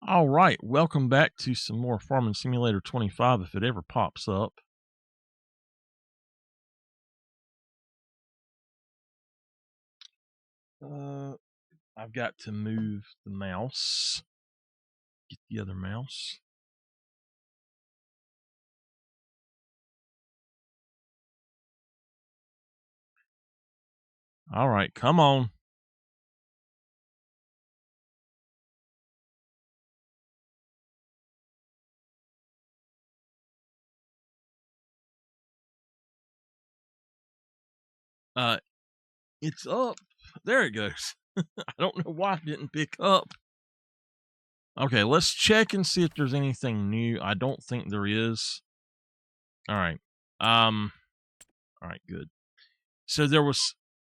All right, welcome back to some more Farming Simulator 25 if it ever pops up. I've got to move the mouse. Get the other mouse. All right, come on. It's up. There it goes. I don't know why it didn't pick up. Okay, let's check and see if there's anything new. I don't think there is. All right. All right, good. So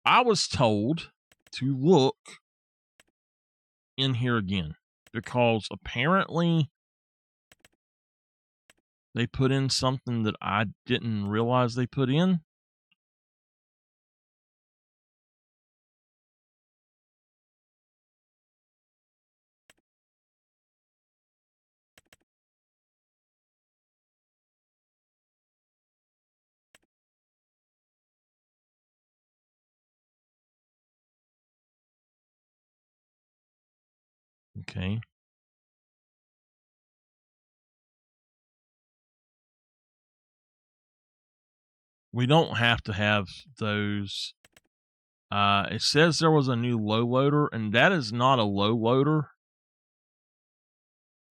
I was told to look in here again because apparently they put in something that I didn't realize they put in. Okay. We don't have to have those. It says there was a new low loader, and that is not a low loader.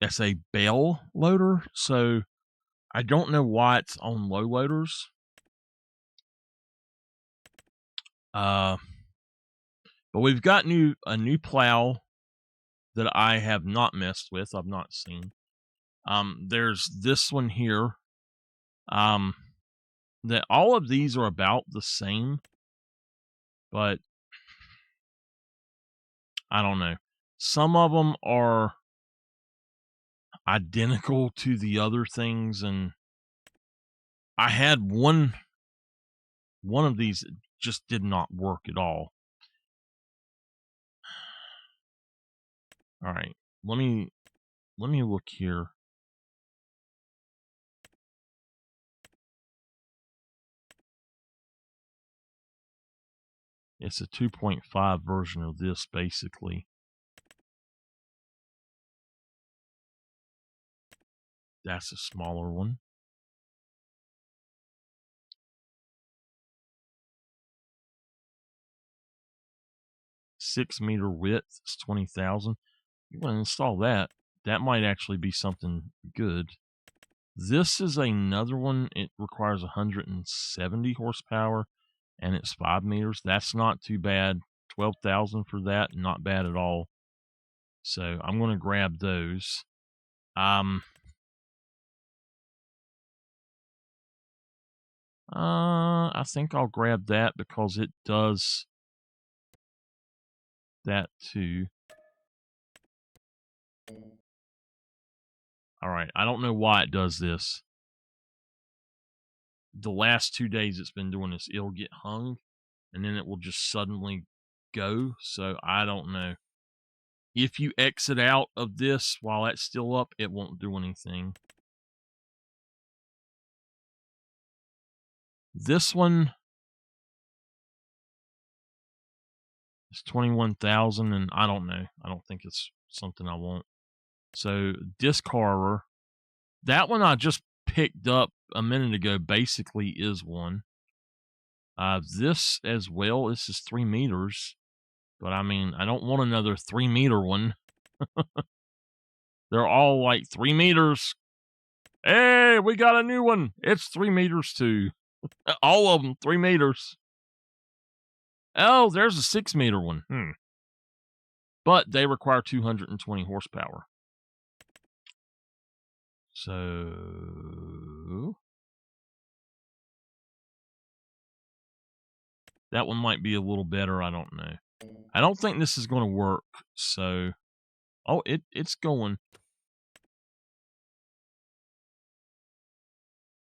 That's a bell loader. So I don't know why it's on low loaders. But we've got a new plow that I have not messed with. I've not seen. There's this one here. That all of these are about the same, but I don't know. Some of them are identical to the other things, and I had one of these that just did not work at all. All right, let me look here. It's a 2.5 version of this, basically. That's a smaller one. Six-meter width. It's 20,000. You want to install that? That might actually be something good. This is another one. It requires 170 horsepower, and it's 5 meters. That's not too bad. 12,000 for that, not bad at all. So I'm going to grab those. I think I'll grab that because it does that too. All right, I don't know why it does this. The last 2 days it's been doing this. It'll get hung, and then it will just suddenly go. So I don't know. If you exit out of this while that's still up, it won't do anything. This one is 21,000, and I don't know. I don't think it's something I want. So disc carver, that one I just picked up a minute ago basically is one. This as well, this is 3 meters. But I mean, I don't want another 3-meter one. They're all like 3 meters. Hey, we got a new one. It's 3 meters too. All of them 3 meters. Oh, there's a 6-meter one. But they require 220 horsepower. So that one might be a little better. I don't know. I don't think this is going to work. So, oh, it's going.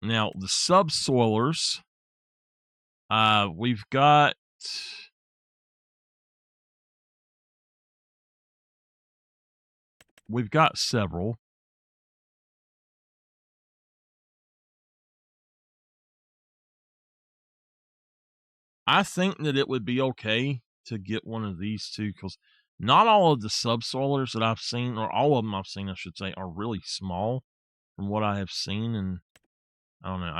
Now, the subsoilers, we've got we've got several. I think that it would be okay to get one of these two because not all of the subsoilers that I've seen, or all of them I've seen, I should say, are really small from what I have seen. And I don't know.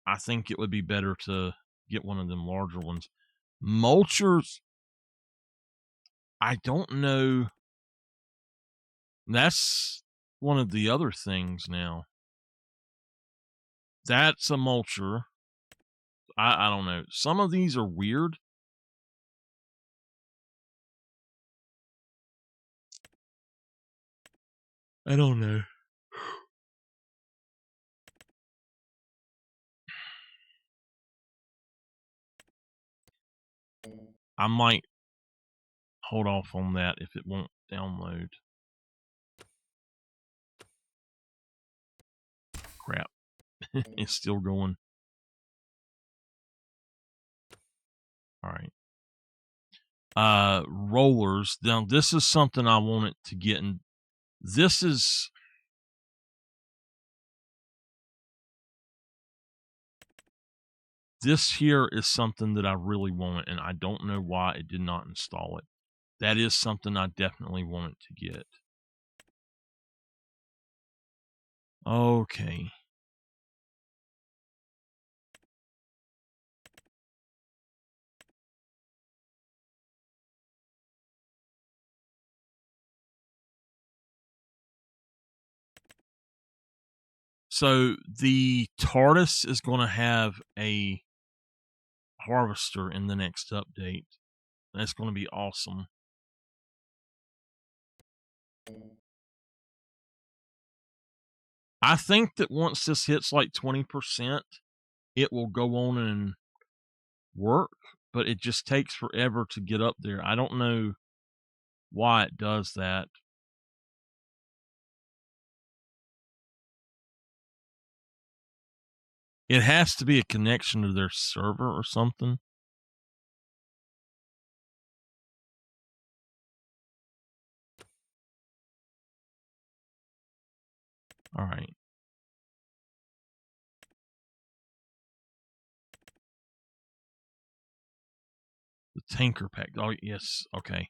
I think it would be better to get one of them larger ones. Mulchers, I don't know. That's one of the other things now. That's a mulcher. I don't know. Some of these are weird. I don't know. I might hold off on that if it won't download. Crap. It's still going. All right. Rollers. Now, this is something I wanted to get, and this here is something that I really wanted, and I don't know why it did not install it. That is something I definitely wanted to get. Okay. So the TARDIS is going to have a harvester in the next update. That's going to be awesome. I think that once this hits like 20%, it will go on and work, but it just takes forever to get up there. I don't know why it does that. It has to be a connection to their server or something. All right. The tanker pack. Oh, yes. Okay.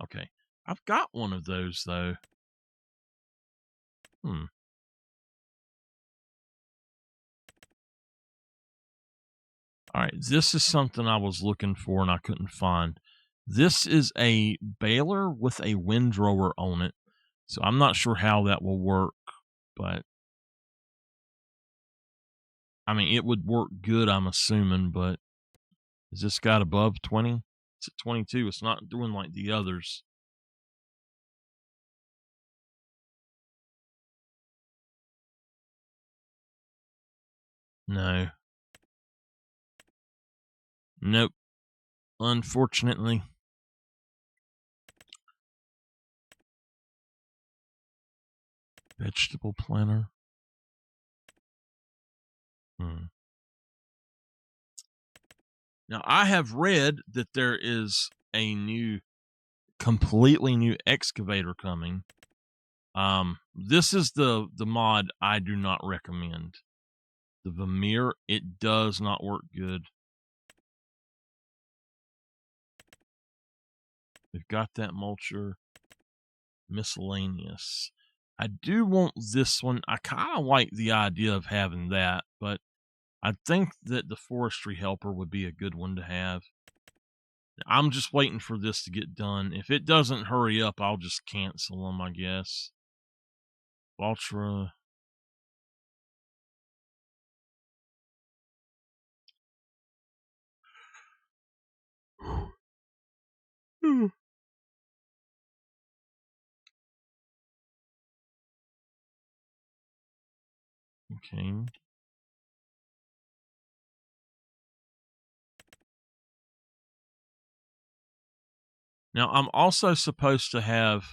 Okay. I've got one of those, though. All right. This is something I was looking for and I couldn't find. This is a baler with a windrower on it. So I'm not sure how that will work, but I mean, it would work good, I'm assuming, but is this got above 20? It's at 22. It's not doing like the others. No. Nope. Unfortunately. Vegetable planter. Now, I have read that there is a completely new excavator coming. This is the mod I do not recommend. The Vermeer, it does not work good. We've got that mulcher. Miscellaneous. I do want this one. I kind of like the idea of having that, but I think that the forestry helper would be a good one to have. I'm just waiting for this to get done. If it doesn't hurry up, I'll just cancel them, I guess. Ultra. Okay. Now, I'm also supposed to have.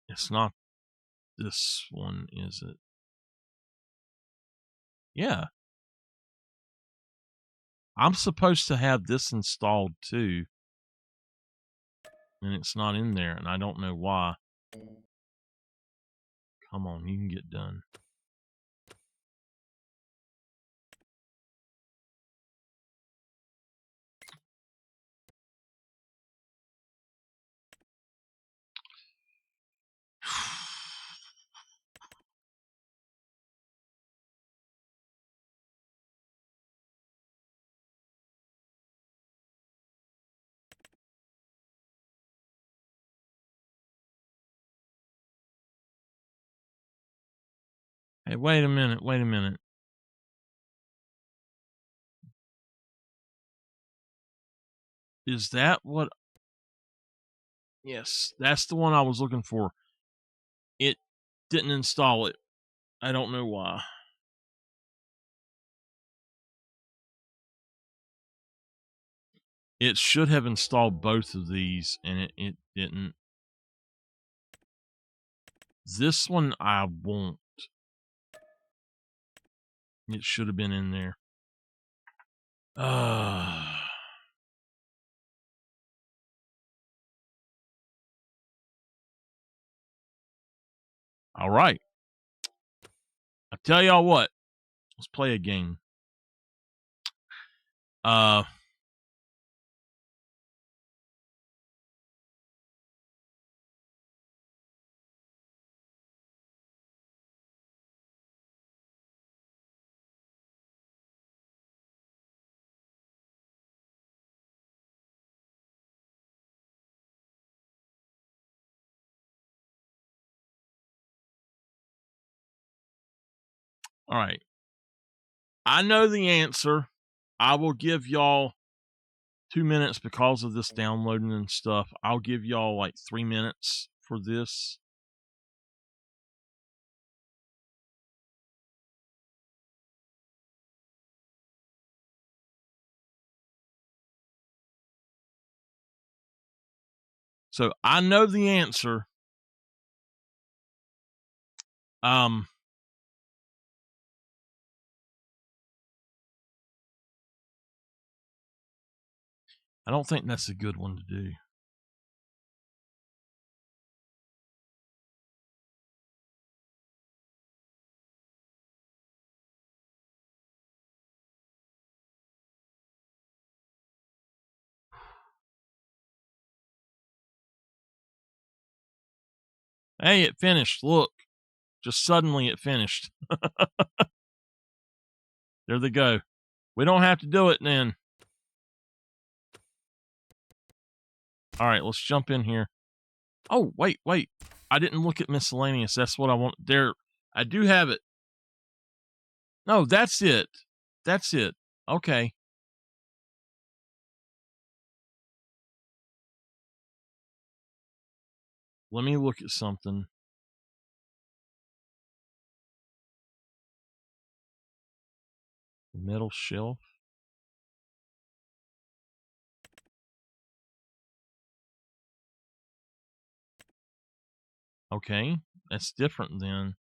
It's not this one, is it? Yeah. I'm supposed to have this installed too, and it's not in there, and I don't know why. Come on, you can get done. Hey, wait a minute, wait a minute. Is that what? Yes, that's the one I was looking for. It didn't install it. I don't know why. It should have installed both of these, and it didn't. This one I won't. It should have been in there. All right. I tell y'all what. Let's play a game. All right. I know the answer. I will give y'all 2 minutes because of this downloading and stuff. I'll give y'all like 3 minutes for this. So I know the answer. I don't think that's a good one to do. Hey, it finished. Look. Just suddenly it finished. There they go. We don't have to do it then. All right, let's jump in here. Oh, wait. I didn't look at miscellaneous. That's what I want. There, I do have it. No, that's it. That's it. Okay. Let me look at something. The metal shelf. Okay, that's different then.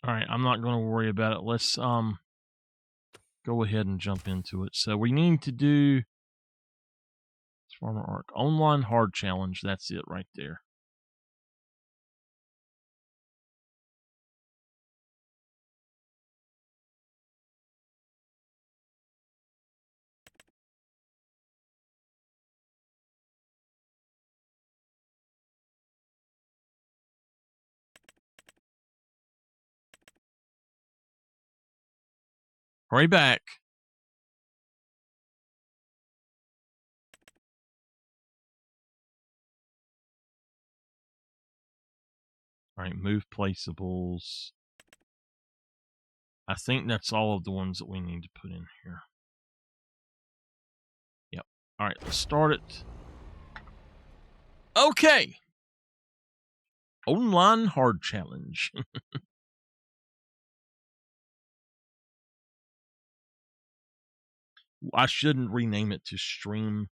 All right, I'm not going to worry about it. Let's go ahead and jump into it. So we need to do Farmer Arc online hard challenge. That's it right there. Hurry back. All right, move placeables. I think that's all of the ones that we need to put in here. Yep. All right, let's start it. Okay. Online hard challenge. I shouldn't rename it to stream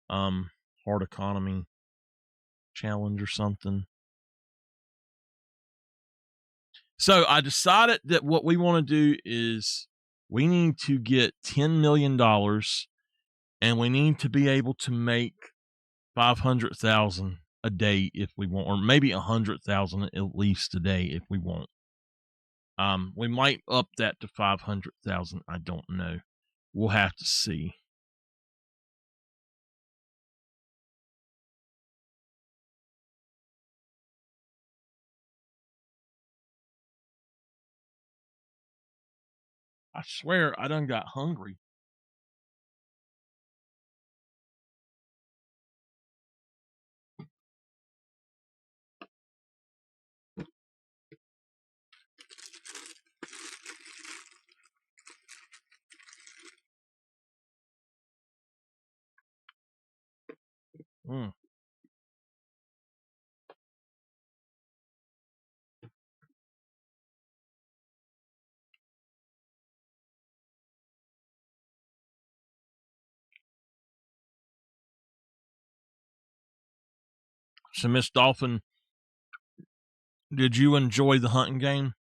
hard economy challenge or something. So I decided that what we want to do is we need to get $10 million and we need to be able to make 500,000 a day if we want, or maybe 100,000 at least a day if we want. We might up that to 500,000. I don't know. We'll have to see. I swear I done got hungry. Mm. So, Miss Dolphin, did you enjoy the hunting game?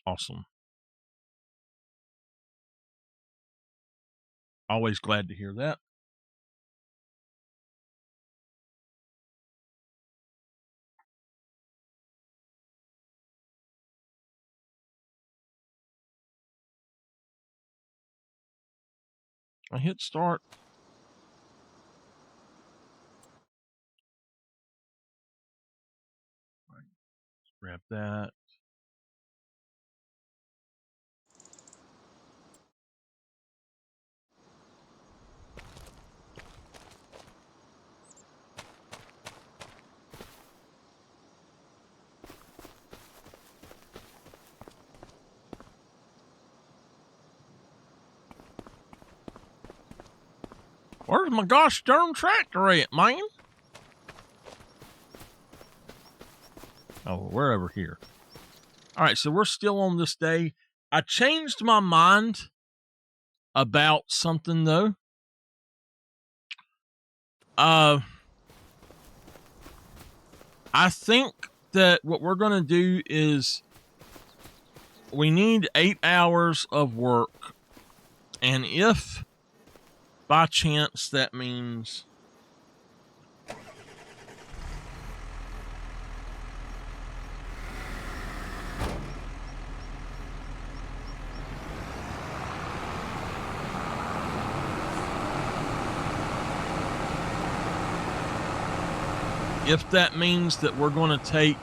Awesome. Always glad to hear that. I hit start. All right, let's grab that. Where's my gosh darn tractor at, man? Oh, we're over here. All right, so we're still on this day. I changed my mind about something though. I think that what we're going to do is we need 8 hours of work, and if by chance that means that we're going to take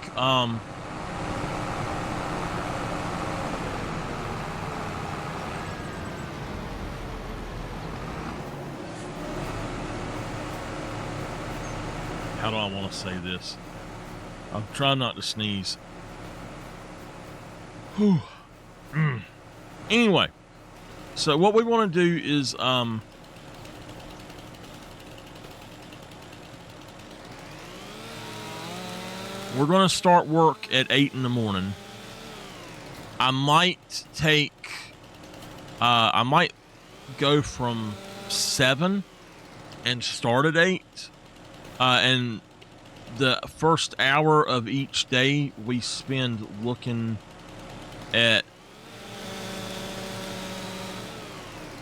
how do I want to say this? I'm trying not to sneeze. Anyway, so what we want to do is we're going to start work at 8 in the morning. I might go from 7 and start at 8. And the first hour of each day we spend looking at,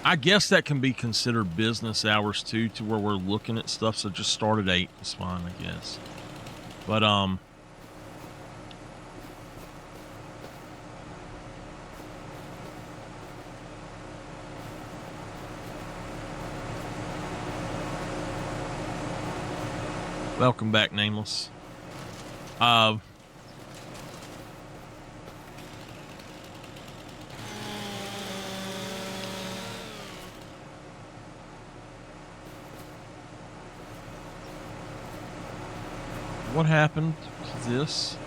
I guess that can be considered business hours too, to where we're looking at stuff. So just start at 8 is fine, I guess. But welcome back, Nameless. What happened to this?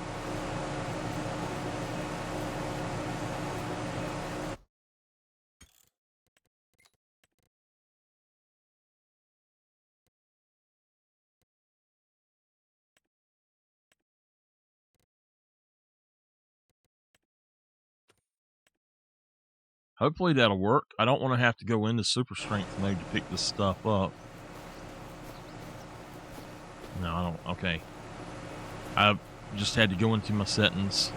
Hopefully that'll work. I don't want to have to go into super strength mode to pick this stuff up. No, I don't. Okay. I just had to go into my settings.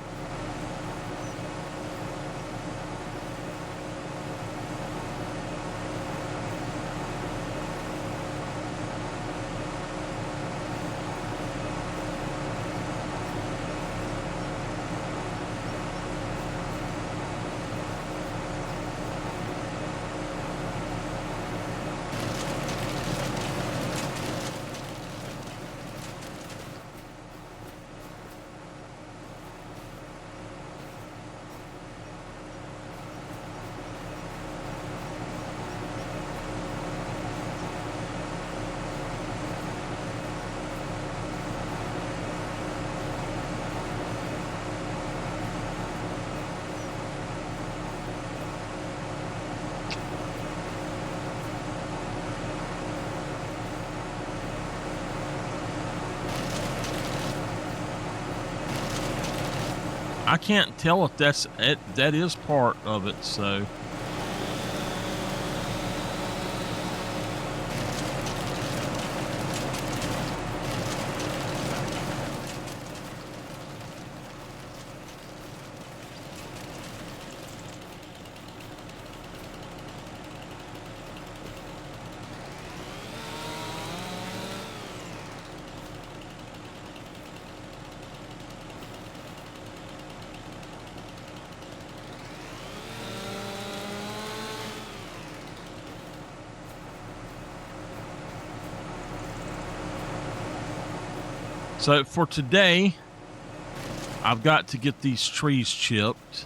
I can't tell if that's it. That is part of it, so. So for today, I've got to get these trees chipped.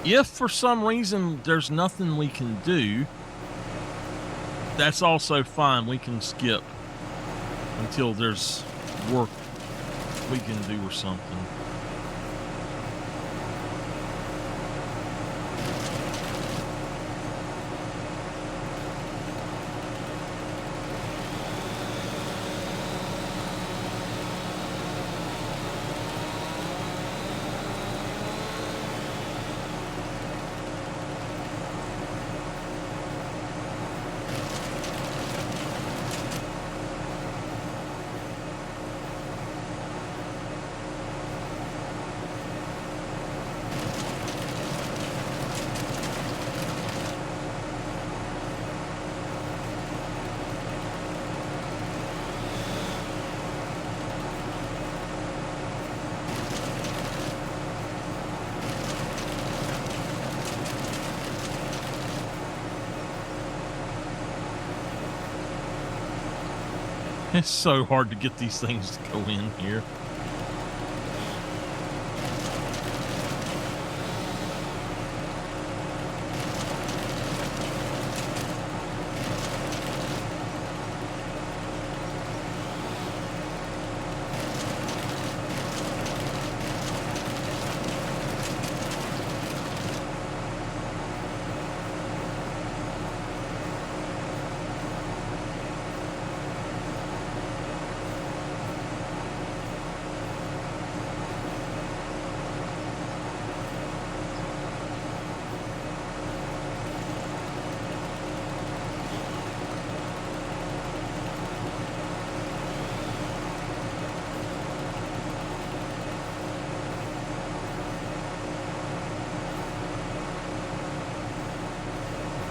If for some reason there's nothing we can do, that's also fine. We can skip until there's work we can do or something. It's so hard to get these things to go in here.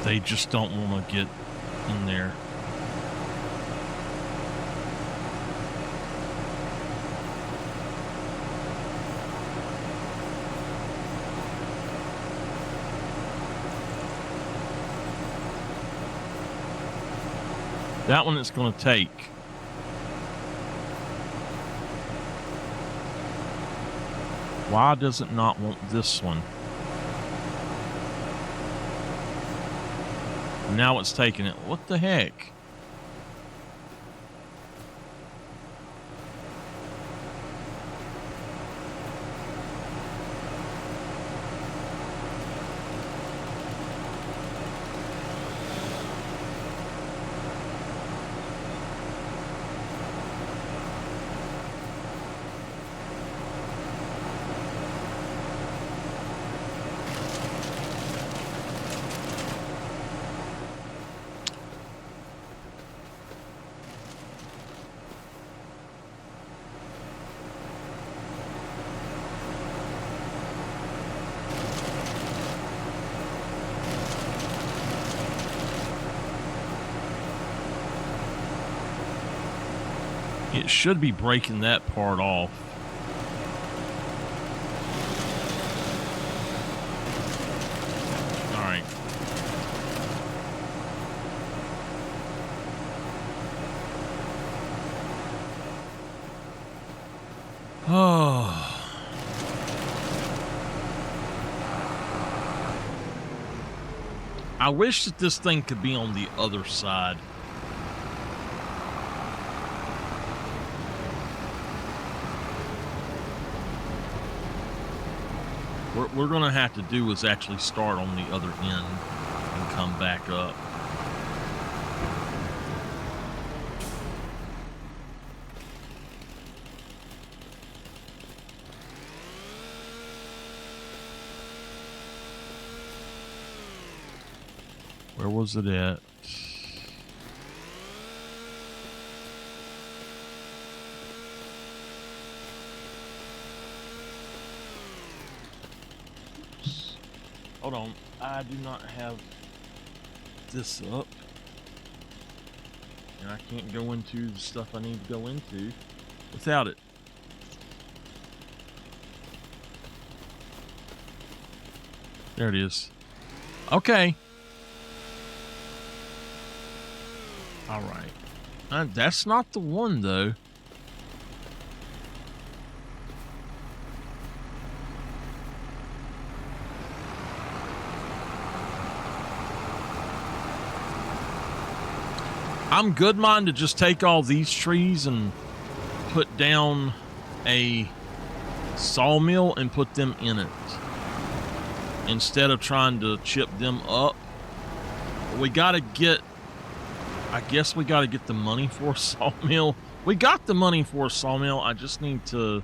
They just don't want to get in there. That one it's going to take. Why does it not want this one? Now it's taking it. What the heck? It should be breaking that part off. All right. Oh. I wish that this thing could be on the other side. What we're going to have to do is actually start on the other end and come back up. Where was it at? Hold on, I do not have this up, and I can't go into the stuff I need to go into without it. There it is. Okay. All right. That's not the one, though. I'm good minded to just take all these trees and put down a sawmill and put them in it instead of trying to chip them up. We got to get, I guess we got to get the money for a sawmill. We got the money for a sawmill. I just need to,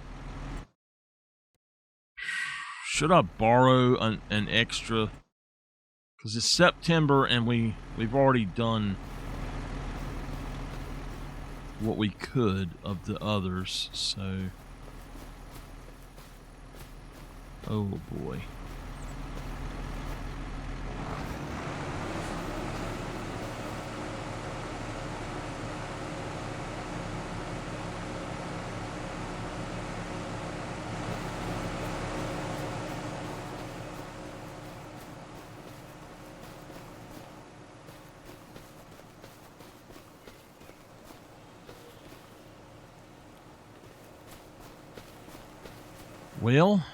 should I borrow an extra? Because it's September and we've already done what we could of the others, so oh boy. Well,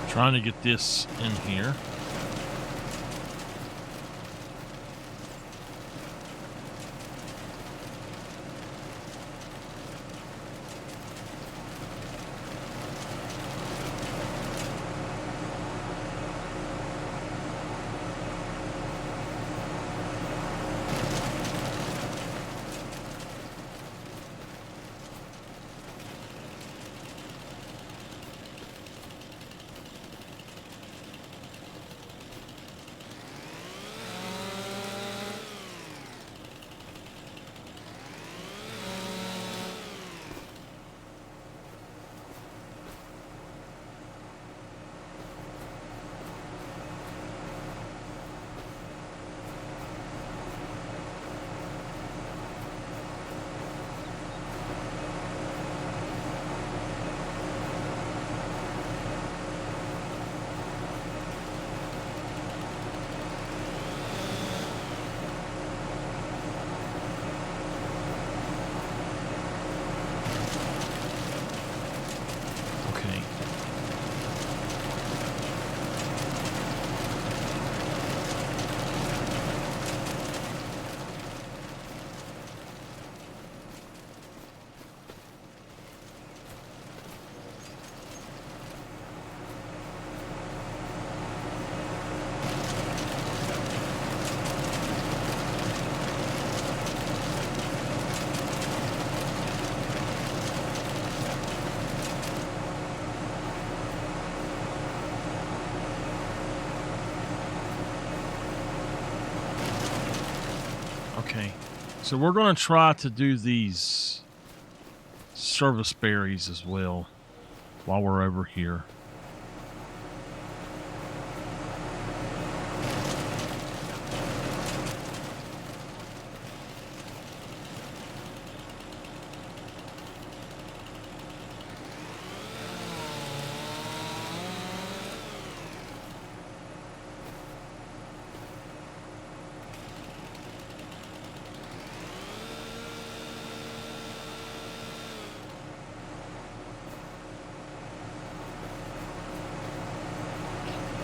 Trying to get this in here. Okay, so we're going to try to do these service berries as well while we're over here.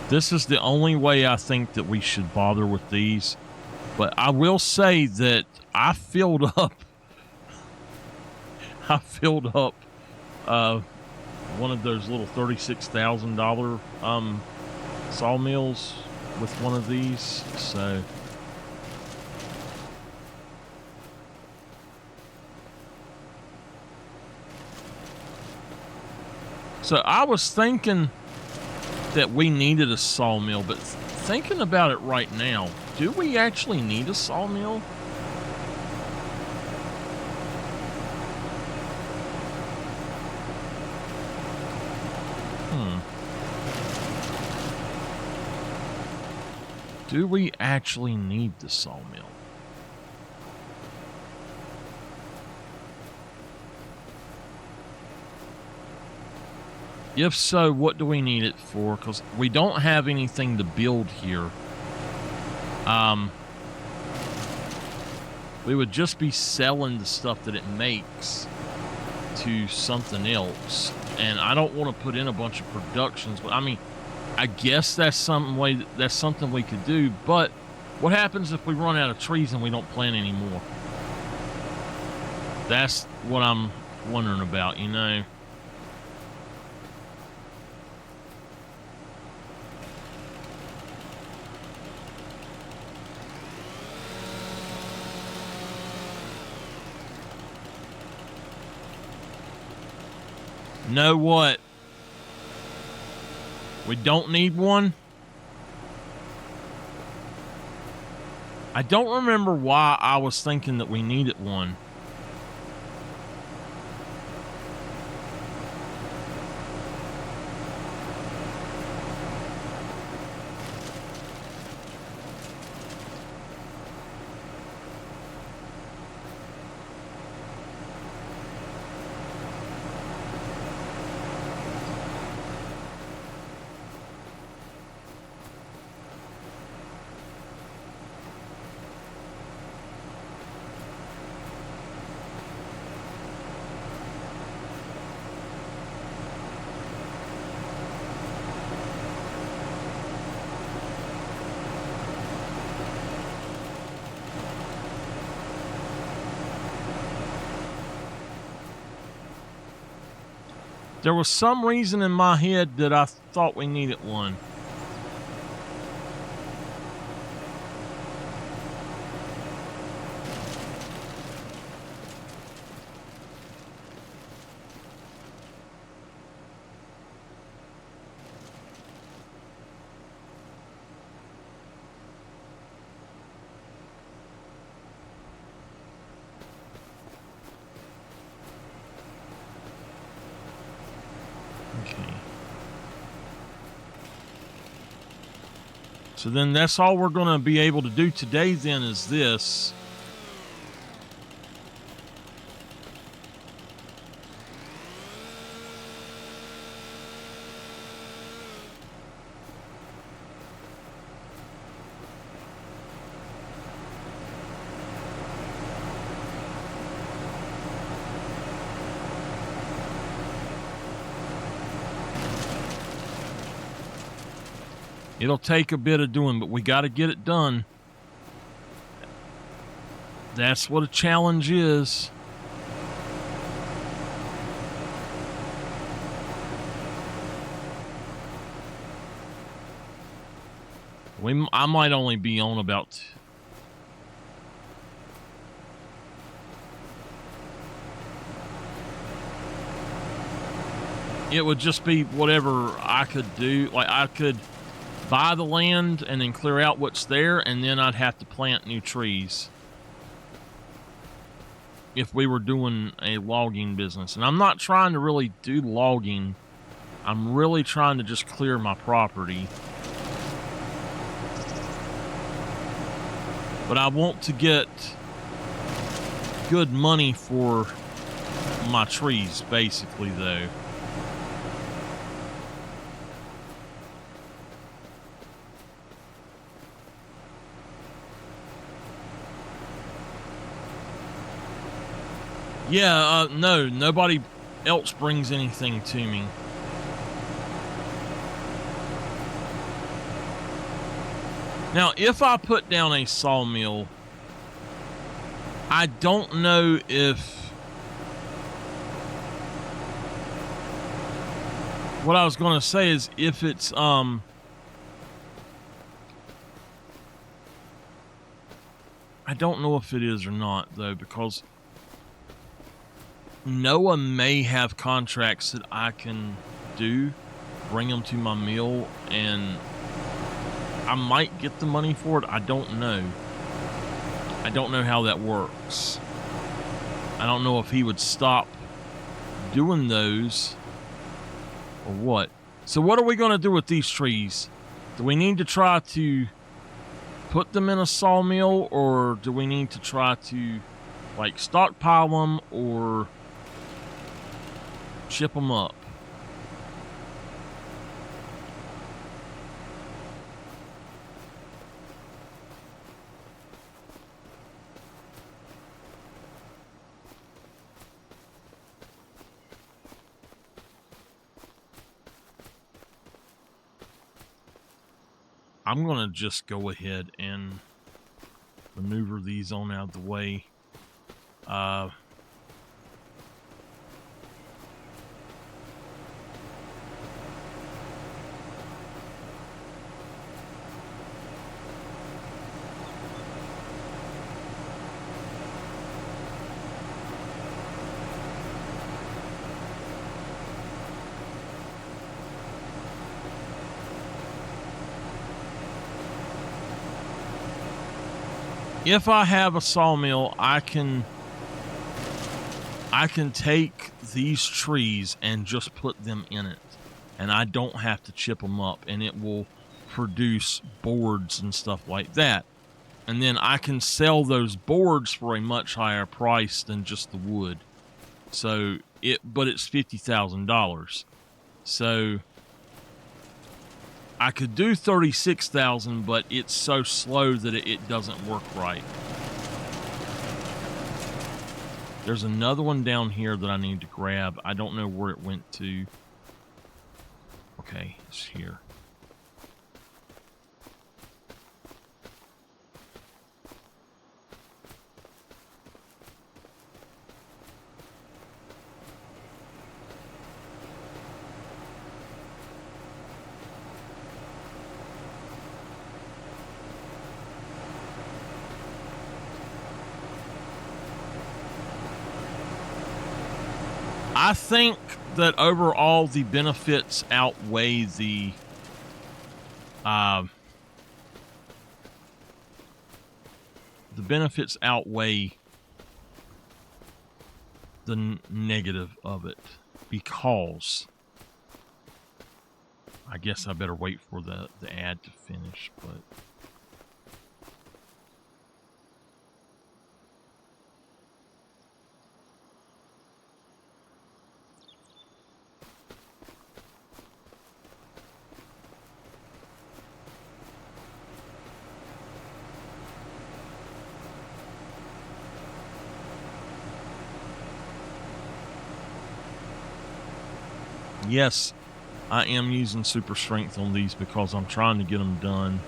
This is the only way I think that we should bother with these. But I will say that I filled up one of those little $36,000 sawmills with one of these. So I was thinking that we needed a sawmill, but thinking about it right now, do we actually need a sawmill? Do we actually need the sawmill? If so, what do we need it for? Because we don't have anything to build here. We would just be selling the stuff that it makes to something else. And I don't want to put in a bunch of productions. I mean, I guess that's something we could do. But what happens if we run out of trees and we don't plant anymore? That's what I'm wondering about, you know? Know what? We don't need one. I don't remember why I was thinking that we needed one. There was some reason in my head that I thought we needed one. So then that's all we're going to be able to do today then is this. It'll take a bit of doing, but we got to get it done. That's what a challenge is. I might only be on about... It would just be whatever I could do. Like, I could buy the land and then clear out what's there, and then I'd have to plant new trees if we were doing a logging business. And I'm not trying to really do logging. I'm really trying to just clear my property. But I want to get good money for my trees, basically, though. Yeah, no, nobody else brings anything to me. Now, if I put down a sawmill, I don't know if... What I was going to say is if it's, I don't know if it is or not, though, because Noah may have contracts that I can do, bring them to my mill, and I might get the money for it. I don't know. I don't know how that works. I don't know if he would stop doing those or what. So what are we going to do with these trees? Do we need to try to put them in a sawmill, or do we need to try to, like, stockpile them or chip them up? I'm going to just go ahead and maneuver these on out of the way. If I have a sawmill, I can take these trees and just put them in it, and I don't have to chip them up, and it will produce boards and stuff like that. And then I can sell those boards for a much higher price than just the wood. So but it's $50,000. So I could do 36,000, but it's so slow that it doesn't work right. There's another one down here that I need to grab. I don't know where it went to. Okay, it's here. I think that overall the benefits outweigh the benefits outweigh the negative of it, because I guess I better wait for the ad to finish, but yes, I am using super strength on these because I'm trying to get them done.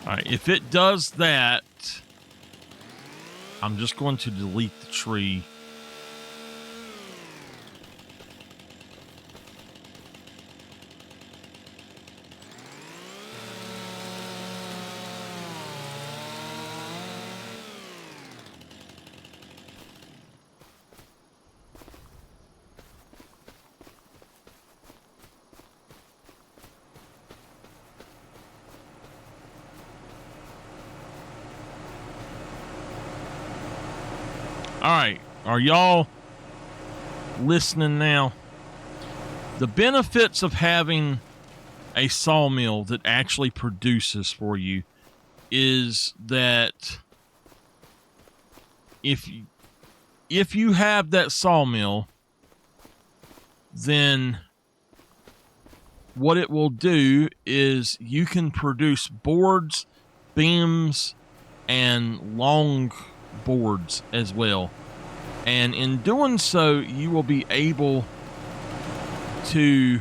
All right, if it does that, I'm just going to delete the tree. All right, are y'all listening now? The benefits of having a sawmill that actually produces for you is that if you have that sawmill, then what it will do is you can produce boards, beams, and long boards as well. And in doing so, you will be able to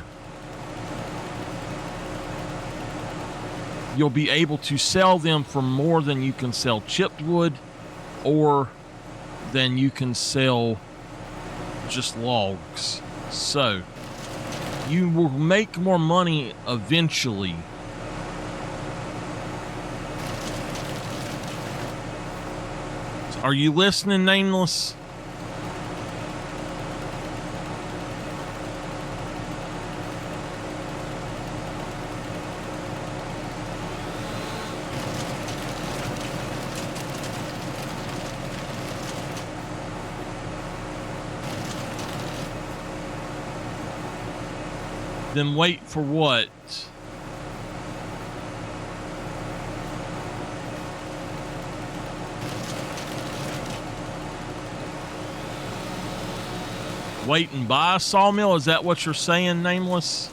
sell them for more than you can sell chipped wood, or than you can sell just logs. So you will make more money eventually. Are you listening, Nameless? Then wait for what? Wait and buy a sawmill? Is that what you're saying, Nameless?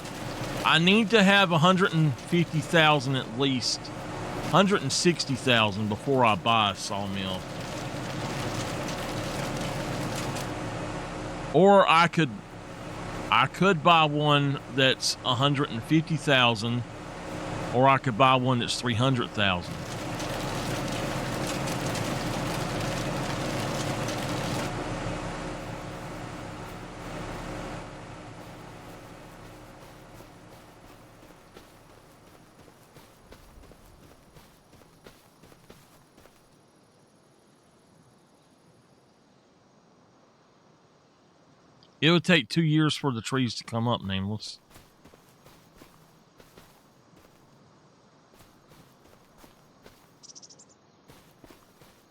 I need to have 150,000 at least, 160,000 before I buy a sawmill. Or I could buy one that's 150,000, or I could buy one that's 300,000. It would take 2 years for the trees to come up, Nameless.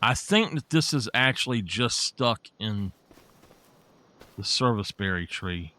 I think that this is actually just stuck in the serviceberry tree.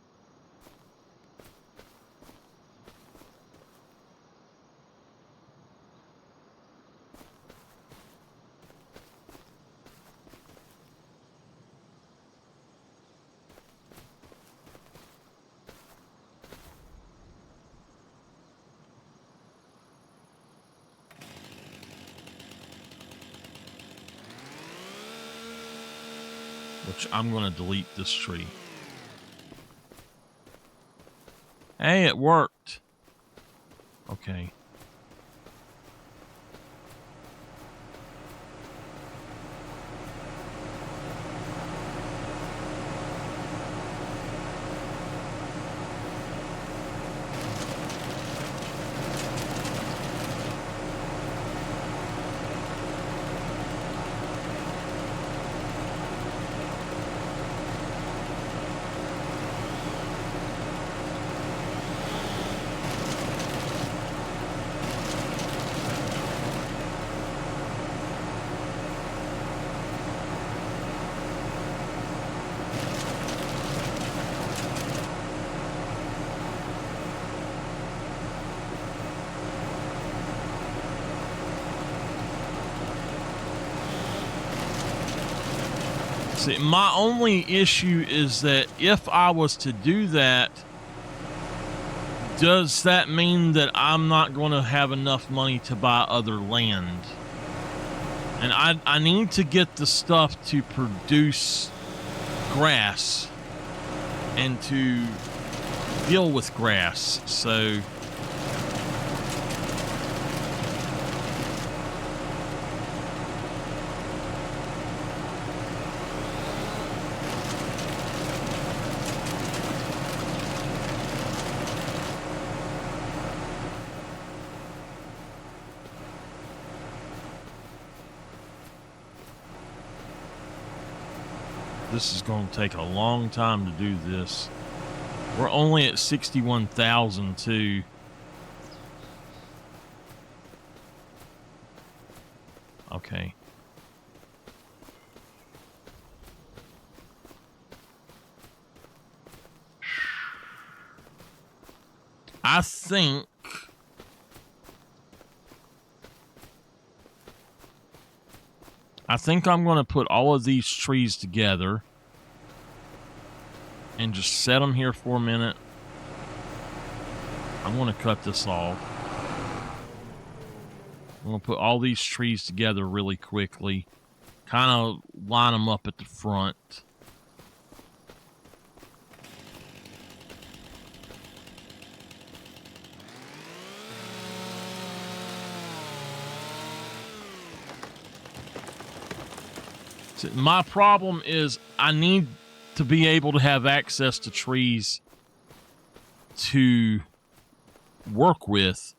Which I'm going to delete this tree. Hey, it worked. Okay. See, my only issue is that if I was to do that, does that mean that I'm not going to have enough money to buy other land? And I need to get the stuff to produce grass and to deal with grass. So this is going to take a long time to do this. We're only at 61,000 too. Okay. I think I'm going to put all of these trees together and just set them here for a minute. I'm going to cut this off. I'm going to put all these trees together really quickly. Kind of line them up at the front. My problem is I need to be able to have access to trees to work with.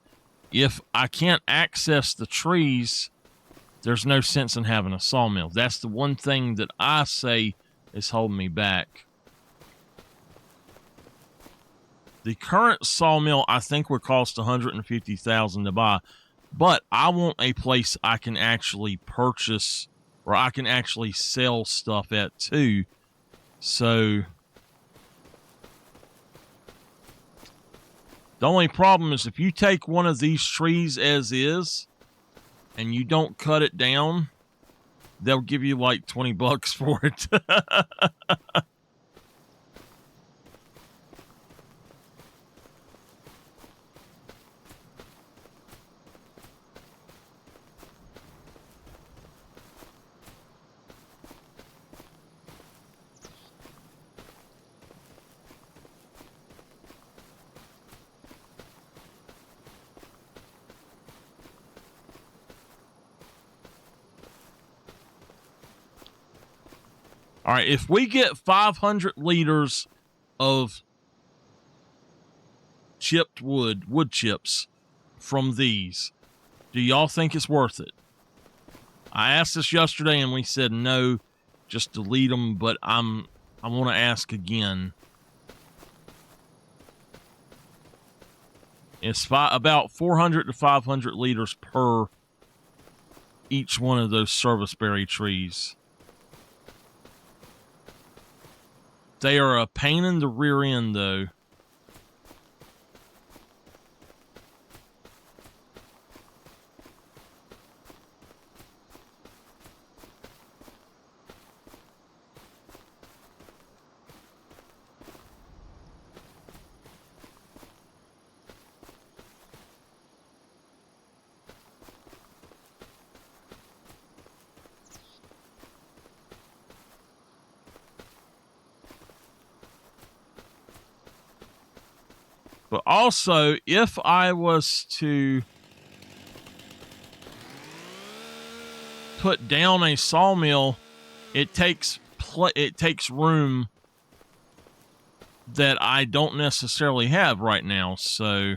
If I can't access the trees, there's no sense in having a sawmill. That's the one thing that I say is holding me back. The current sawmill, I think, would cost $150,000 to buy, but I want a place I can actually purchase or I can actually sell stuff at too. So the only problem is if you take one of these trees as is and you don't cut it down, they'll give you like $20 for it. All right, if we get 500 liters of chipped wood chips from these, do y'all think it's worth it? I asked this yesterday and we said no, just delete them, but I'm I want to ask again. It's about 400 to 500 liters per each one of those serviceberry trees. They are a pain in the rear end, though. But also, if I was to put down a sawmill, it takes room that I don't necessarily have right now. So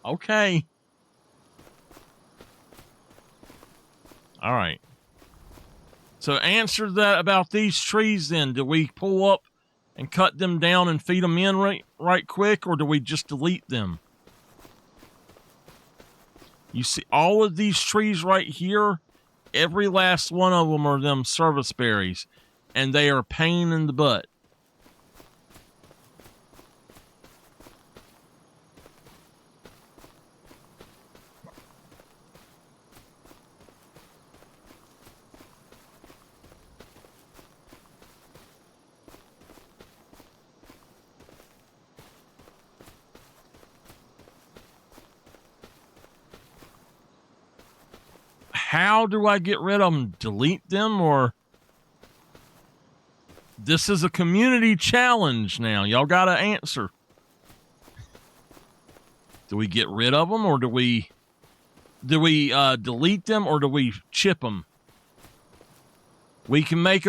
okay. All right. So answer that about these trees then. Do we pull up and cut them down and feed them in right quick, or do we just delete them? You see all of these trees right here, every last one of them are them service berries, and they are a pain in the butt. How do I get rid of them? Delete them, or this is a community challenge now. Y'all got to answer. Do we get rid of them, or do we delete them, or do we chip them? We can get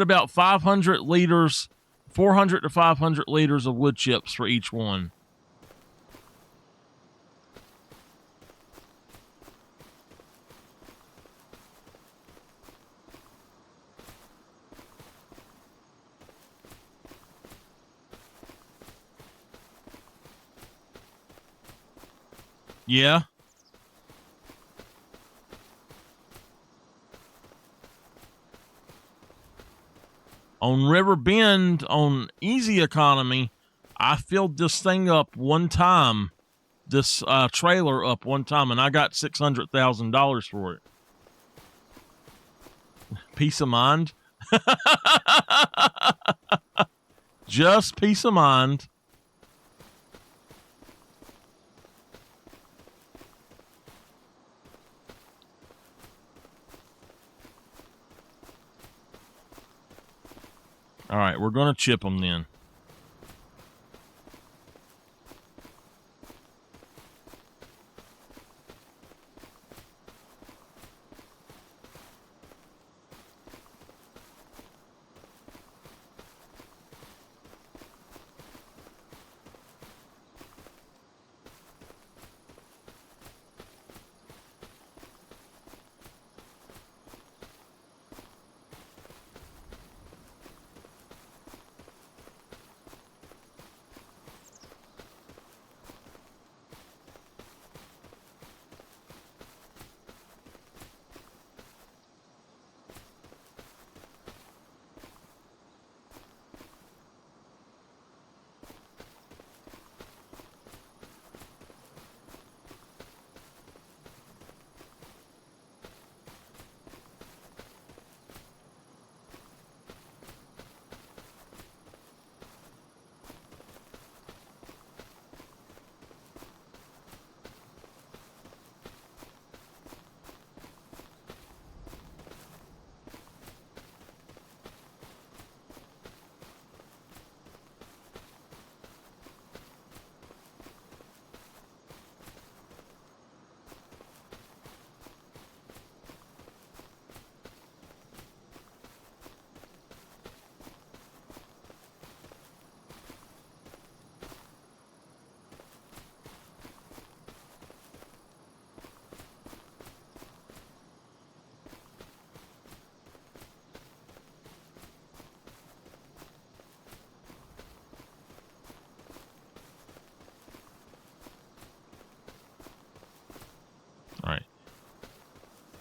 about 500 liters, 400 to 500 liters of wood chips for each one. Yeah. On River Bend, on Easy Economy, I filled this thing up one time, this trailer up one time, and I got $600,000 for it. Peace of mind. Just peace of mind. All right, we're going to chip them then.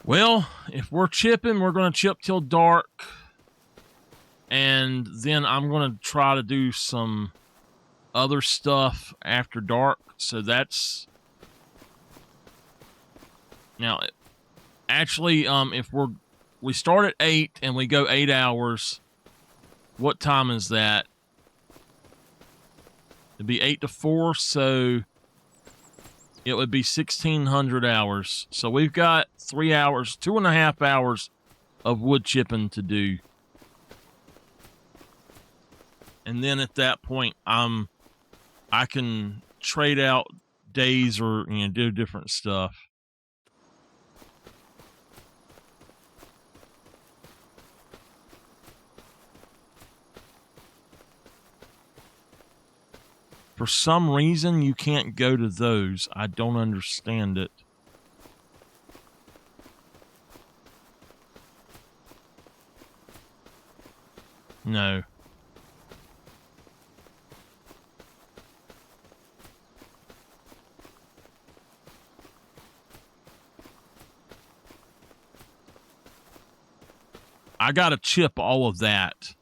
Well, if we're chipping, we're going to chip till dark. And then I'm going to try to do some other stuff after dark. So that's... Now, actually, if we start at 8 and we go 8 hours, what time is that? It'd be 8 to 4, so it would be 1,600 hours. So we've got 3 hours, 2.5 hours of wood chipping to do. And then at that point, I can trade out days or do different stuff. For some reason, you can't go to those. I don't understand it. No. I gotta chip all of that.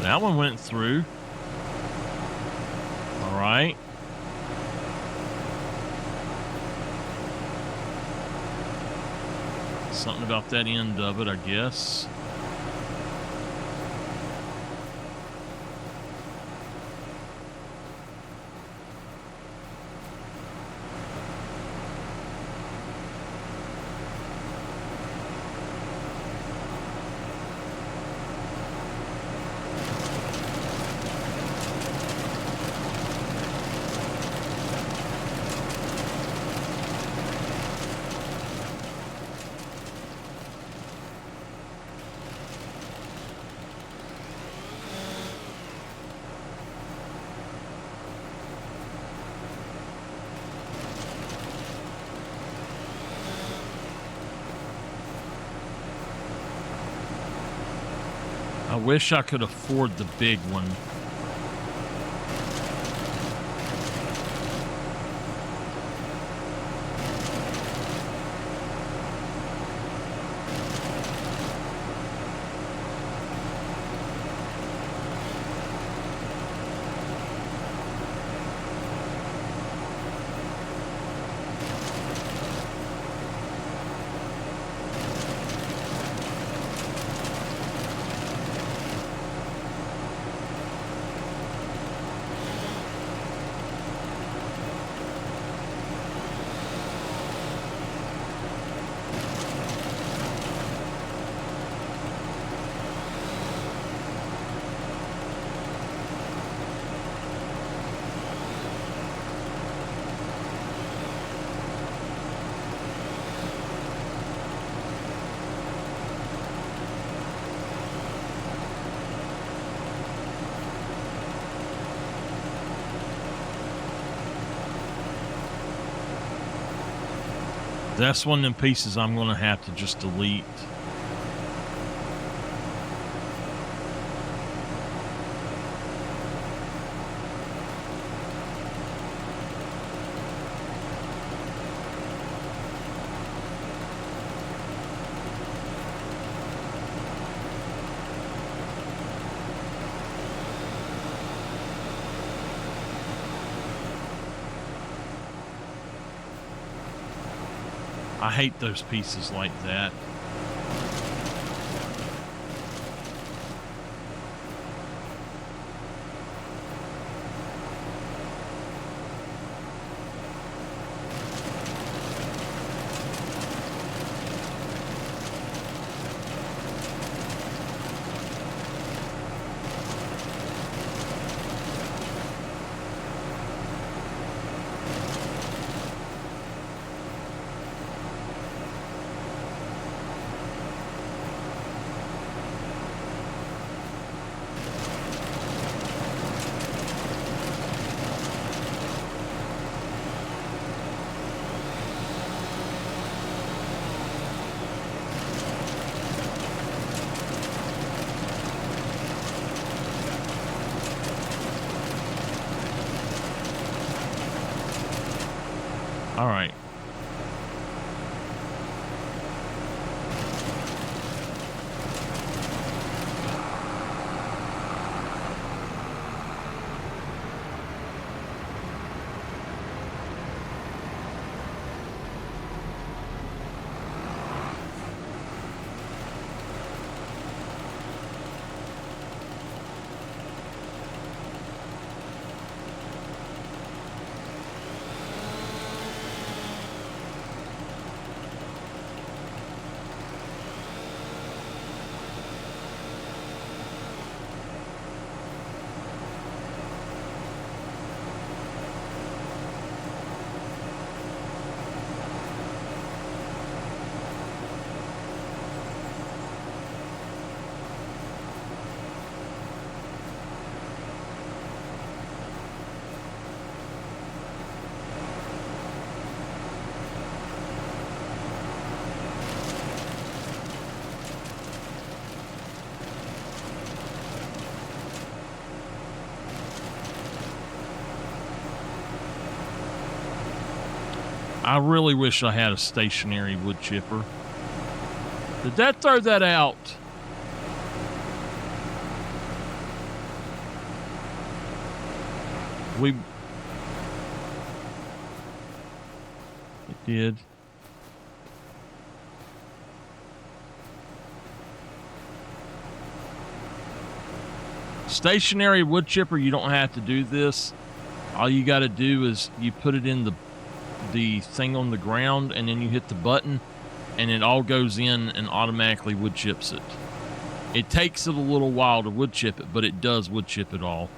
That one went through. All right. Something about that end of it, I guess. I wish I could afford the big one. That's one of them pieces I'm going to have to just delete. I hate those pieces like that. All right. I really wish I had a stationary wood chipper. Did that throw that out? It did. Stationary wood chipper, you don't have to do this. All you got to do is you put it in the thing on the ground, and then you hit the button, and it all goes in and automatically wood chips it. It takes it a little while to wood chip it, but it does wood chip it all.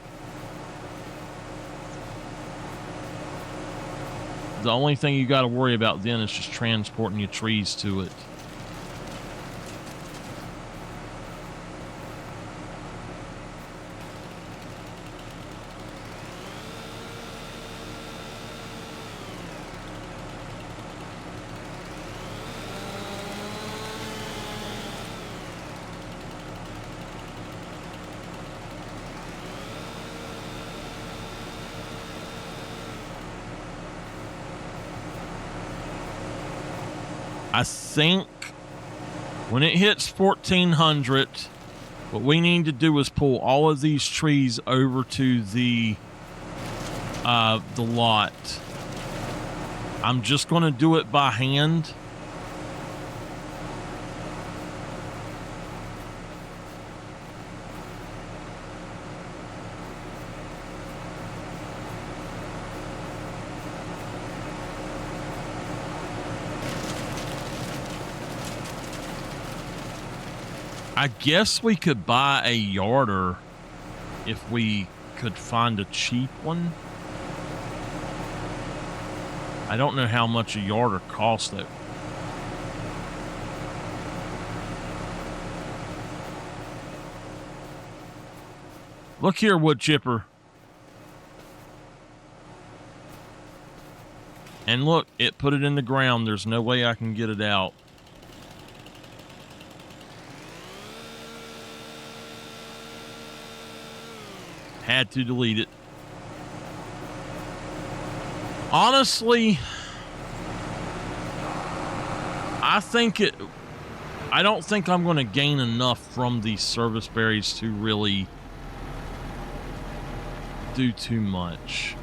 The only thing you got to worry about then is just transporting your trees to it. I think when it hits 1400, what we need to do is pull all of these trees over to the lot. I'm just going to do it by hand. I guess we could buy a yarder if we could find a cheap one. I don't know how much a yarder costs though. Look here, wood chipper. And look, it put it in the ground. There's no way I can get it out. Had to delete it. Honestly, I don't think I'm going to gain enough from these service berries to really do too much.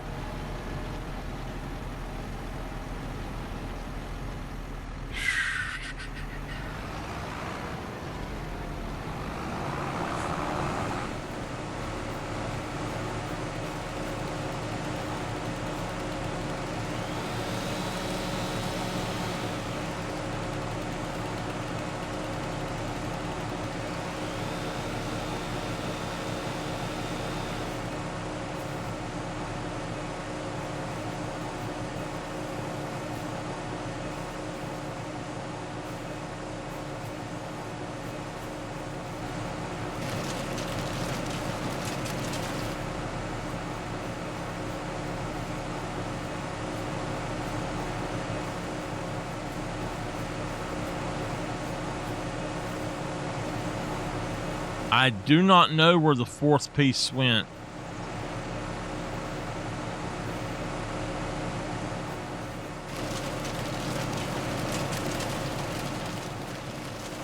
I do not know where the fourth piece went.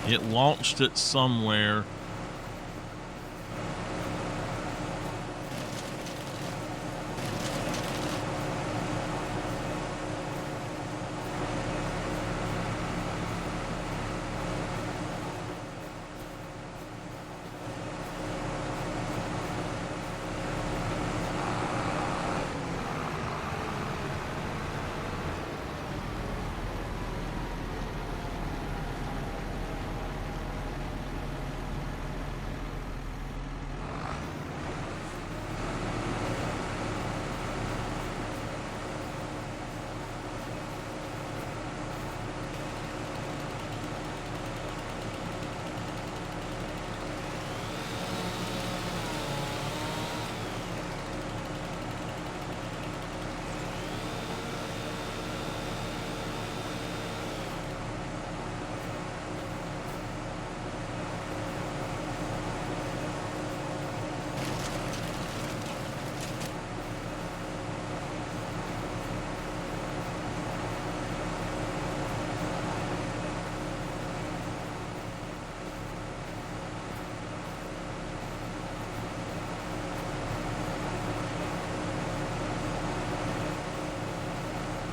It launched it somewhere.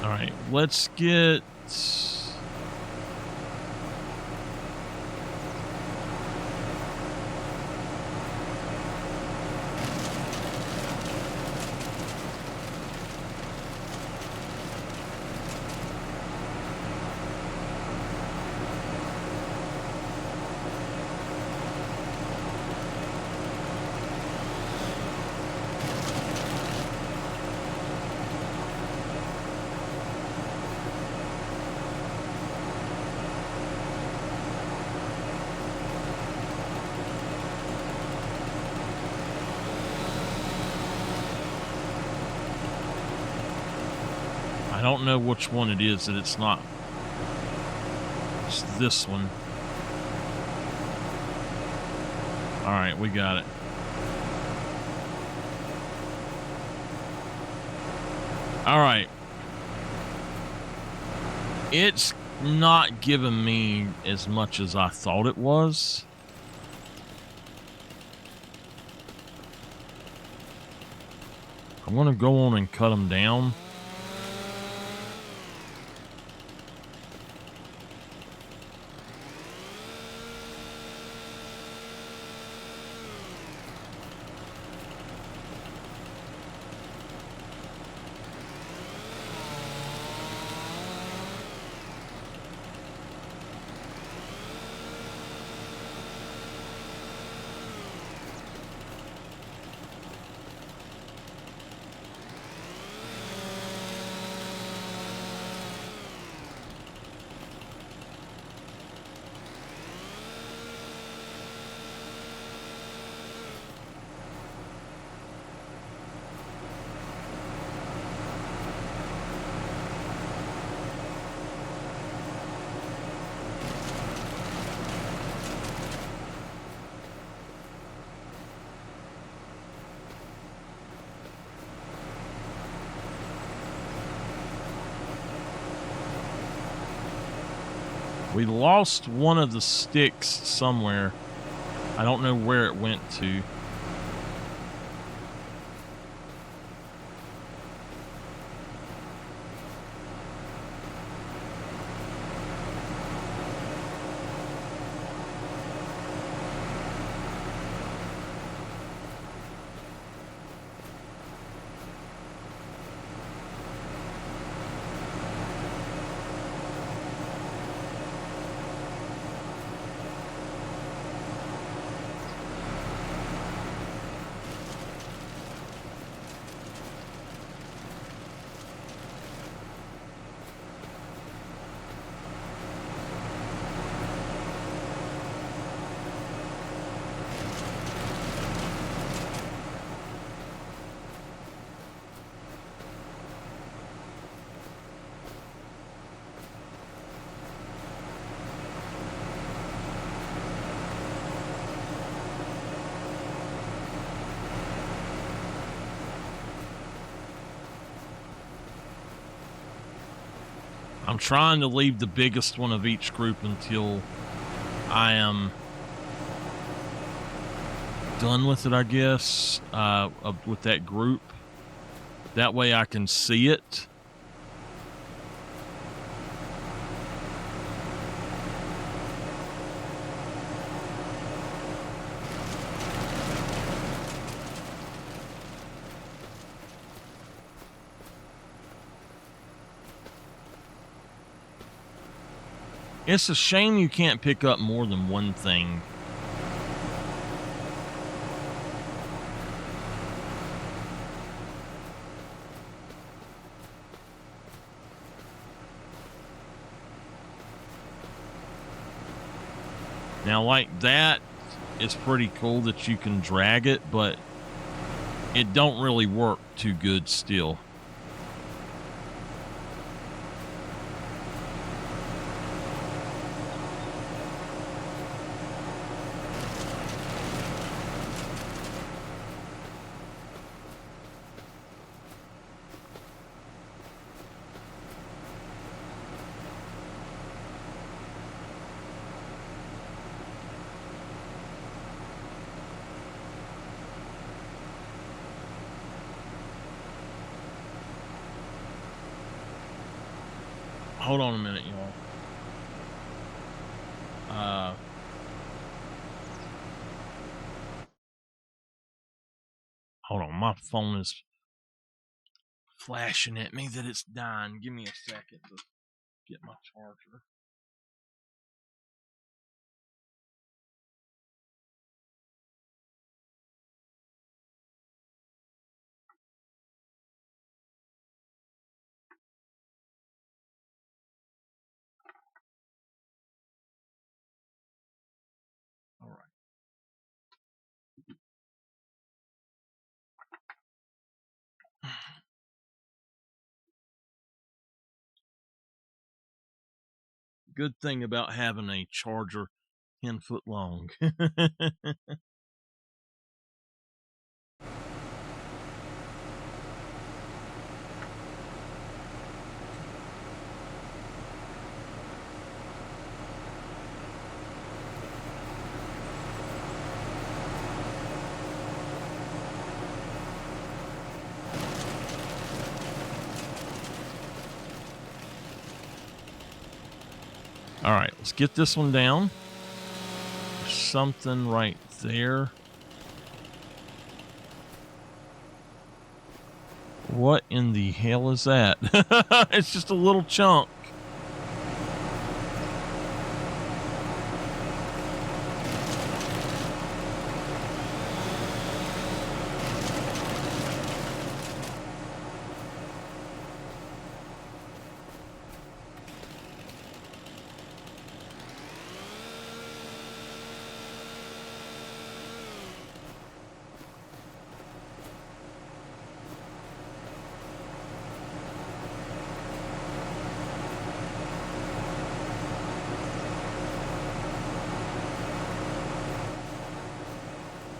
All right, let's get... I don't know which one it is that it's not. It's this one. All right, we got it. All right. It's not giving me as much as I thought it was. I'm going to go on and cut them down. We lost one of the sticks somewhere. I don't know where it went to. I'm trying to leave the biggest one of each group until I am done with it, I guess, with that group. That way I can see it. It's a shame you can't pick up more than one thing. Now, like that, it's pretty cool that you can drag it, but it don't really work too good still. Hold on a minute, y'all. Hold on, my phone is flashing at me that it's dying. Give me a second to get my charger. All right. Good thing about having a charger 10 foot long. All right, let's get this one down. There's something right there. What in the hell is that? It's just a little chunk.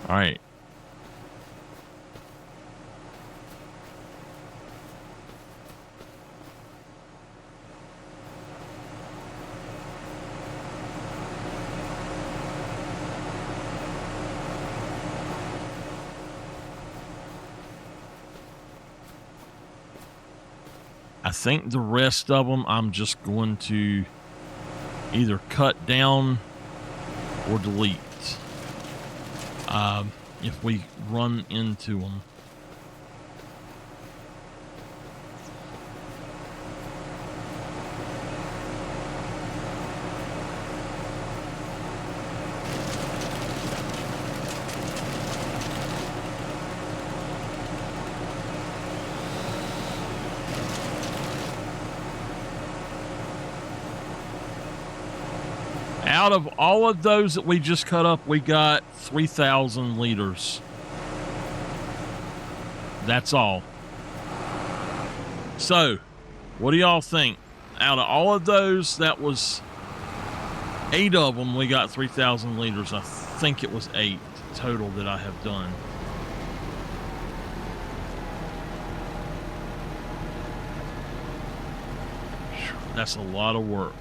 All right. think the rest of them I'm just going to either cut down or delete if we run into them. Out of all of those that we just cut up, we got 3,000 liters. That's all. So, what do y'all think? Out of all of those, that was 8 of them, we got 3,000 liters. I think it was 8 total that I have done. That's a lot of work.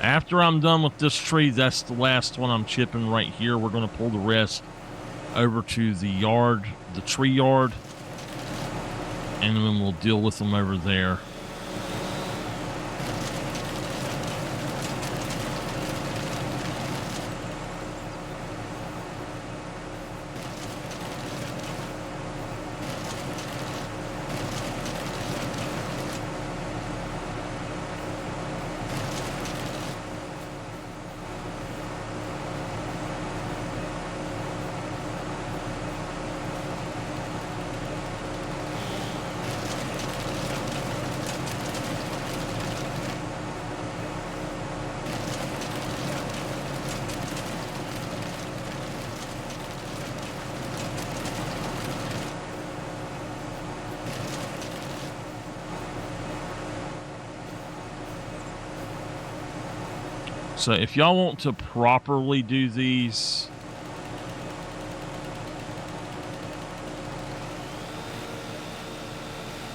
After I'm done with this tree, that's the last one I'm chipping right here. We're going to pull the rest over to the yard, the tree yard, and then we'll deal with them over there. So if y'all want to properly do these,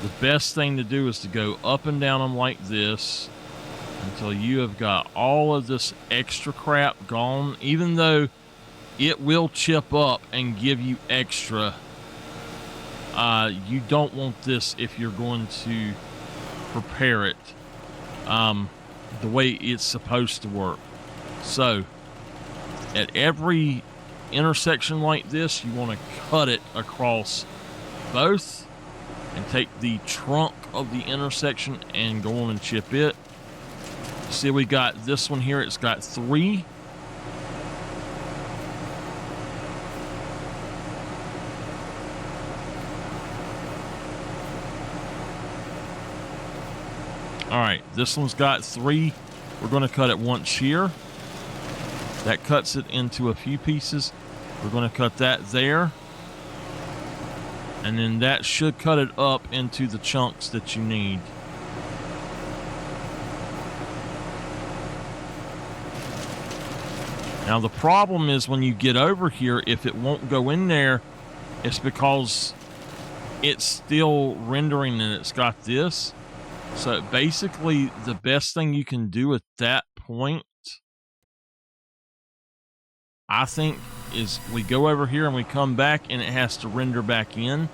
the best thing to do is to go up and down them like this until you have got all of this extra crap gone, even though it will chip up and give you extra. You don't want this if you're going to prepare it the way it's supposed to work. So at every intersection like this, you want to cut it across both and take the trunk of the intersection and go on and chip it. See, we got this one here, it's got 3. All right, this one's got 3. We're going to cut it once here. That cuts it into a few pieces. We're going to cut that there. And then that should cut it up into the chunks that you need. Now the problem is when you get over here, if it won't go in there, it's because it's still rendering and it's got this. So basically, the best thing you can do at that point, I think, is we go over here and we come back and it has to render back in.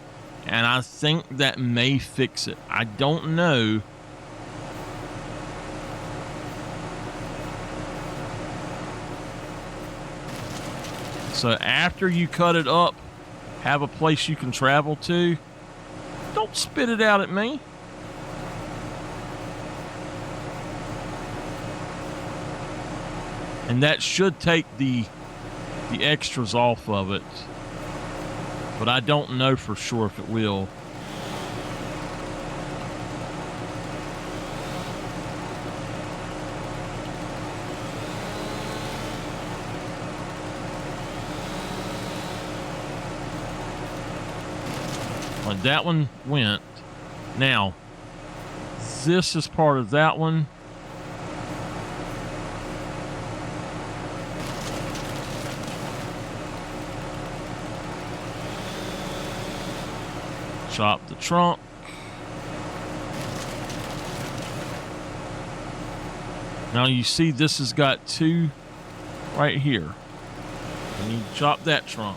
And I think that may fix it. I don't know. So after you cut it up, have a place you can travel to. Don't spit it out at me. And that should take the extras off of it. But I don't know for sure if it will. Like that one went. Now, this is part of that one. Chop the trunk. Now you see this has got two right here. And you chop that trunk.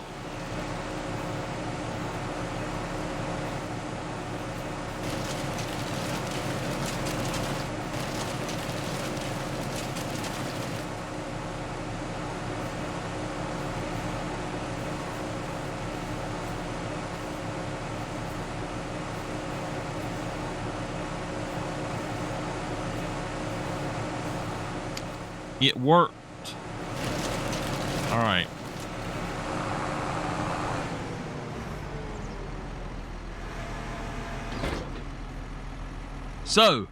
It worked. All right. So,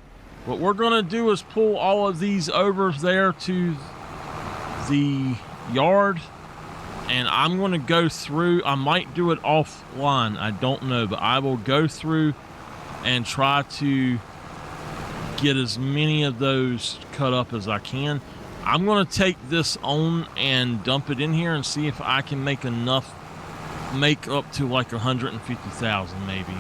what we're going to do is pull all of these over there to the yard. And I'm going to go through. I might do it offline. I don't know. But I will go through and try to get as many of those cut up as I can. I'm going to take this on and dump it in here and see if I can make enough, make up to like 150,000 maybe.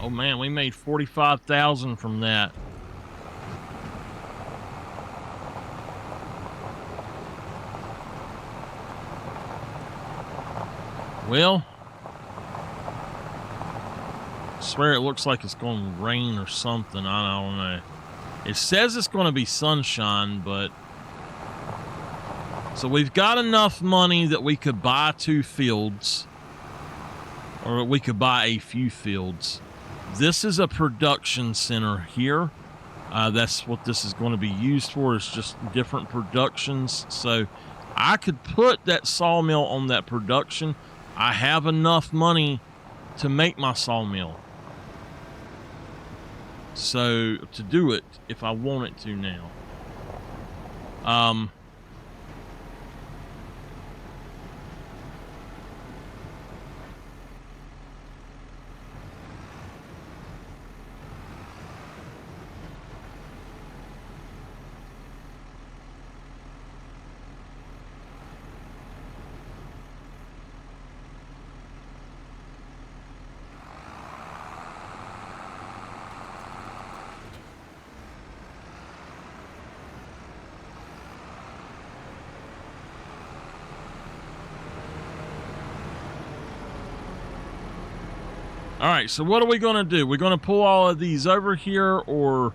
Oh man, we made 45,000 from that. Well, I swear it looks like it's going to rain or something. I don't know. It says it's going to be sunshine, but... So we've got enough money that we could buy 2 fields. Or we could buy a few fields. This is a production center here. That's what this is going to be used for. It's just different productions. So I could put that sawmill on that production. I have enough money to make my sawmill. So to do it, if I wanted to now. All right, so what are we going to do? We're going to pull all of these over here, or...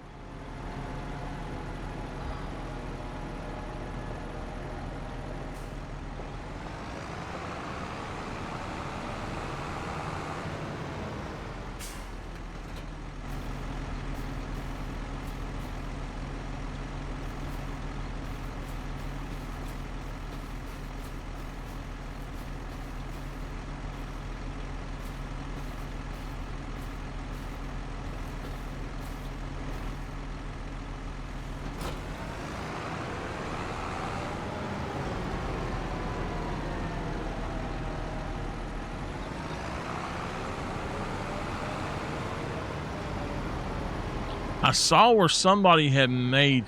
I saw where somebody had made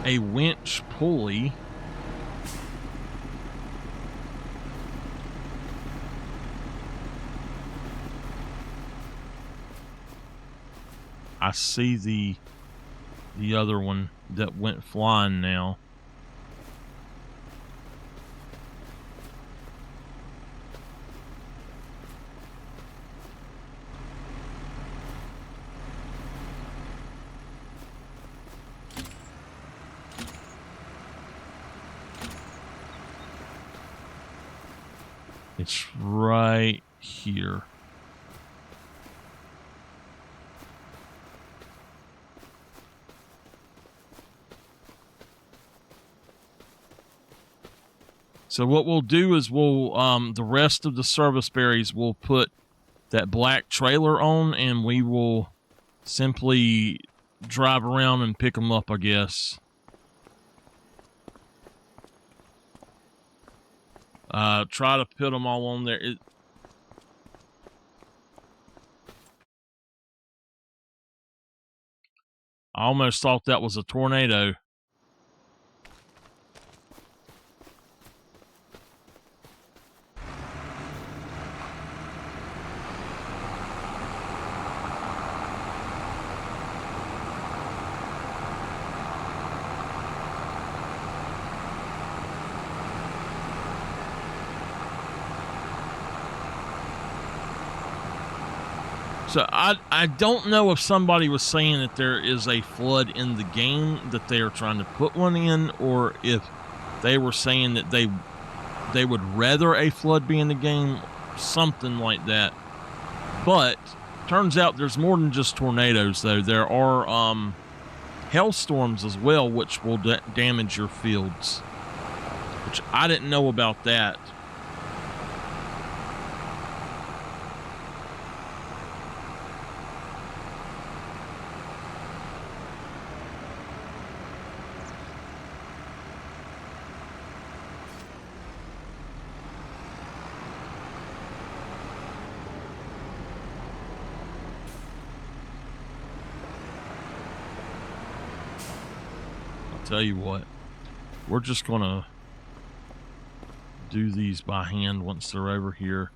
a winch pulley. I see the other one that went flying now. It's right here. So what we'll do is we'll the rest of the service berries we'll put that black trailer on, and we will simply drive around and pick them up, I guess. Try to put them all on there. I almost thought that was a tornado. So I don't know if somebody was saying that there is a flood in the game that they are trying to put one in, or if they were saying that they would rather a flood be in the game, something like that. But turns out there's more than just tornadoes, though. There are hailstorms as well, which will damage your fields, which I didn't know about that. Tell you what, we're just gonna do these by hand once they're over here.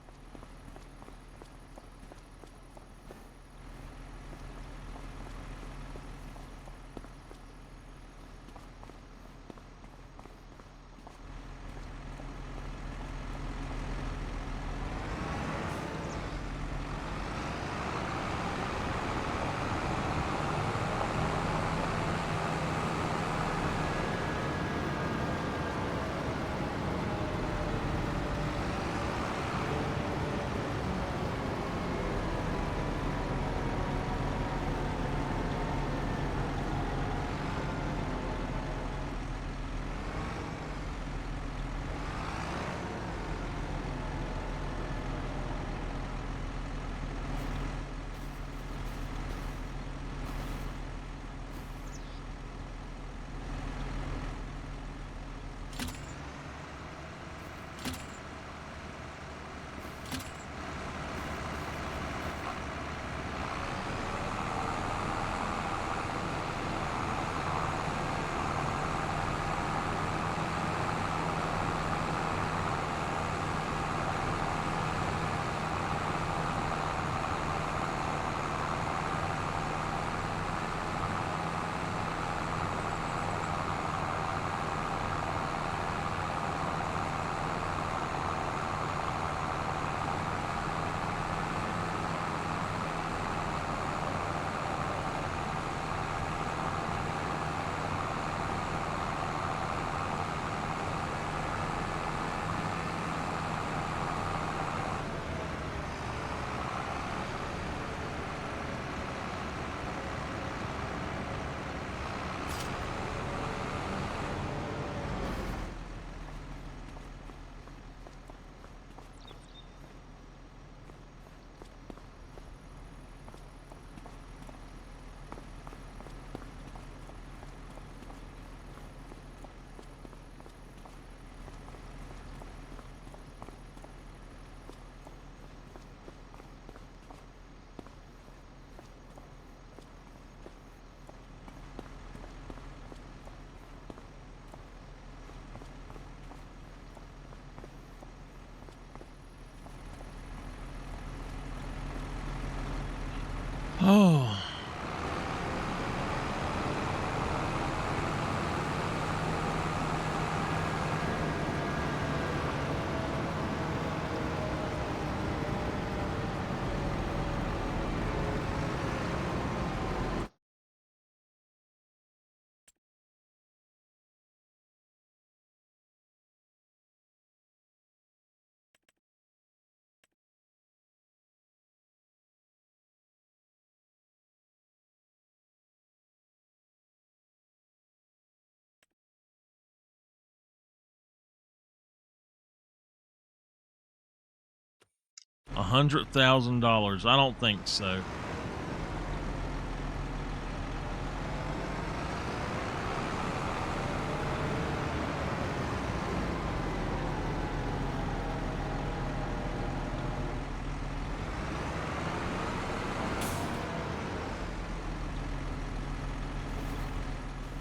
$100,000. I don't think so.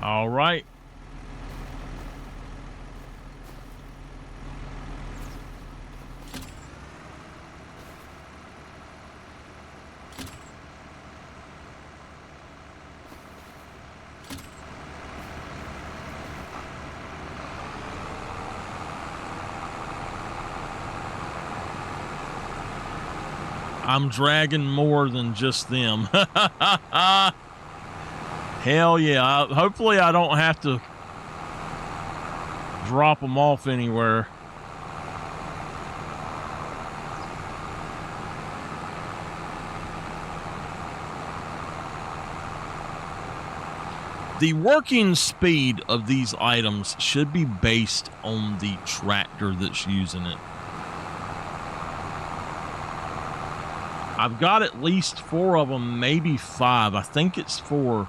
All right. I'm dragging more than just them. Hell yeah. Hopefully I don't have to drop them off anywhere. The working speed of these items should be based on the tractor that's using it. I've got at least 4 of them, maybe 5. I think it's 4.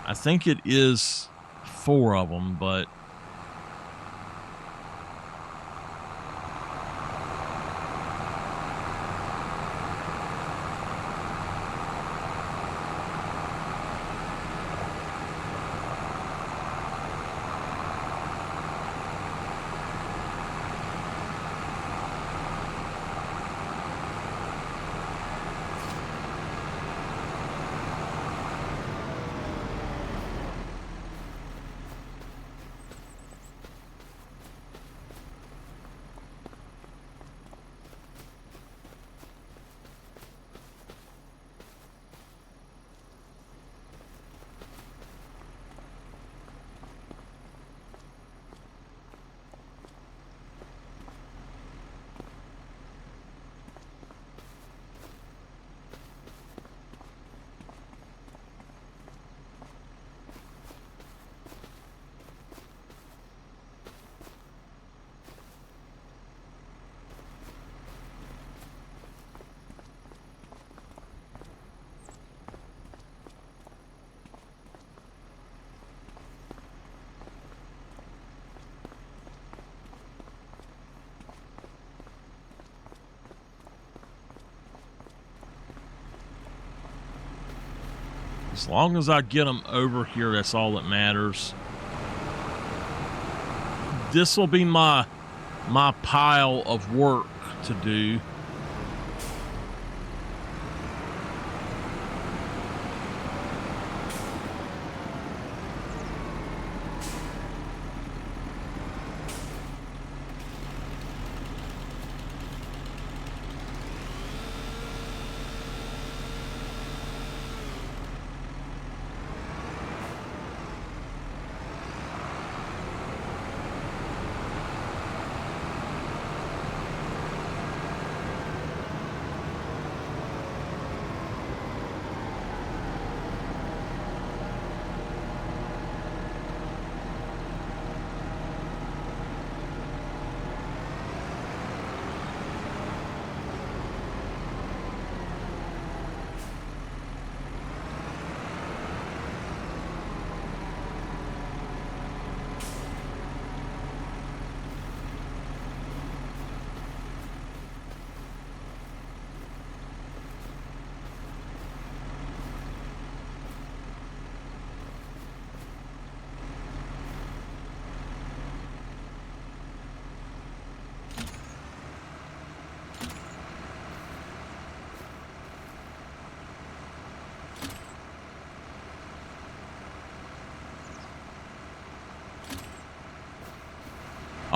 I think it is 4 of them, but as long as I get them over here, that's all that matters. This will be my pile of work to do.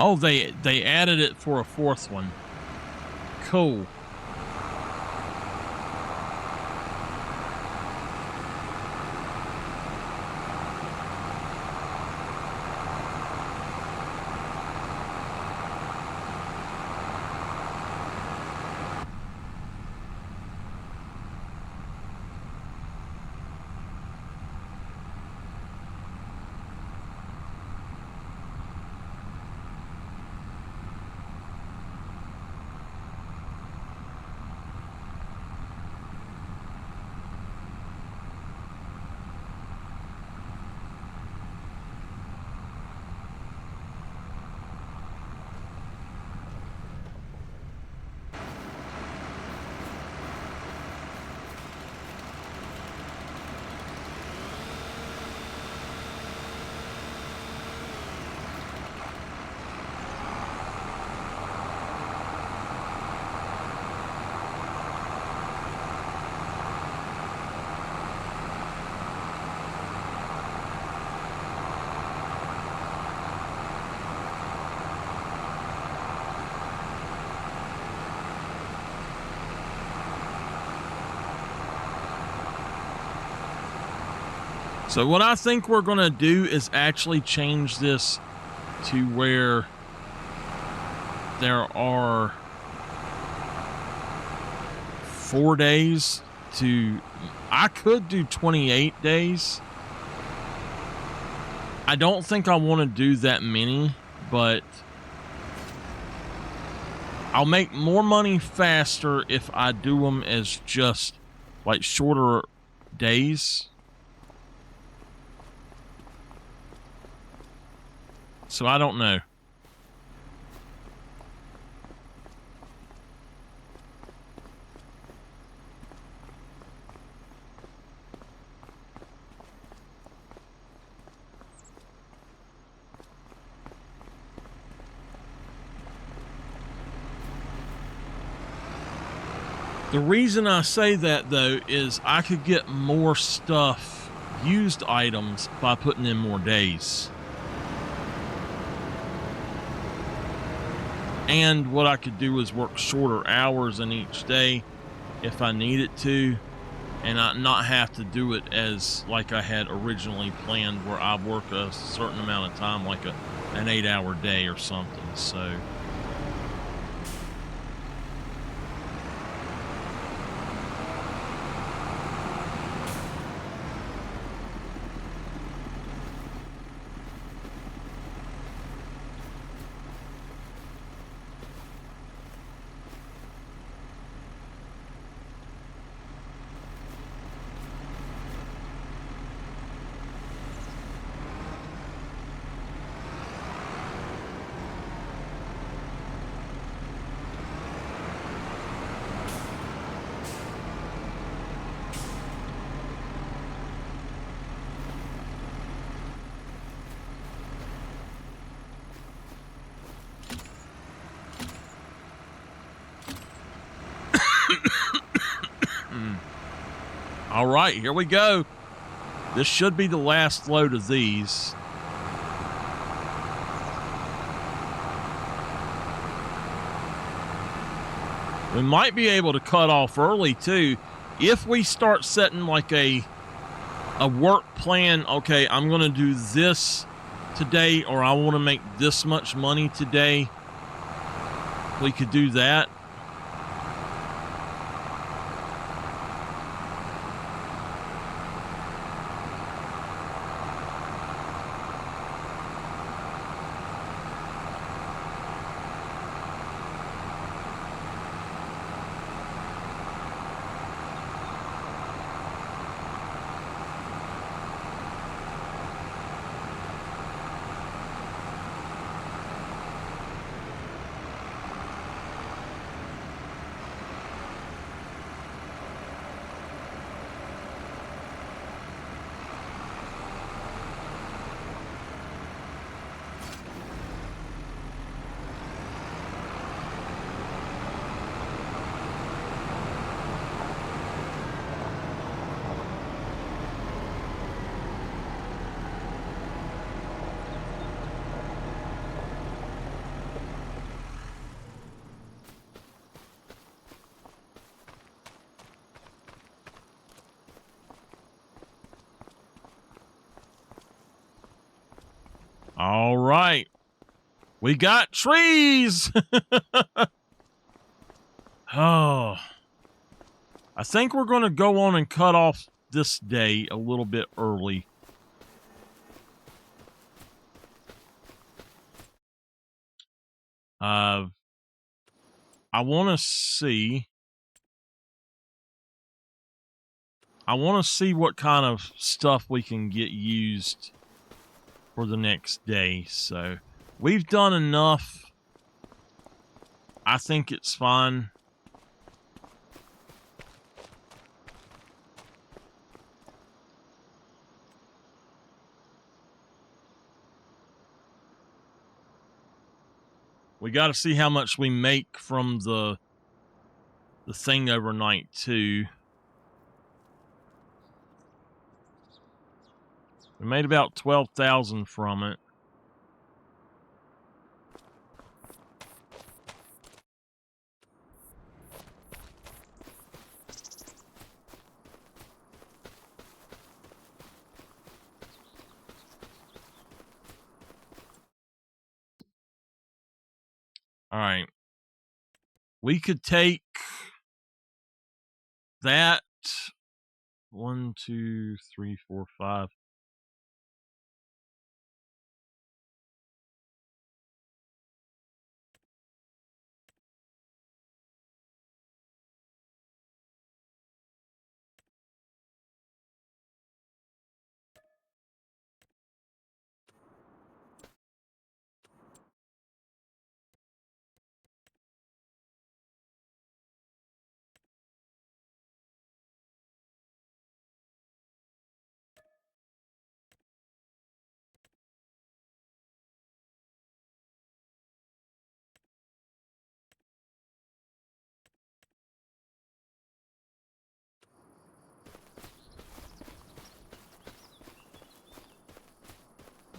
Oh, they added it for a 4th one. Cool. So what I think we're going to do is actually change this to where there are 4 days to... I could do 28 days. I don't think I want to do that many, but I'll make more money faster if I do them as just like shorter days. So I don't know. The reason I say that, though, is I could get more stuff, used items, by putting in more days. And what I could do is work shorter hours in each day if I needed to, and not have to do it as like I had originally planned, where I work a certain amount of time, like an 8-hour day or something. So... All right, here we go. This should be the last load of these. We might be able to cut off early too if we start setting like a work plan. Okay, I'm going to do this today, or I want to make this much money today. We could do that. All right. We got trees. Oh. I think we're going to go on and cut off this day a little bit early. I want to see. I want to see what kind of stuff we can get used for the next day. So we've done enough. I think it's fine. We got to see how much we make from the thing overnight too. We made about 12,000 from it. All right. We could take that 1, 2, 3, 4, 5.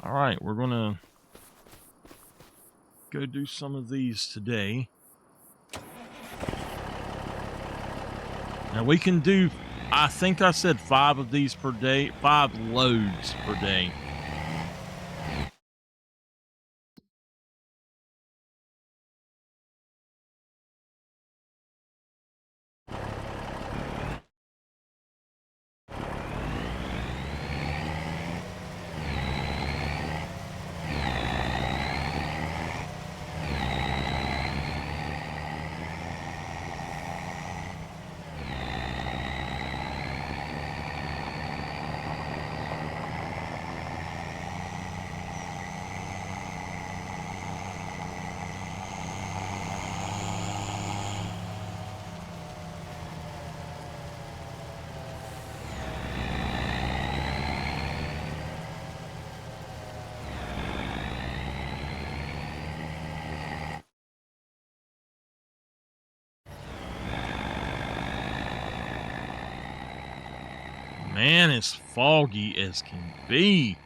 All right, we're gonna go do some of these today. Now we can do, I think I said 5 of these per day, 5 loads per day. Man, it's foggy as can be.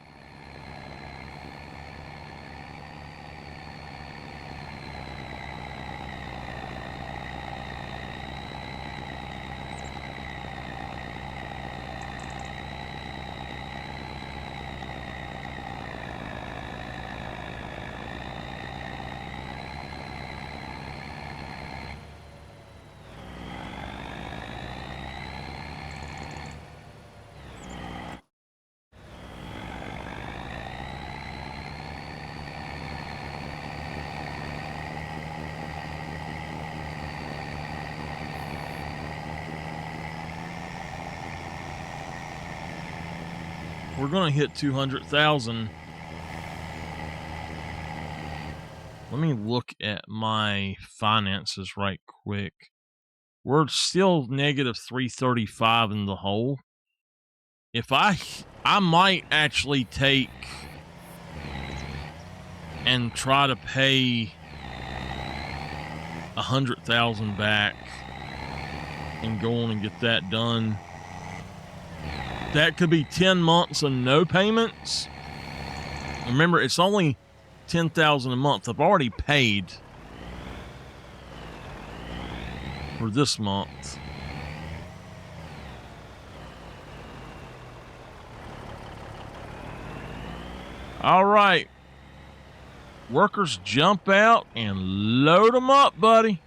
We're gonna hit 200,000. Let me look at my finances right quick. We're still negative 335 in the hole. If I might actually take and try to pay 100,000 back and go on and get that done. That could be 10 months of no payments. Remember, it's only 10,000 a month. I've already paid for this month. All right. Workers, jump out and load them up, buddy.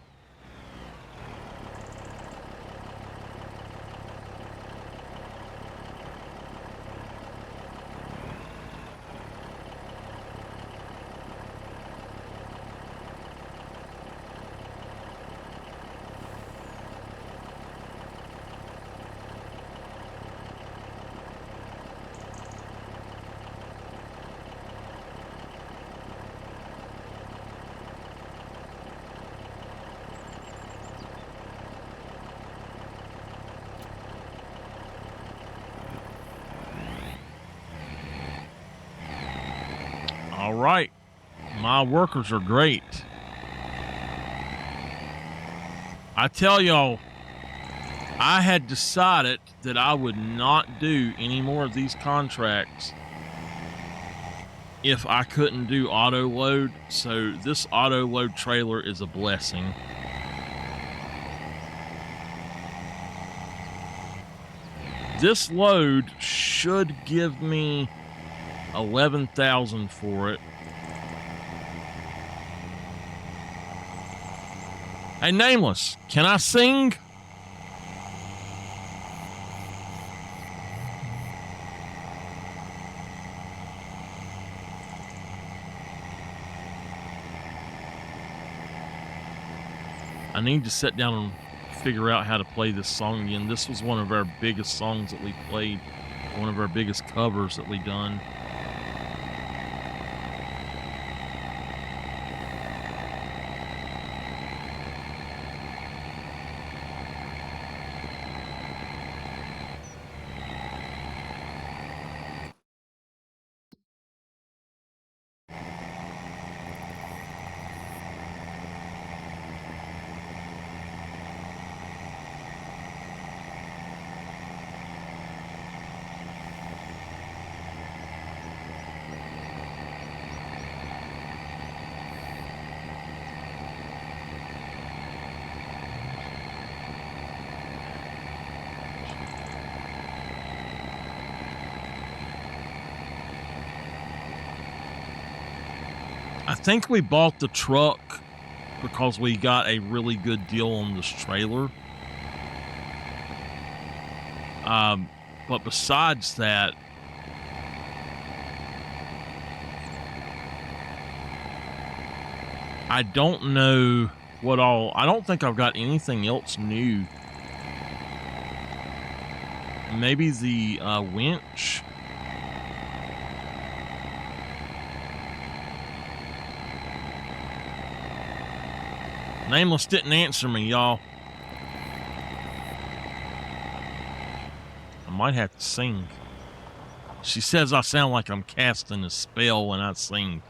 All right. My workers are great. I tell y'all, I had decided that I would not do any more of these contracts if I couldn't do auto load. So this auto load trailer is a blessing. This load should give me 11,000 for it. Hey, Nameless, can I sing? I need to sit down and figure out how to play this song again. This was one of our biggest songs that we played, one of our biggest covers that we done. I think we bought the truck because we got a really good deal on this trailer. But besides that, I don't know what all. I don't think I've got anything else new. Maybe the winch. Nameless didn't answer me, y'all. I might have to sing. She says I sound like I'm casting a spell when I sing.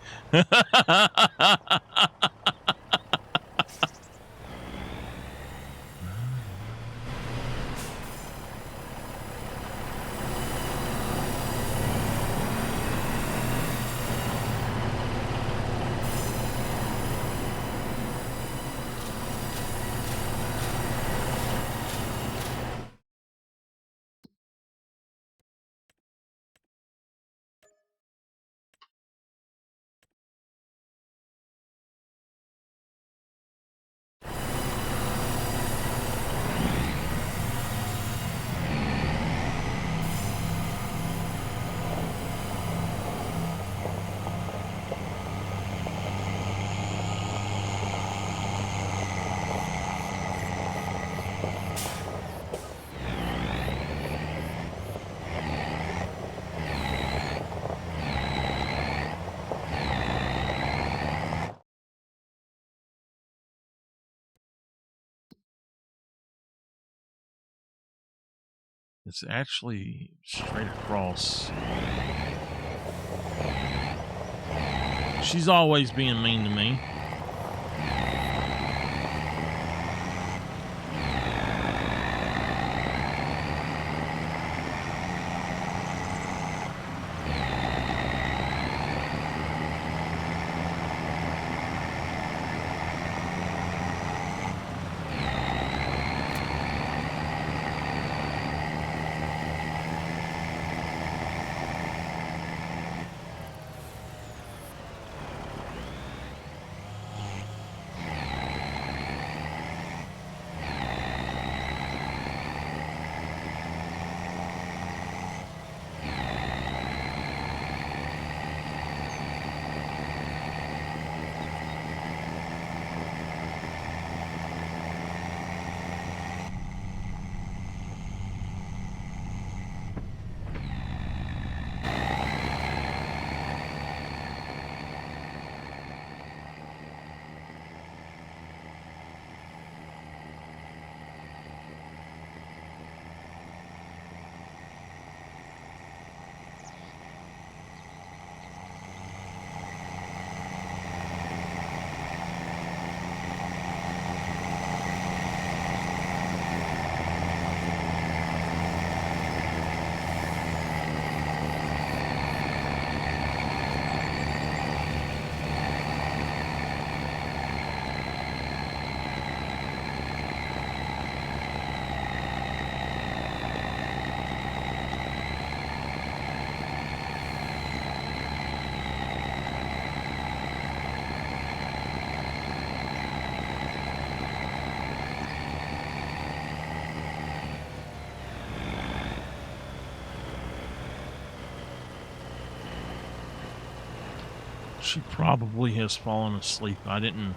It's actually straight across. She's always being mean to me. She probably has fallen asleep. I didn't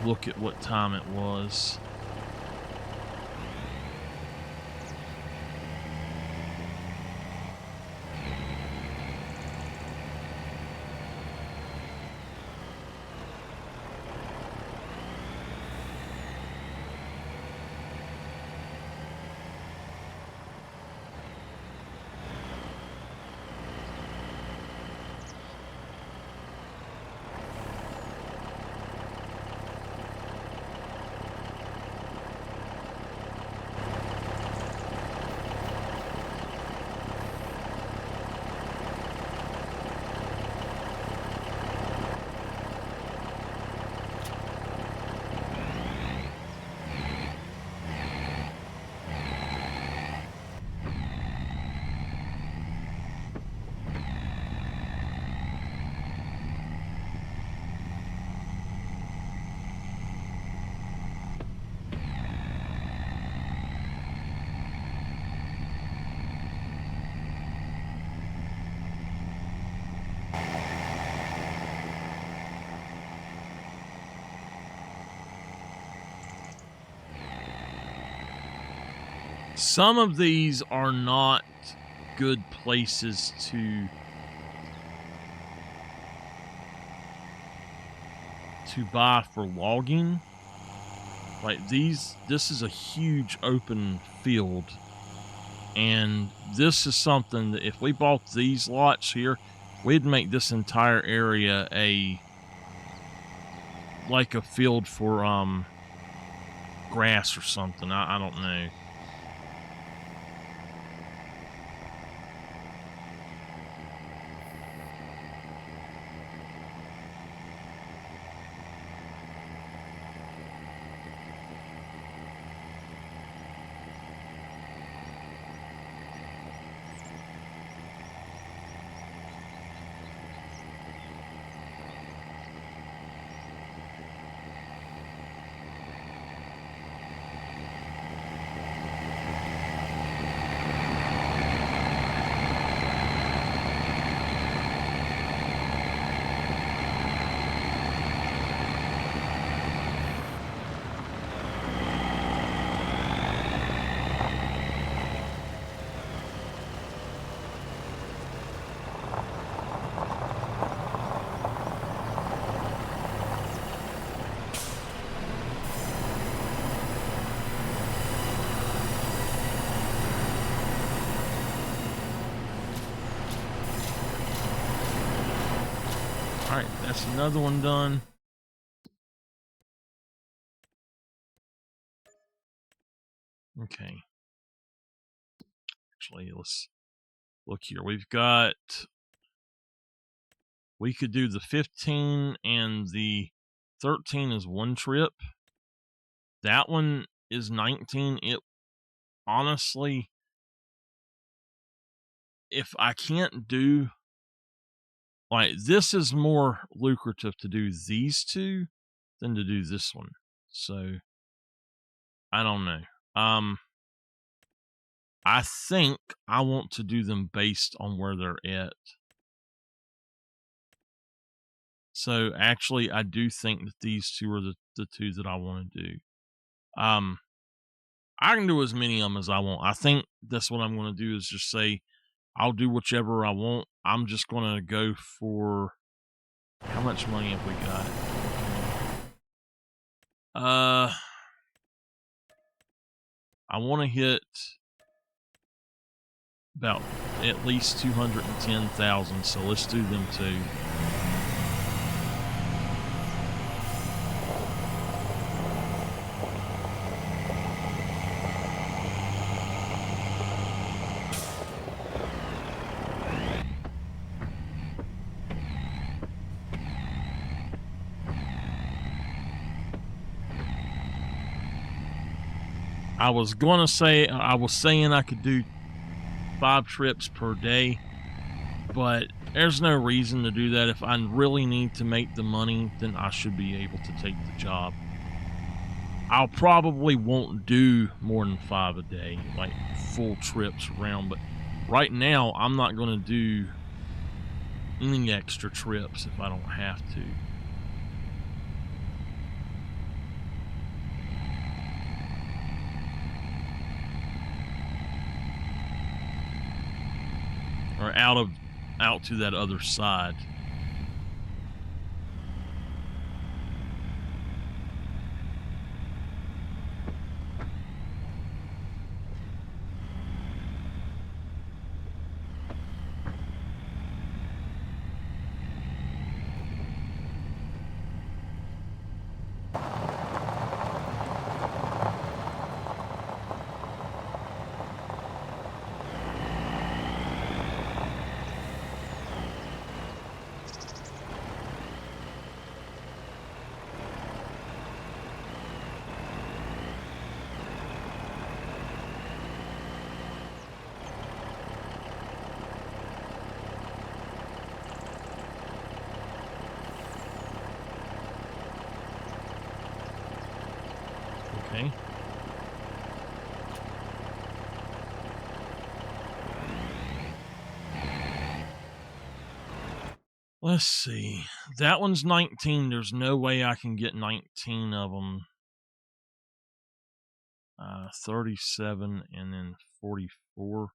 look at what time it was. Some of these are not good places to buy for logging. Like this is a huge open field, and this is something that if we bought these lots here, we'd make this entire area like a field for grass or something. I don't know. Alright, that's another one done. Okay. Actually, let's look here. We could do the 15 and the 13 is one trip. That one is 19. It honestly, if I can't do, like, this is more lucrative to do these two than to do this one. So, I don't know. I think I want to do them based on where they're at. So, actually, I do think that these two are the two that I want to do. I can do as many of them as I want. I think that's what I'm going to do is just say, I'll do whichever I want. I'm just going to go for, how much money have we got? I want to hit about at least 210,000, so let's do them too. I was saying I could do 5 trips per day, but there's no reason to do that. If I really need to make the money, then I should be able to take the job. I'll probably won't do more than 5 a day, like full trips around, but right now I'm not going to do any extra trips if I don't have to. Or out to that other side. Okay. Let's see. That one's 19. There's no way I can get 19 of them. 37 and then 44.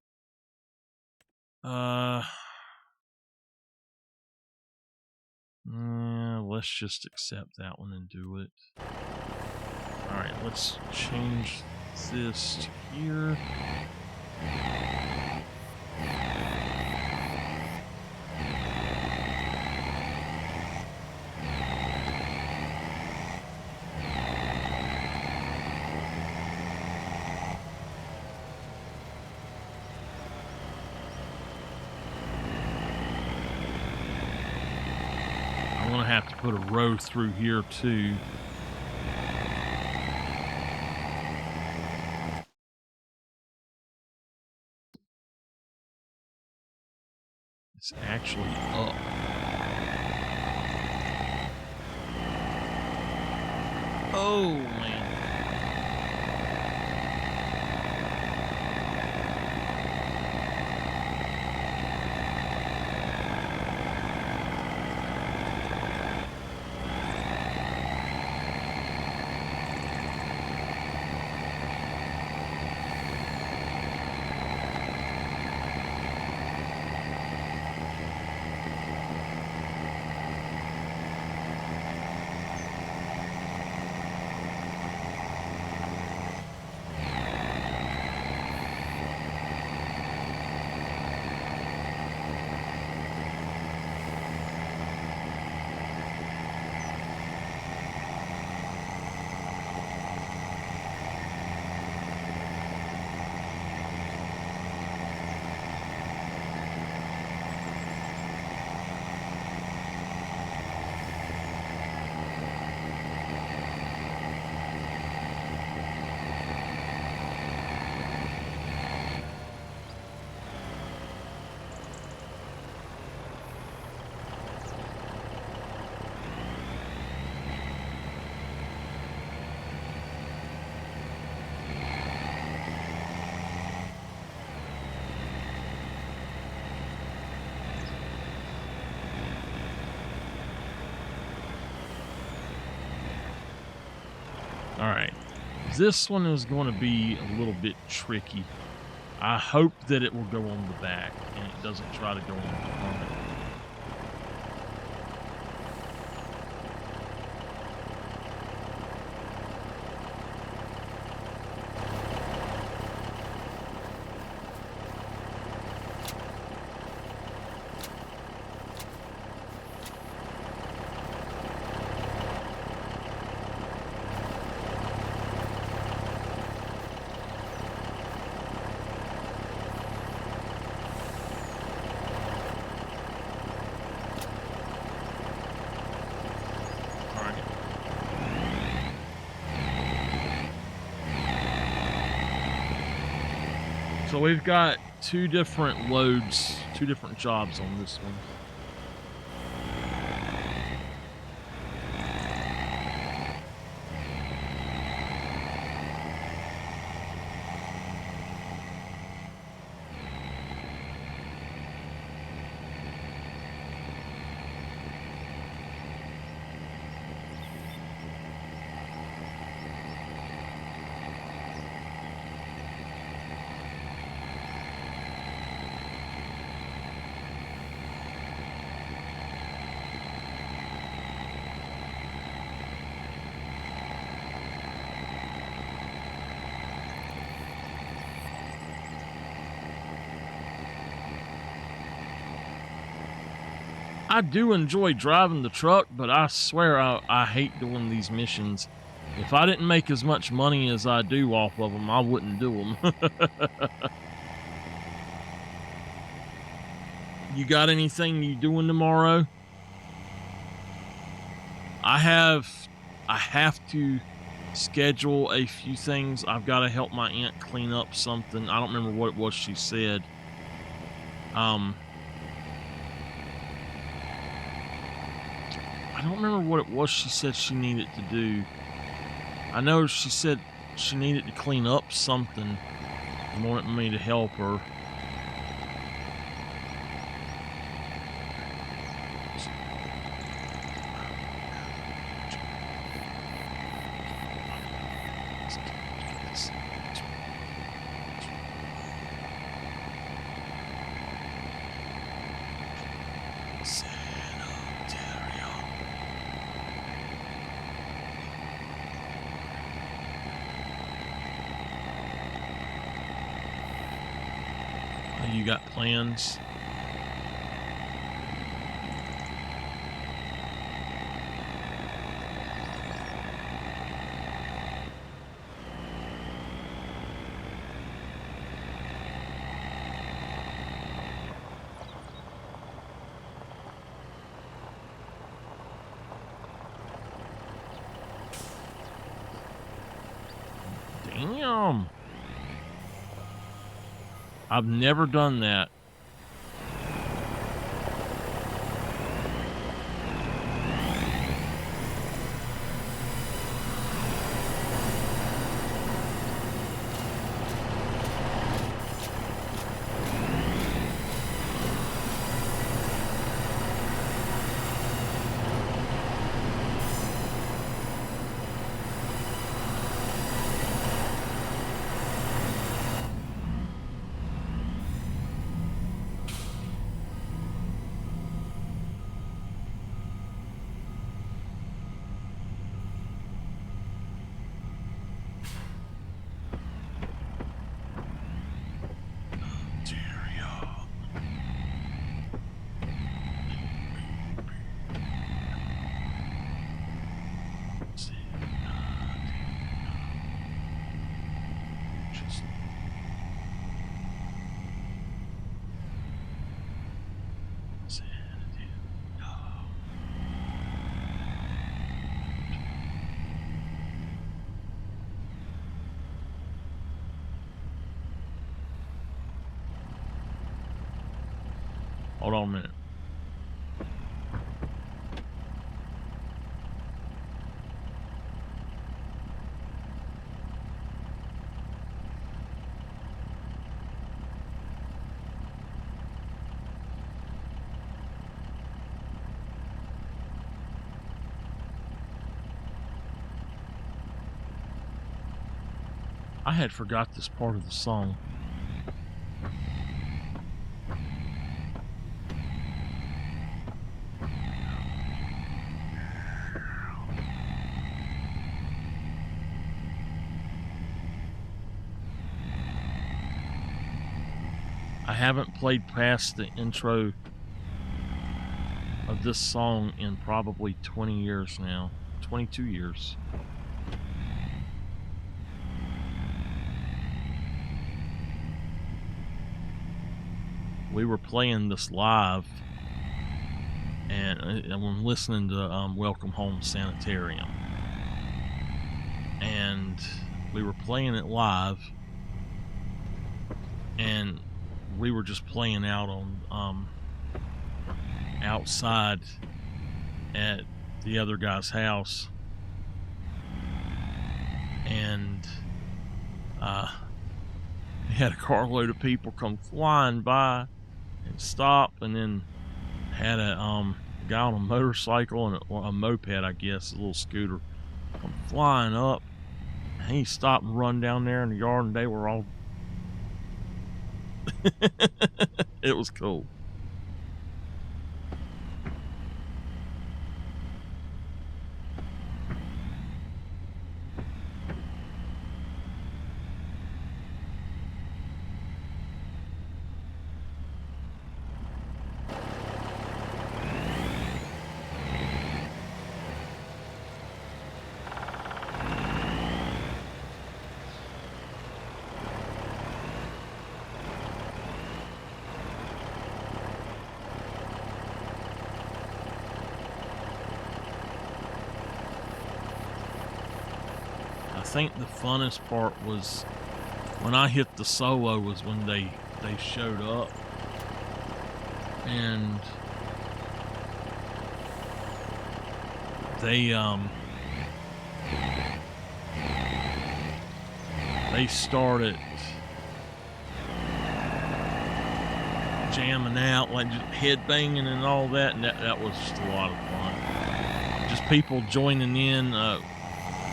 Let's just accept that one and do it. Alright, let's change this to here. I'm gonna have to put a row through here too. It's actually up. Oh, man. Alright, this one is going to be a little bit tricky. I hope that it will go on the back and it doesn't try to go on the front. So we've got two different loads, two different jobs on this one. I do enjoy driving the truck, but I swear I hate doing these missions. If I didn't make as much money as I do off of them, I wouldn't do them. You got anything you doing tomorrow? I have to schedule a few things. I've got to help my aunt clean up something. I don't remember what it was she said. I don't remember what it was she said she needed to do. I know she said she needed to clean up something and wanted me to help her. You got plans? Damn. I've never done that. Hold on a minute. I had forgot this part of the song. I haven't played past the intro of this song in probably 20 years now. 22 years. We were playing this live, and I'm listening to Welcome Home Sanitarium. And we were playing it live, and we were just playing out on outside at the other guy's house, and he had a carload of people come flying by and stop, and then had a guy on a motorcycle and a moped, I guess, a little scooter, come flying up. And he stopped and run down there in the yard, and they were all it was cool. think the funnest part was when I hit the solo was when they showed up. And they started jamming out, like just headbanging and all that, and that was just a lot of fun. Just people joining in,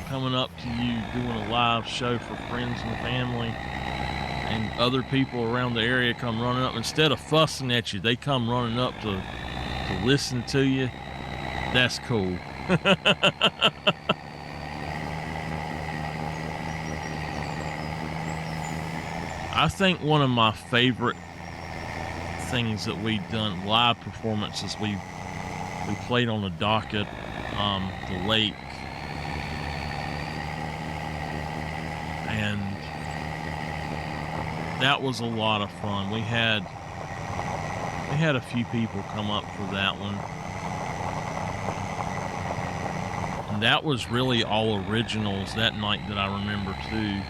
coming up to you, doing a live show for friends and family, and other people around the area come running up. Instead of fussing at you, they come running up to listen to you. That's cool. I think one of my favorite things that we've done, live performances, we played on the dock at the lake, and that was a lot of fun. We had a few people come up for that one, and that was really all originals that night that I remember too.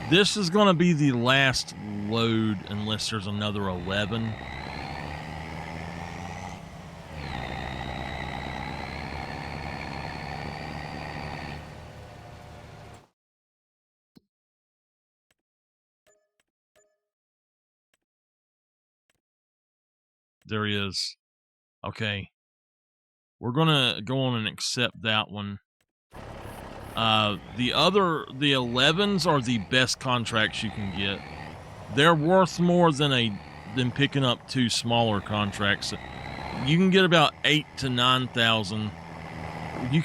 This is going to be the last load unless there's another 11. There he is. Okay. We're going to go on and accept that one. The 11s are the best contracts you can get. They're worth more than picking up 2 smaller contracts. You can get about 8,000 to 9,000. You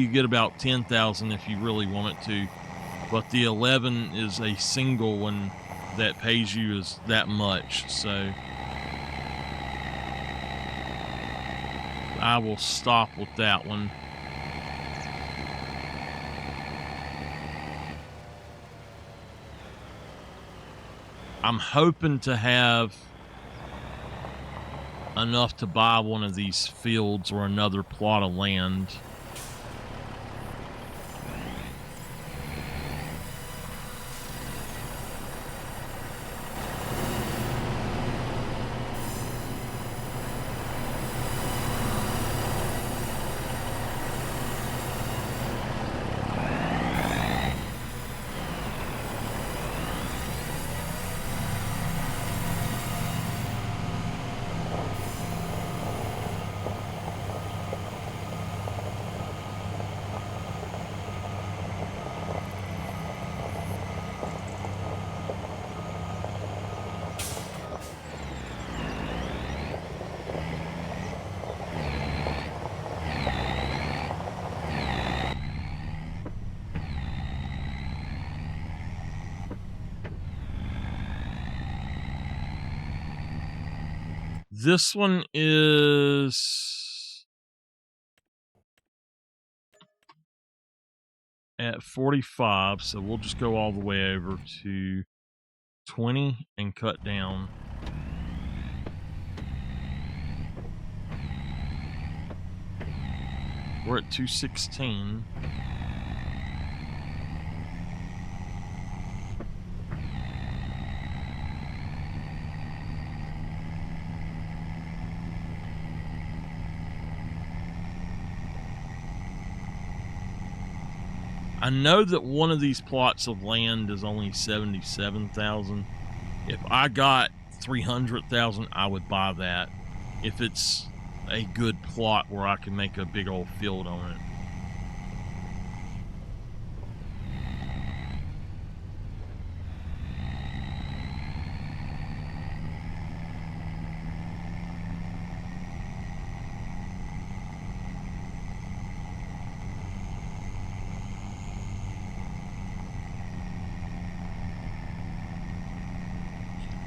get about 10,000 if you really want it to, but the 11 is a single one that pays you is that much. So I will stop with that one. I'm hoping to have enough to buy one of these fields or another plot of land. This one is at 45, so we'll just go all the way over to 20 and cut down. We're at 216. I know that one of these plots of land is only 77,000. If I got 300,000, I would buy that. If it's a good plot where I can make a big old field on it.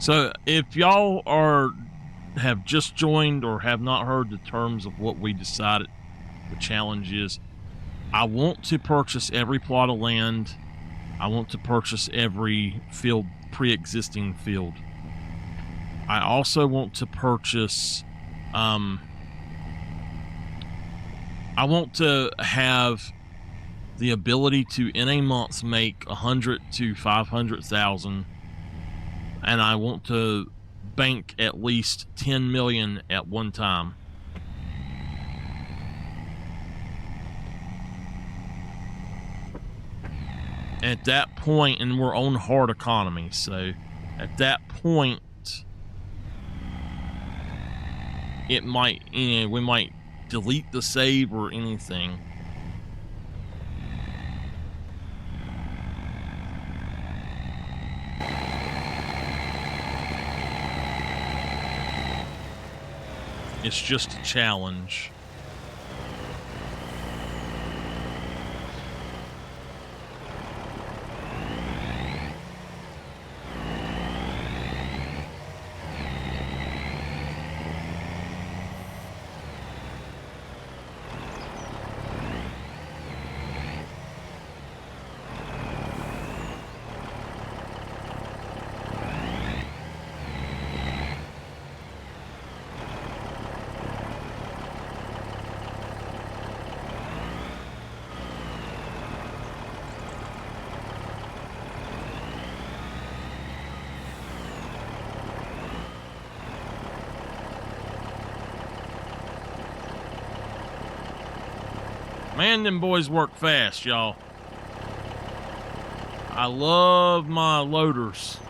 So if y'all have just joined or have not heard the terms of what we decided the challenge is, I want to purchase every plot of land. I want to purchase every field, pre-existing field. I also want to purchase I want to have the ability to, in a month, make 100 to 500,000, and I want to bank at least 10 million at one time. At that point, and we're on hard economy, so at that point, it might, we might delete the save or anything. It's just a challenge. Man, them boys work fast, y'all. I love my loaders.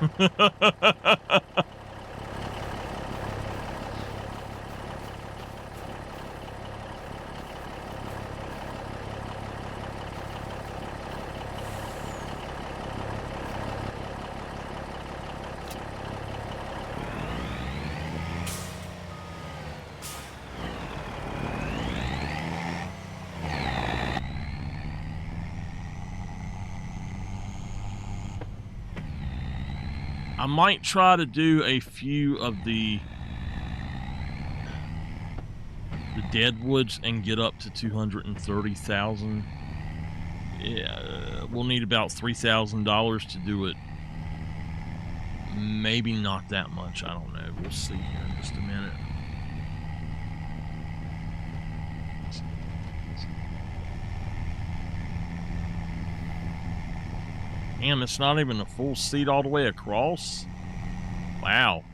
I might try to do a few of the deadwoods and get up to 230,000. Yeah, we'll need about $3,000 to do it. Maybe not that much. I don't know. We'll see here in just a minute. Damn, it's not even a full seat all the way across. Wow.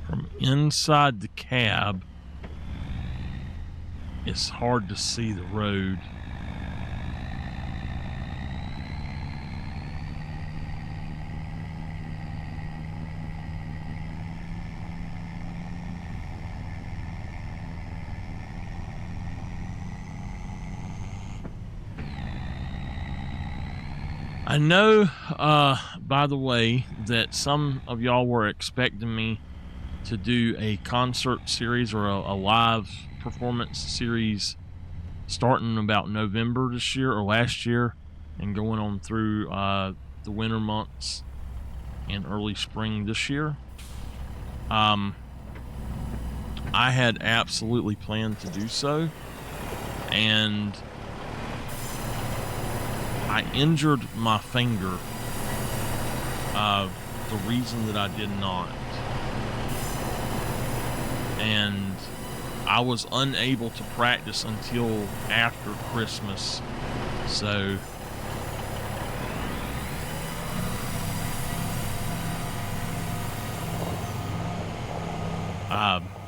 From inside the cab, it's hard to see the road. I know, by the way, that some of y'all were expecting me to do a concert series or a live performance series starting about November this year or last year and going on through the winter months and early spring this year. I had absolutely planned to do so, and I injured my finger. The reason that I did not. And I was unable to practice until after Christmas. So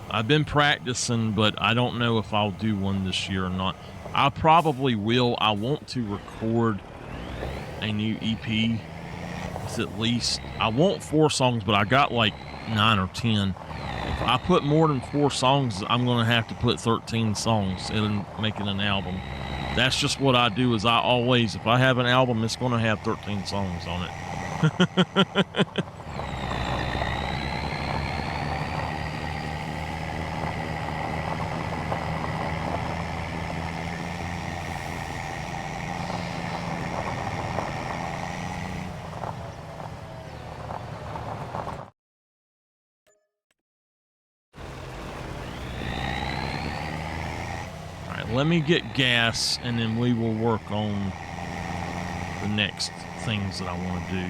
I've been practicing, but I don't know if I'll do one this year or not. I probably will. I want to record a new EP with at least, I want 4 songs, but I got like 9 or 10. If I put more than 4 songs, I'm going to have to put 13 songs in making an album. That's just what I do. Is I always, if I have an album, it's going to have 13 songs on it. Let me get gas, and then we will work on the next things that I want to do.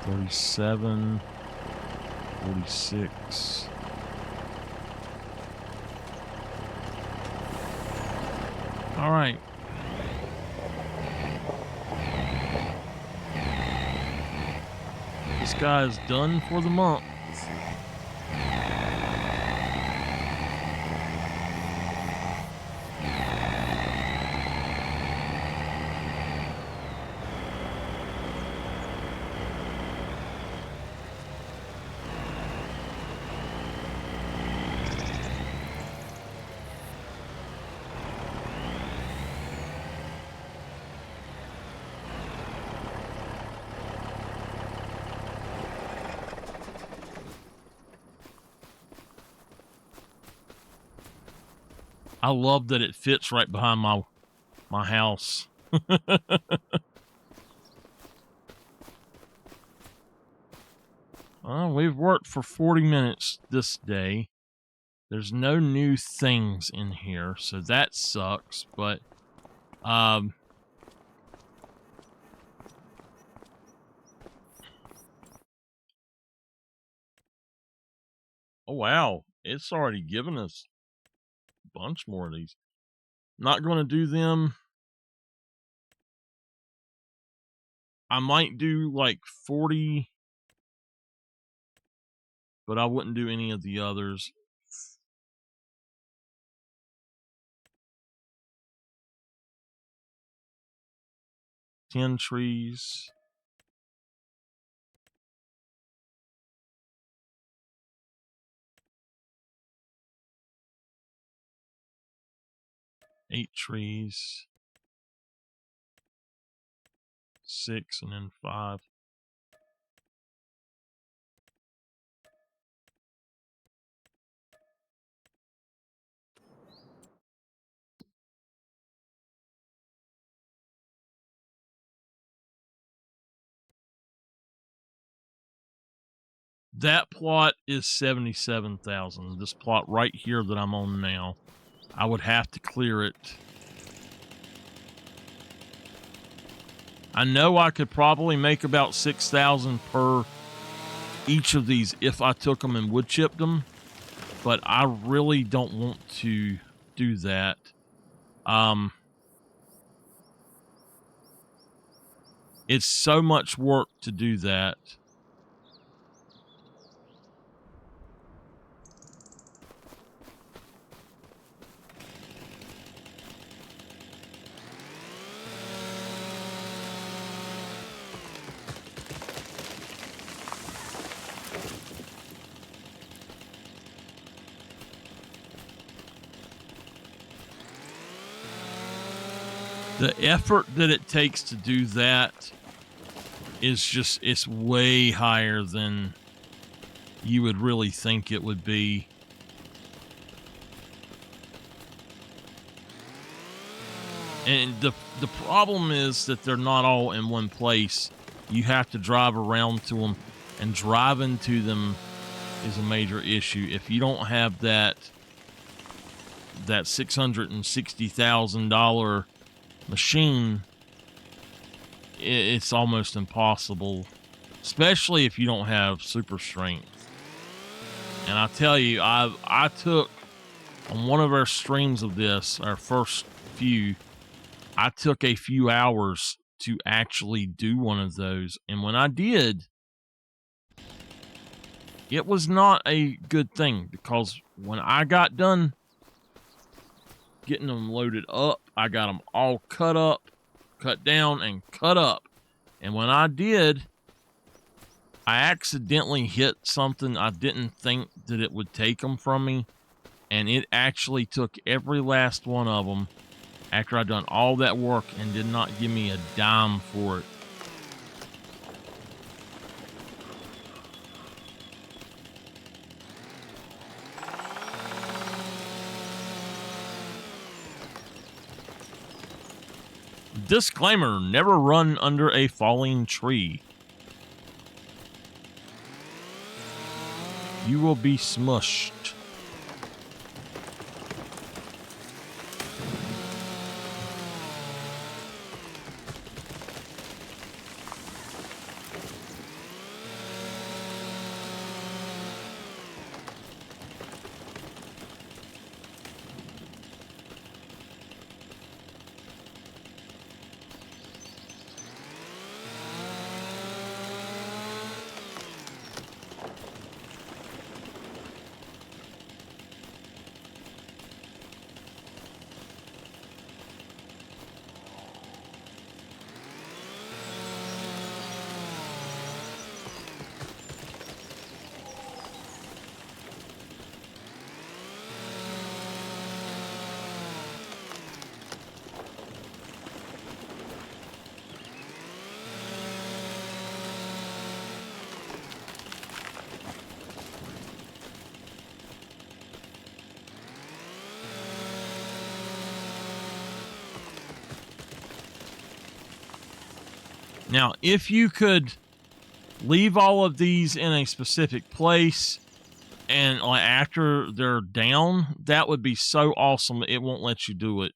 $37, $46. All right. This guy is done for the month. I love that it fits right behind my house. Well, we've worked for 40 minutes this day. There's no new things in here, so that sucks, but oh wow, it's already given us a bunch more of these. Not going to do them. I might do like 40, but I wouldn't do any of the others. Ten trees. Eight trees. 6 and then 5. That plot is 77,000. This plot right here that I'm on now, I would have to clear it. I know I could probably make about 6,000 per each of these if I took them and wood chipped them, but I really don't want to do that. It's so much work to do that. The effort that it takes to do that is just, it's way higher than you would really think it would be. And the problem is that they're not all in one place. You have to drive around to them, and driving to them is a major issue. If you don't have that $660,000 machine, it's almost impossible, especially if you don't have super strength. And I tell you, I took on one of our streams of this, our first few, I took a few hours to actually do one of those. And when I did, it was not a good thing, because when I got done getting them loaded up, I got them all cut up, cut down, and cut up. And when I did, I accidentally hit something I didn't think that it would take them from me. And it actually took every last one of them after I'd done all that work and did not give me a dime for it. Disclaimer, never run under a falling tree. You will be smushed. Now, if you could leave all of these in a specific place, and like after they're down, that would be so awesome. It won't let you do it.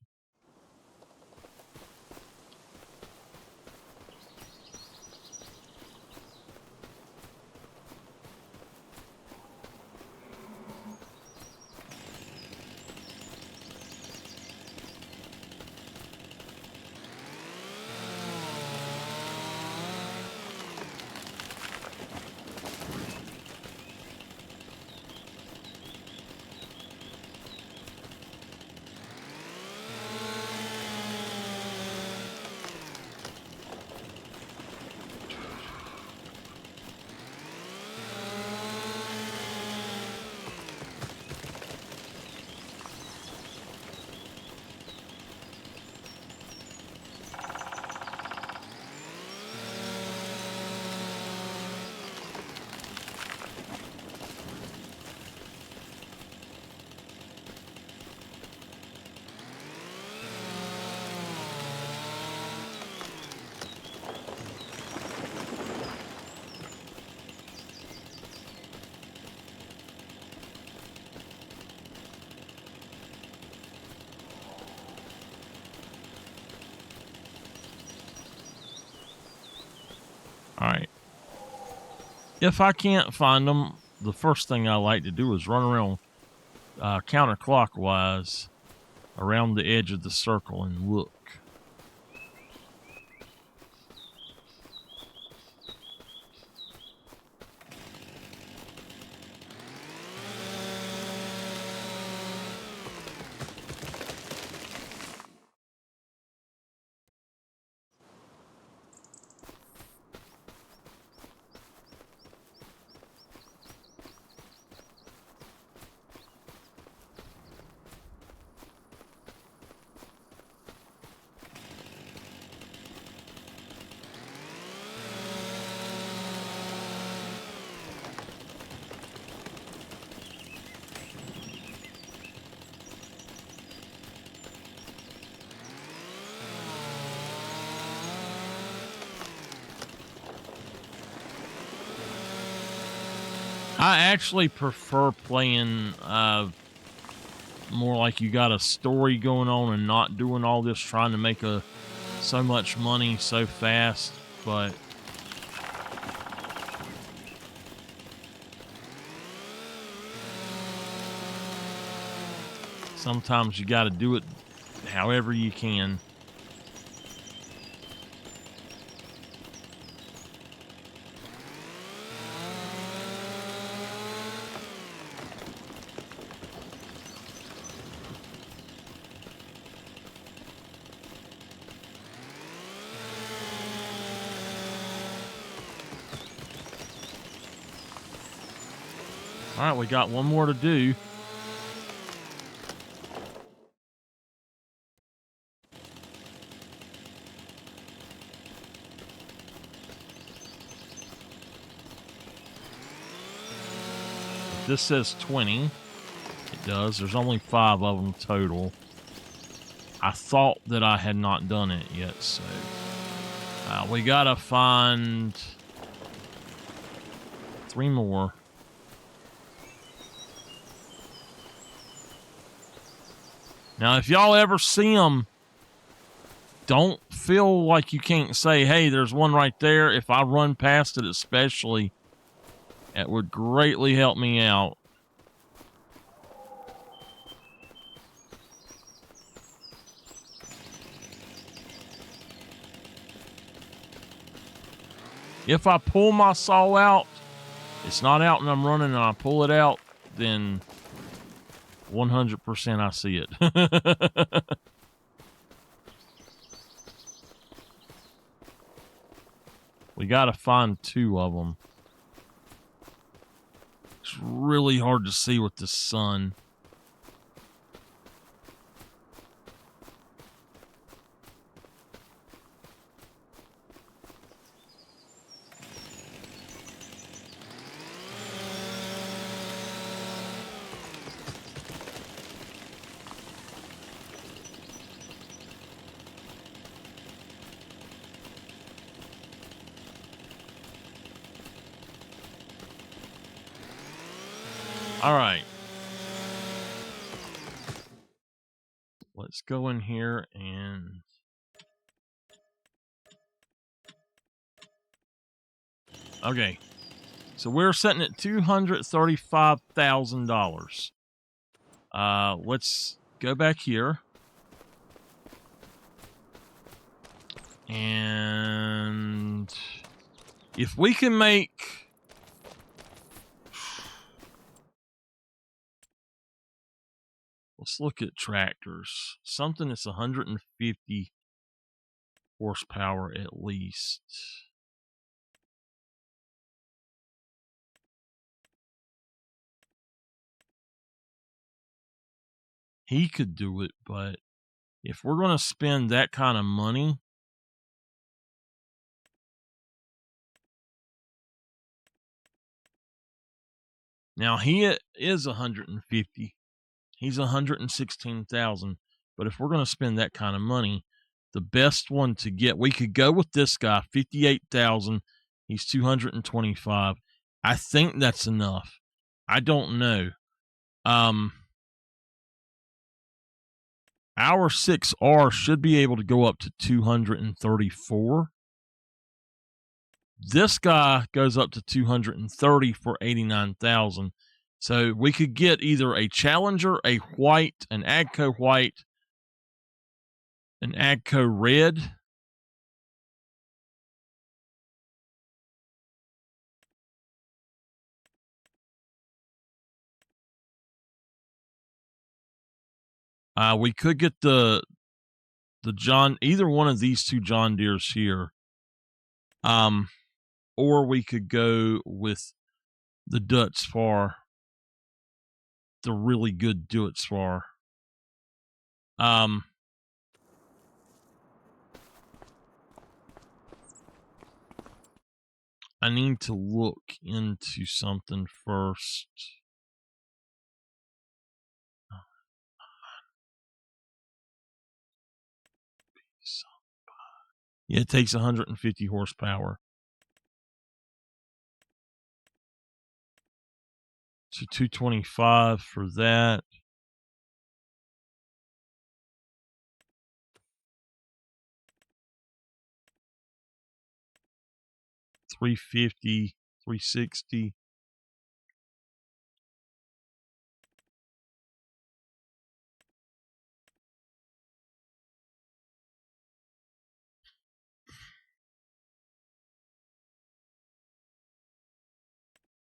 All right. If I can't find them, the first thing I like to do is run around counterclockwise around the edge of the circle and look. I actually prefer playing more like you got a story going on and not doing all this trying to make so much money so fast, but sometimes you got to do it however you can. All right, we got one more to do. This says 20. It does. There's only 5 of them total. I thought that I had not done it yet, so we gotta find 3 more. Now, if y'all ever see them, don't feel like you can't say, hey, there's one right there. If I run past it especially, it would greatly help me out. If I pull my saw out, it's not out and I'm running and I pull it out, then 100% I see it. We gotta find 2 of them. It's really hard to see with the sun. All right. Let's go in here and... Okay. So we're sitting at $235,000. Let's go back here. And if we can make... Let's look at tractors. Something that's 150 horsepower at least. He could do it, but if we're going to spend that kind of money, now he is 150. He's 116,000. But if we're going to spend that kind of money, the best one to get, we could go with this guy, 58,000. He's 225. I think that's enough. I don't know. Our 6R should be able to go up to 234. This guy goes up to 230 for 89,000. So we could get either a Challenger, a white, an Agco white, an Agco red. We could get the either one of these 2 John Deeres here. Or we could go with the Dutsfar, the really good Dutsfar. I need to look into something first. Yeah, it takes 150 horsepower. So 225 for that. $350, $360.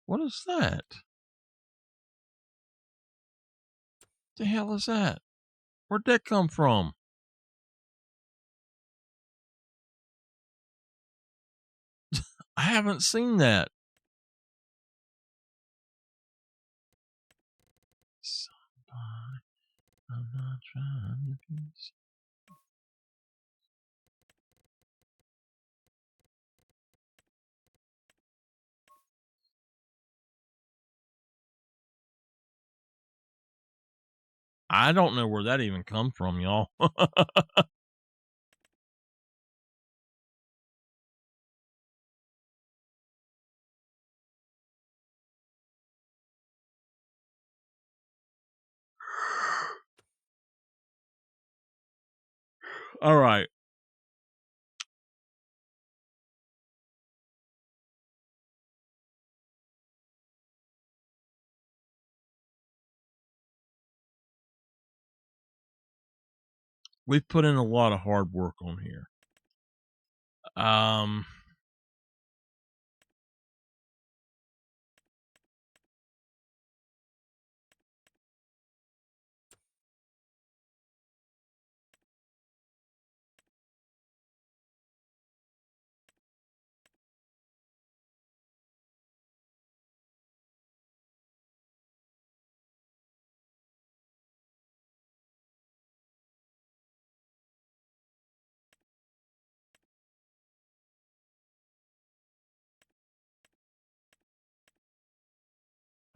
What is that? The hell is that? Where'd that come from? I haven't seen that. Somebody, I'm not trying to be. I don't know where that even come from, y'all. All right. We've put in a lot of hard work on here.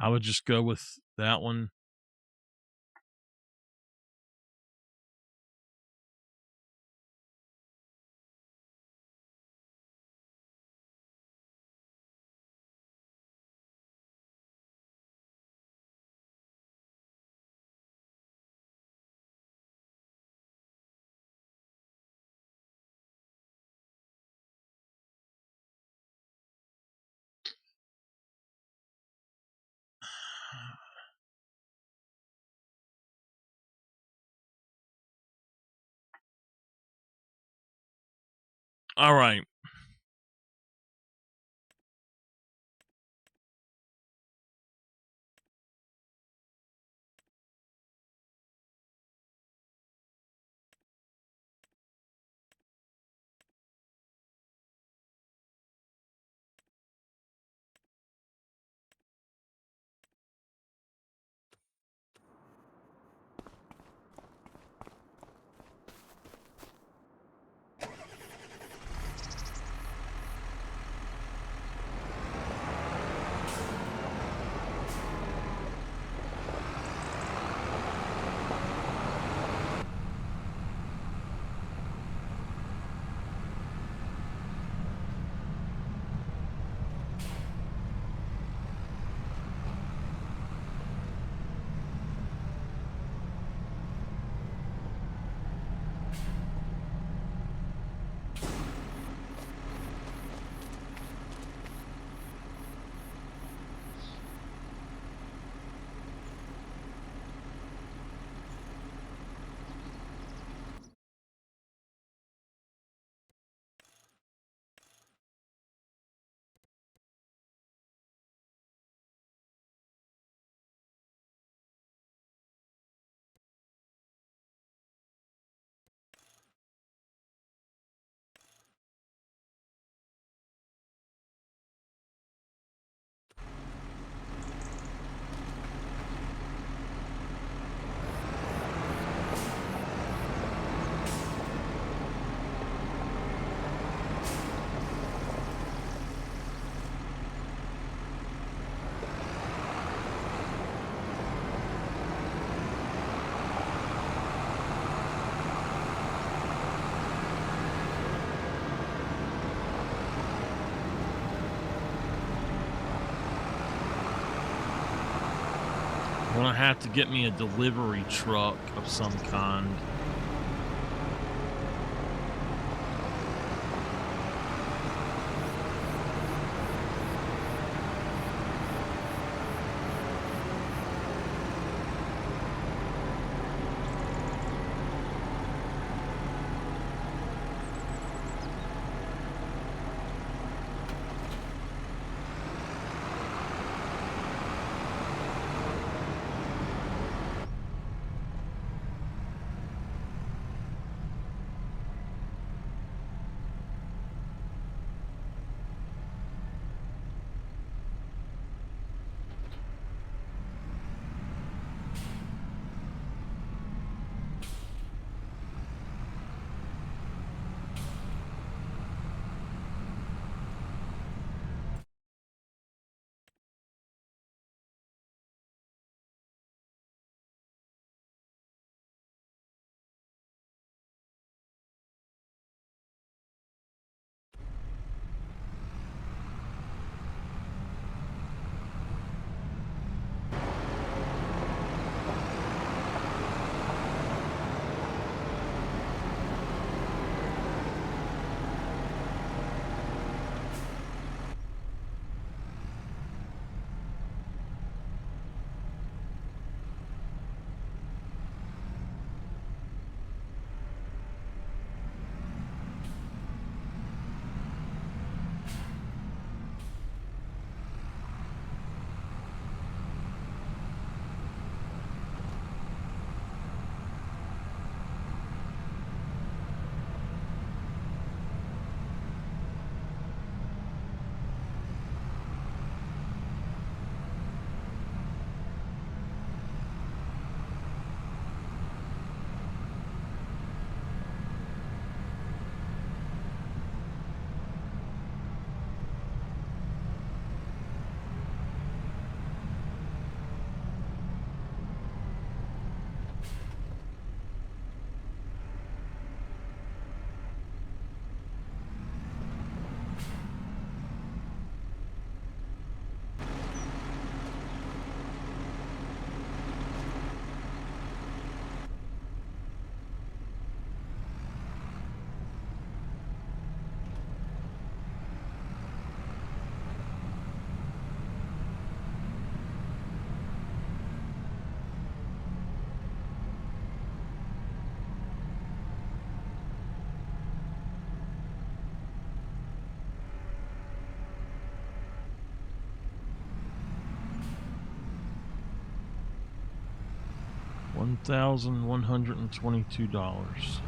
I would just go with that one. All right. I'm gonna have to get me a delivery truck of some kind. $1,122.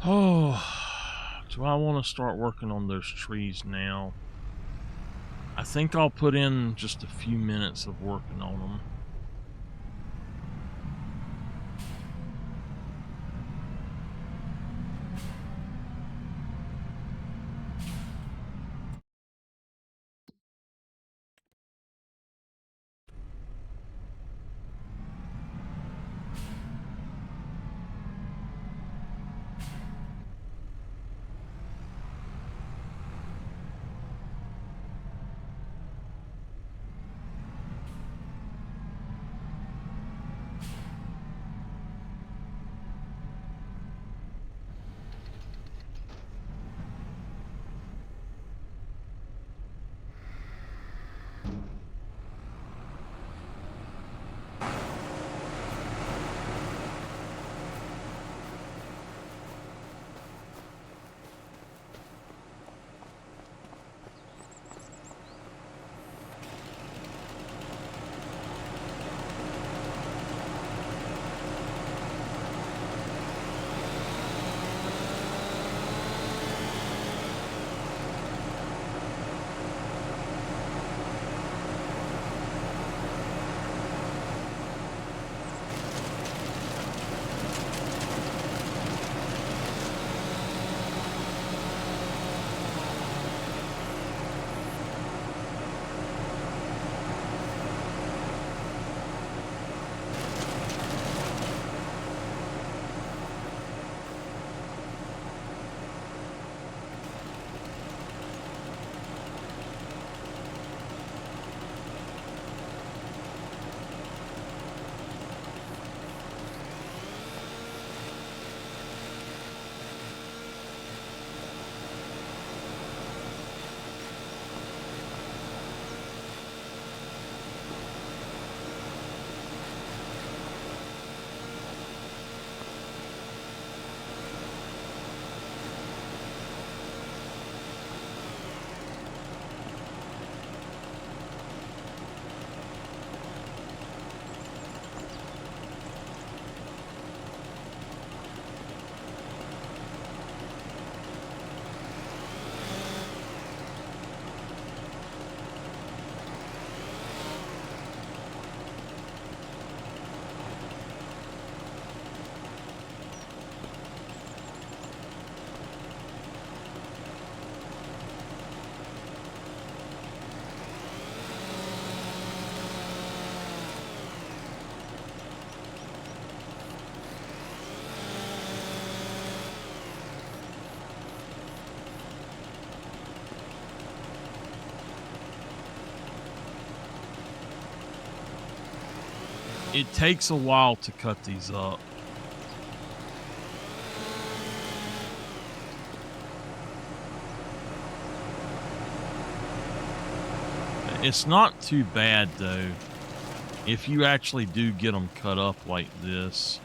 Oh, do I want to start working on those trees now? I think I'll put in just a few minutes of working on them. It takes a while to cut these up. It's not too bad, though, if you actually do get them cut up like this.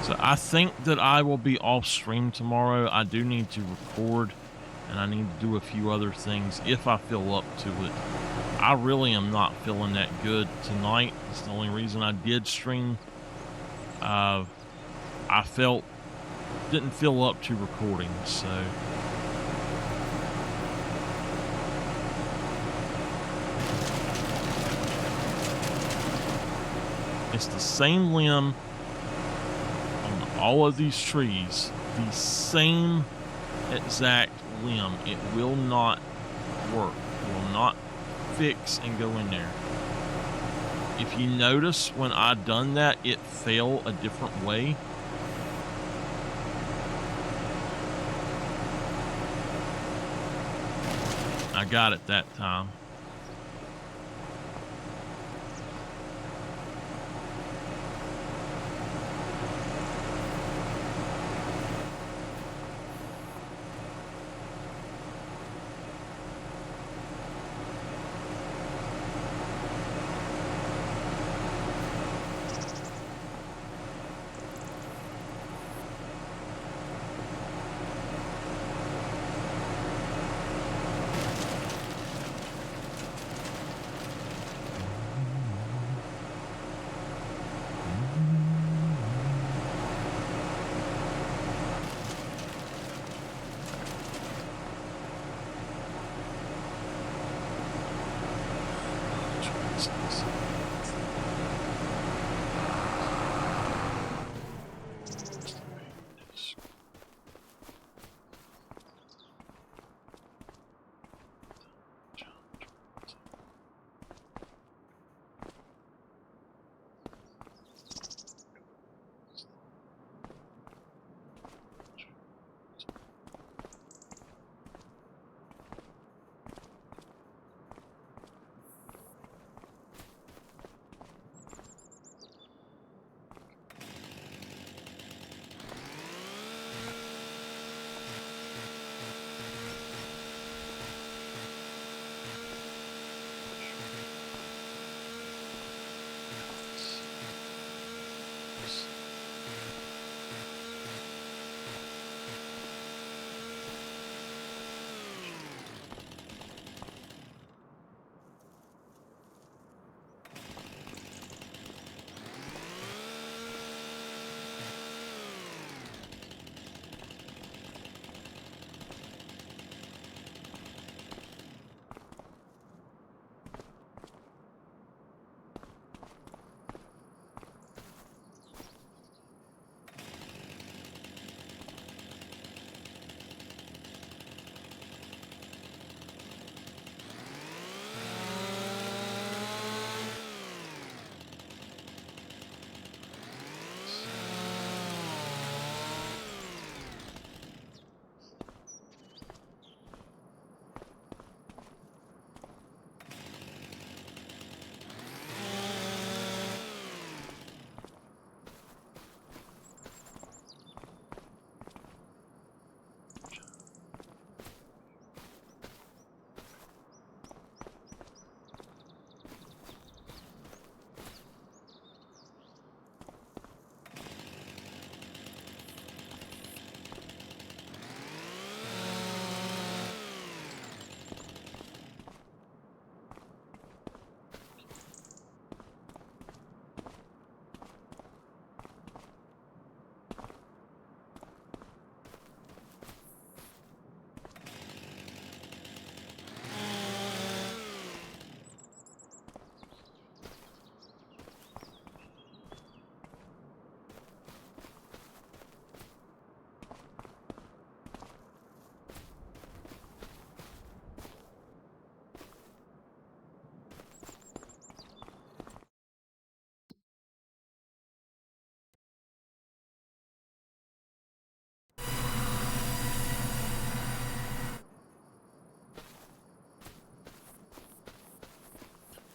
So I think that I will be off stream tomorrow. I do need to record, and I need to do a few other things if I feel up to it. I really am not feeling that good tonight. It's the only reason I did stream. I didn't feel up to recording, so. It's the same limb on all of these trees, the same exact limb. It will not work. It will not fix and go in there. If you notice, when I done that, it fell a different way. I got it that time.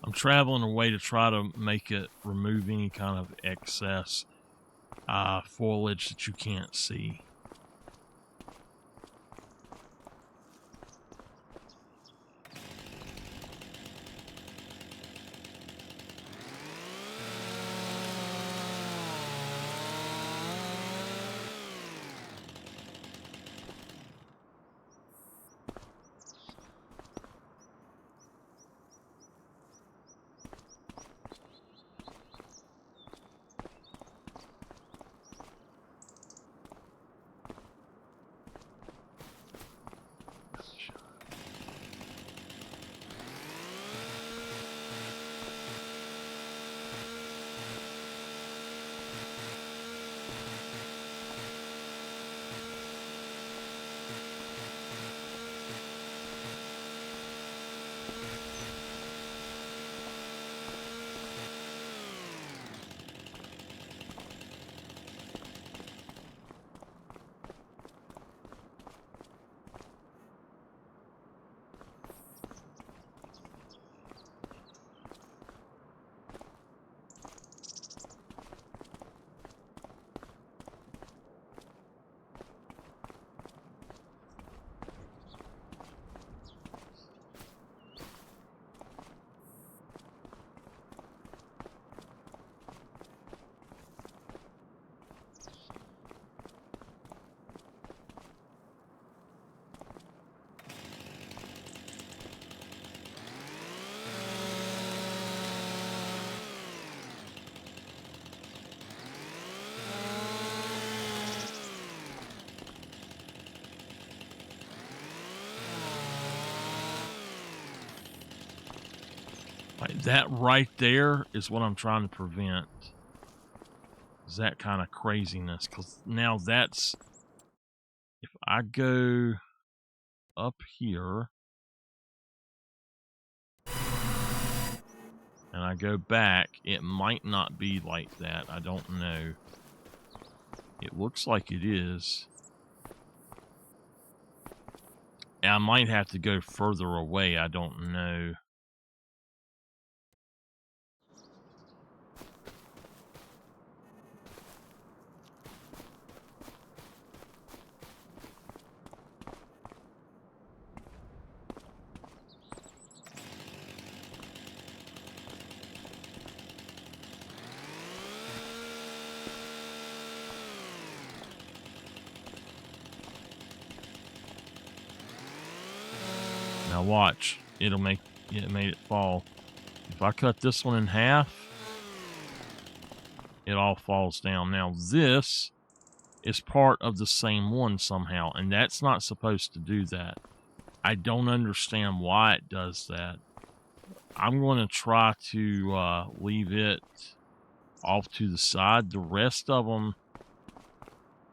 I'm traveling away to try to make it remove any kind of excess foliage that you can't see. Like that right there is what I'm trying to prevent. Is that kind of craziness? Because now that's, if I go up here and I go back, it might not be like that. I don't know. It looks like it is. I might have to go further away. I don't know. Now watch. It made it fall. If I cut this one in half, it all falls down. Now this is part of the same one somehow, and that's not supposed to do that. I don't understand why it does that. I'm going to try to leave it off to the side. The rest of them,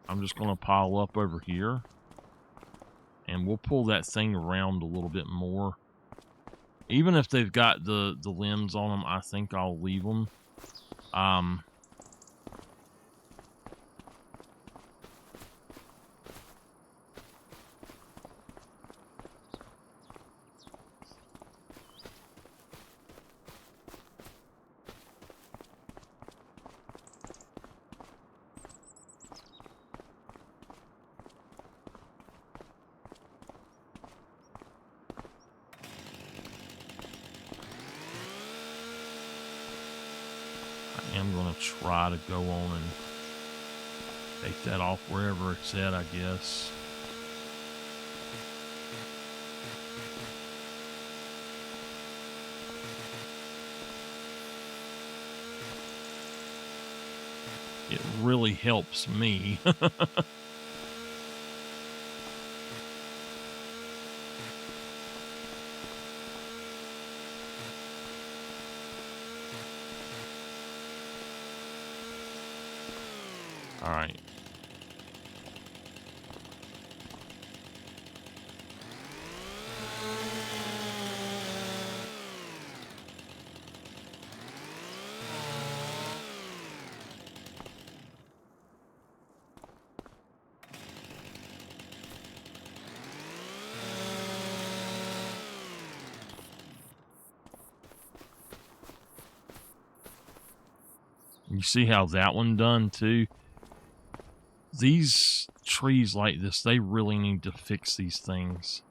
I'm just going to pile up over here. And we'll pull that thing around a little bit more. Even if they've got the limbs on them, I think I'll leave them. I'm going to try to go on and take that off wherever it's at, I guess. It really helps me. All right. You see how that one done too? These trees like this, they really need to fix these things.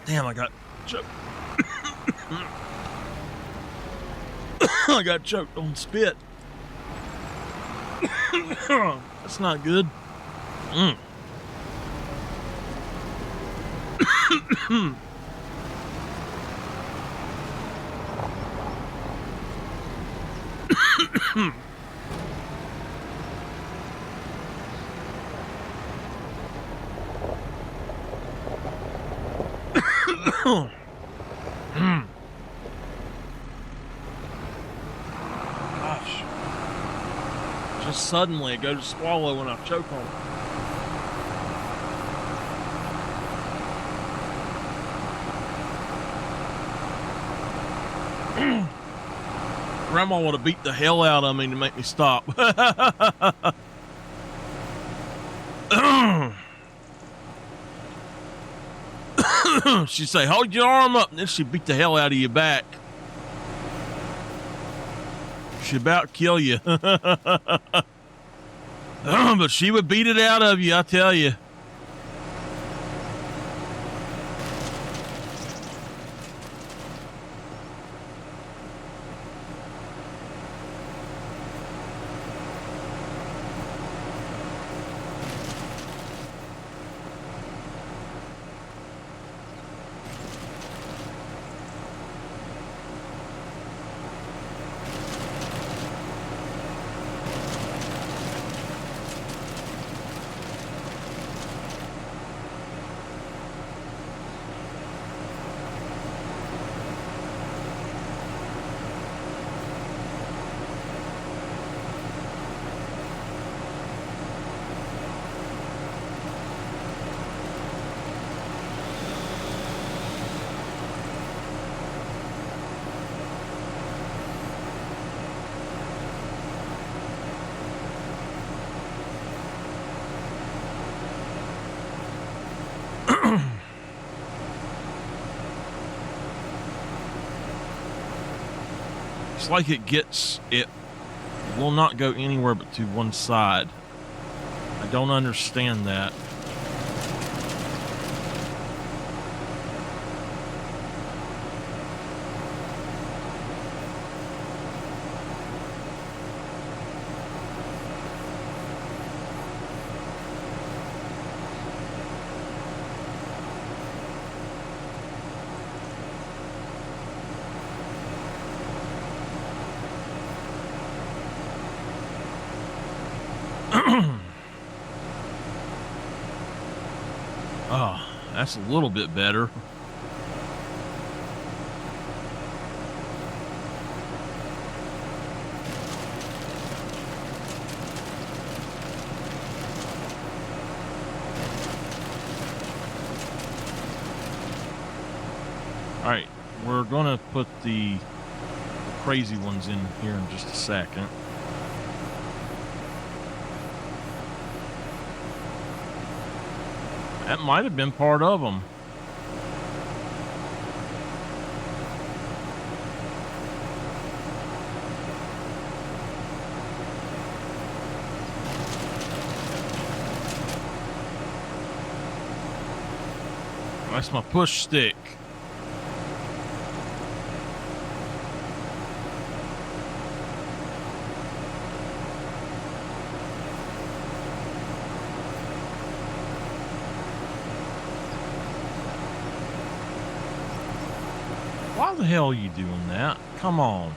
Damn, I got choked. I got choked on spit. That's not good. Gosh. Just suddenly I go to swallow when I choke on it. Grandma would have beat the hell out of me to make me stop. She'd say, hold your arm up, and then she'd beat the hell out of your back. She'd about kill you. But she would beat it out of you, I tell you. It's like it will not go anywhere but to one side. I don't understand that. Oh, that's a little bit better. All right, we're gonna put the crazy ones in here in just a second. That might have been part of them. That's my push stick. Why the hell are you doing that? Come on.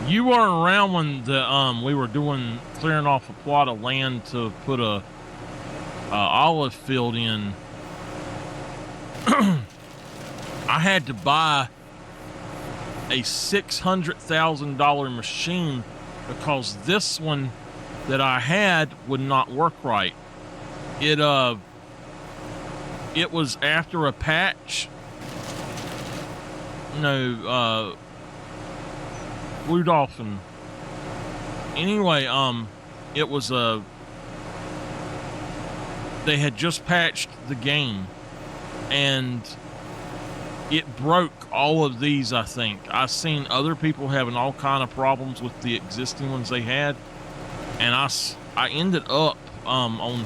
You weren't around when the we were clearing off a plot of land to put a olive field in. I had to buy a $600,000 machine because this one that I had would not work right. It was after a patch. No, Blue Dolphin. Anyway, it was they had just patched the game, and it broke all of these. I think I've seen other people having all kind of problems with the existing ones they had, and I ended up on.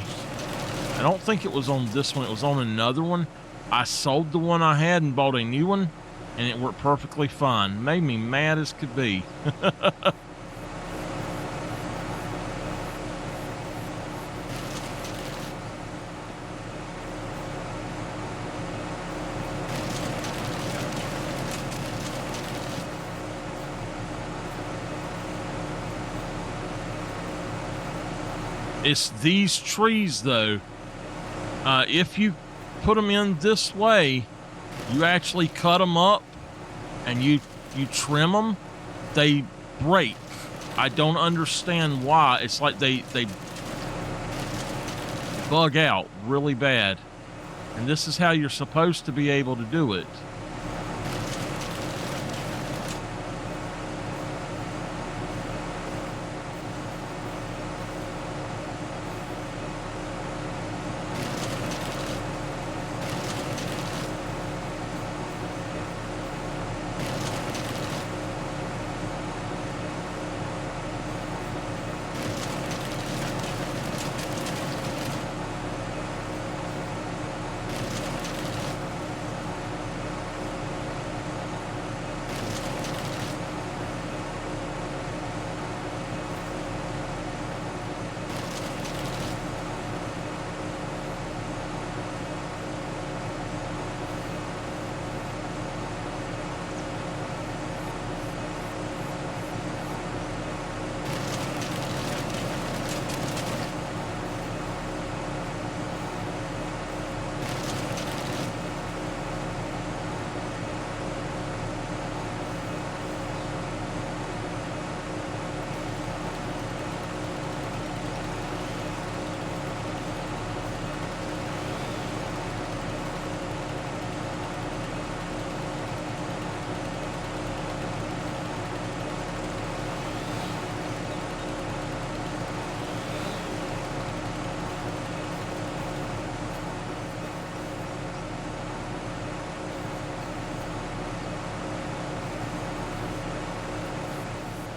I don't think it was on this one. It was on another one. I sold the one I had and bought a new one, and it worked perfectly fine. Made me mad as could be. It's these trees, though. If you put them in this way, you actually cut them up and you trim them, they break. I don't understand why. It's like they bug out really bad. And this is how you're supposed to be able to do it.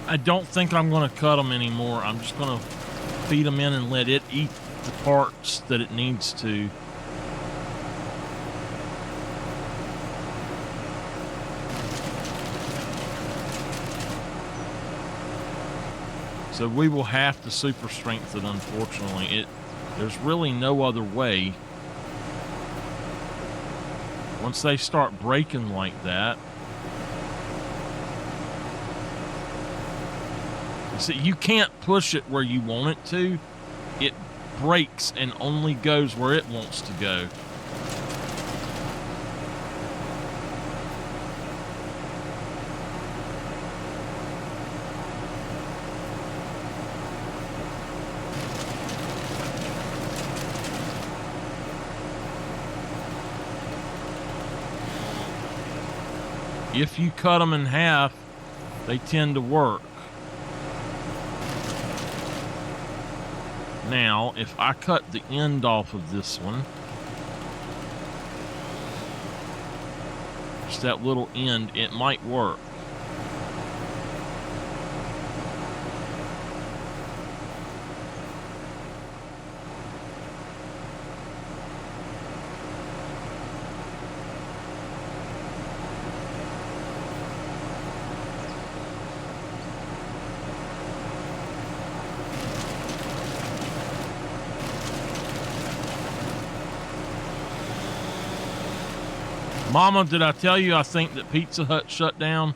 I don't think I'm going to cut them anymore. I'm just going to feed them in and let it eat the parts that it needs to. So we will have to super strength it, unfortunately. There's really no other way. Once they start breaking like that, see, you can't push it where you want it to. It breaks and only goes where it wants to go. if you cut them in half, they tend to work. Now, if I cut the end off of this one, just that little end, it might work. Mama, did I tell you I think that Pizza Hut shut down?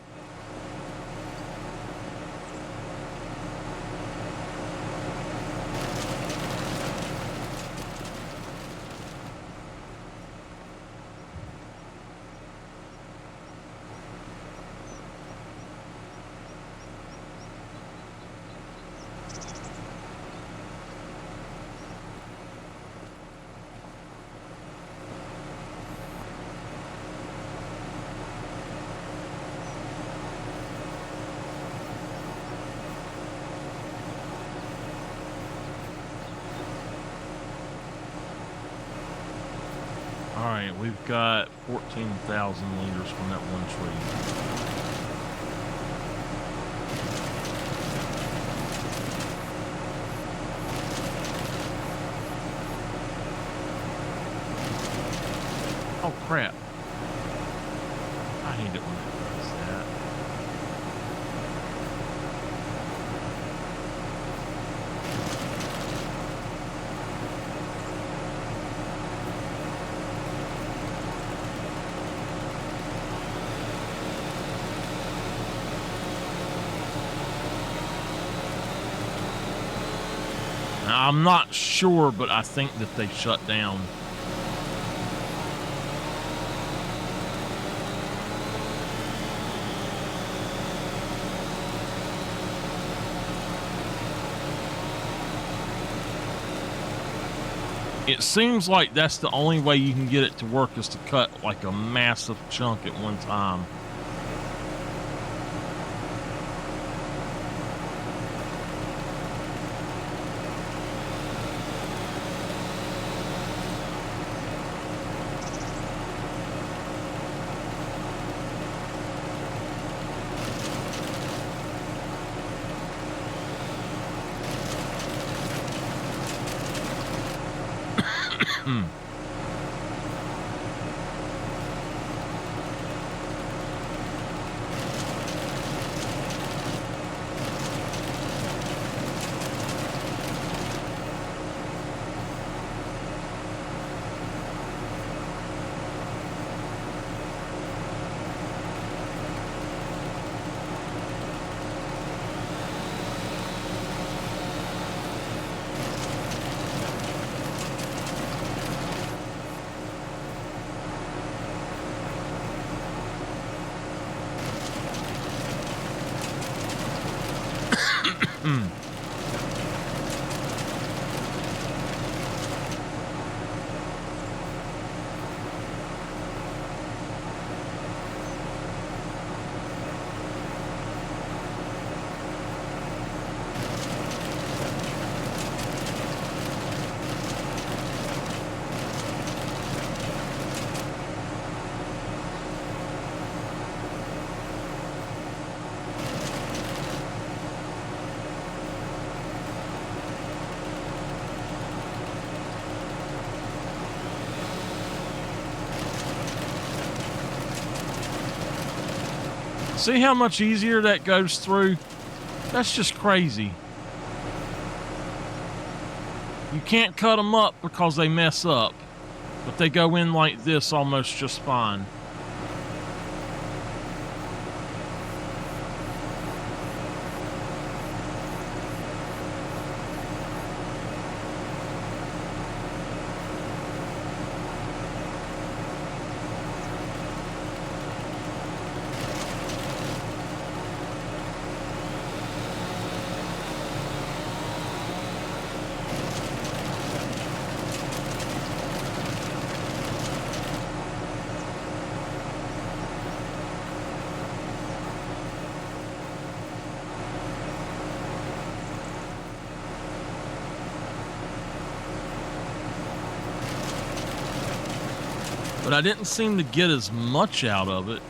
Alright, we've got 14,000 liters from that one tree. Oh crap. I hate it when it does that. Now, I'm not sure, but I think that they shut down. It seems like that's the only way you can get it to work is to cut like a massive chunk at one time. See how much easier that goes through? That's just crazy. You can't cut them up because they mess up, but they go in like this almost just fine. but I didn't seem to get as much out of it.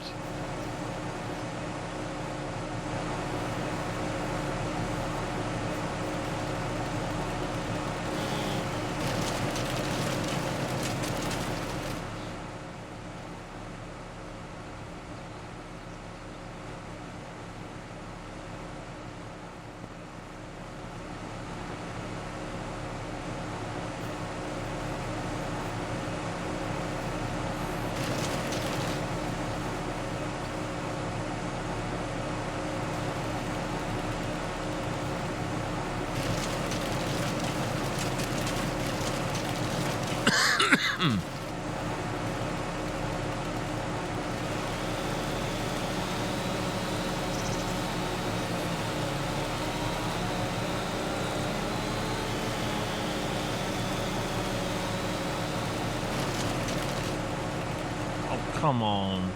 Come on.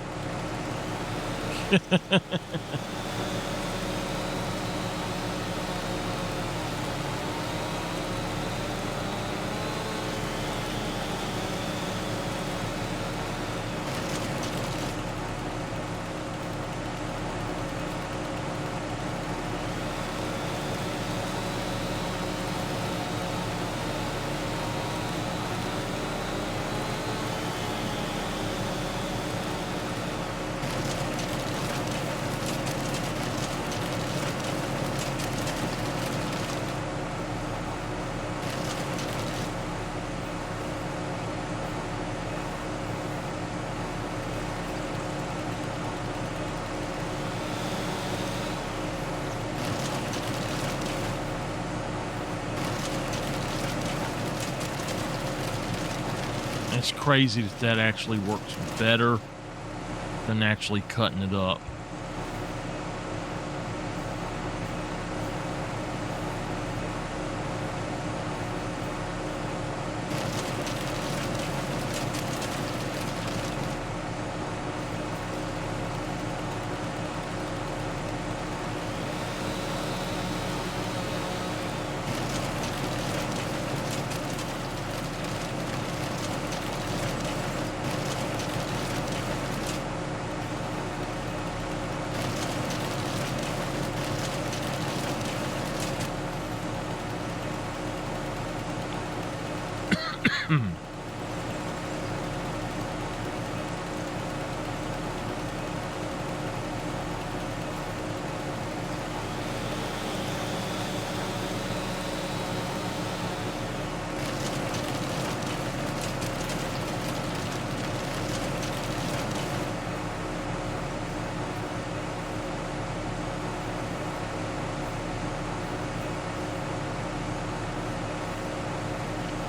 It's crazy that that actually works better than actually cutting it up.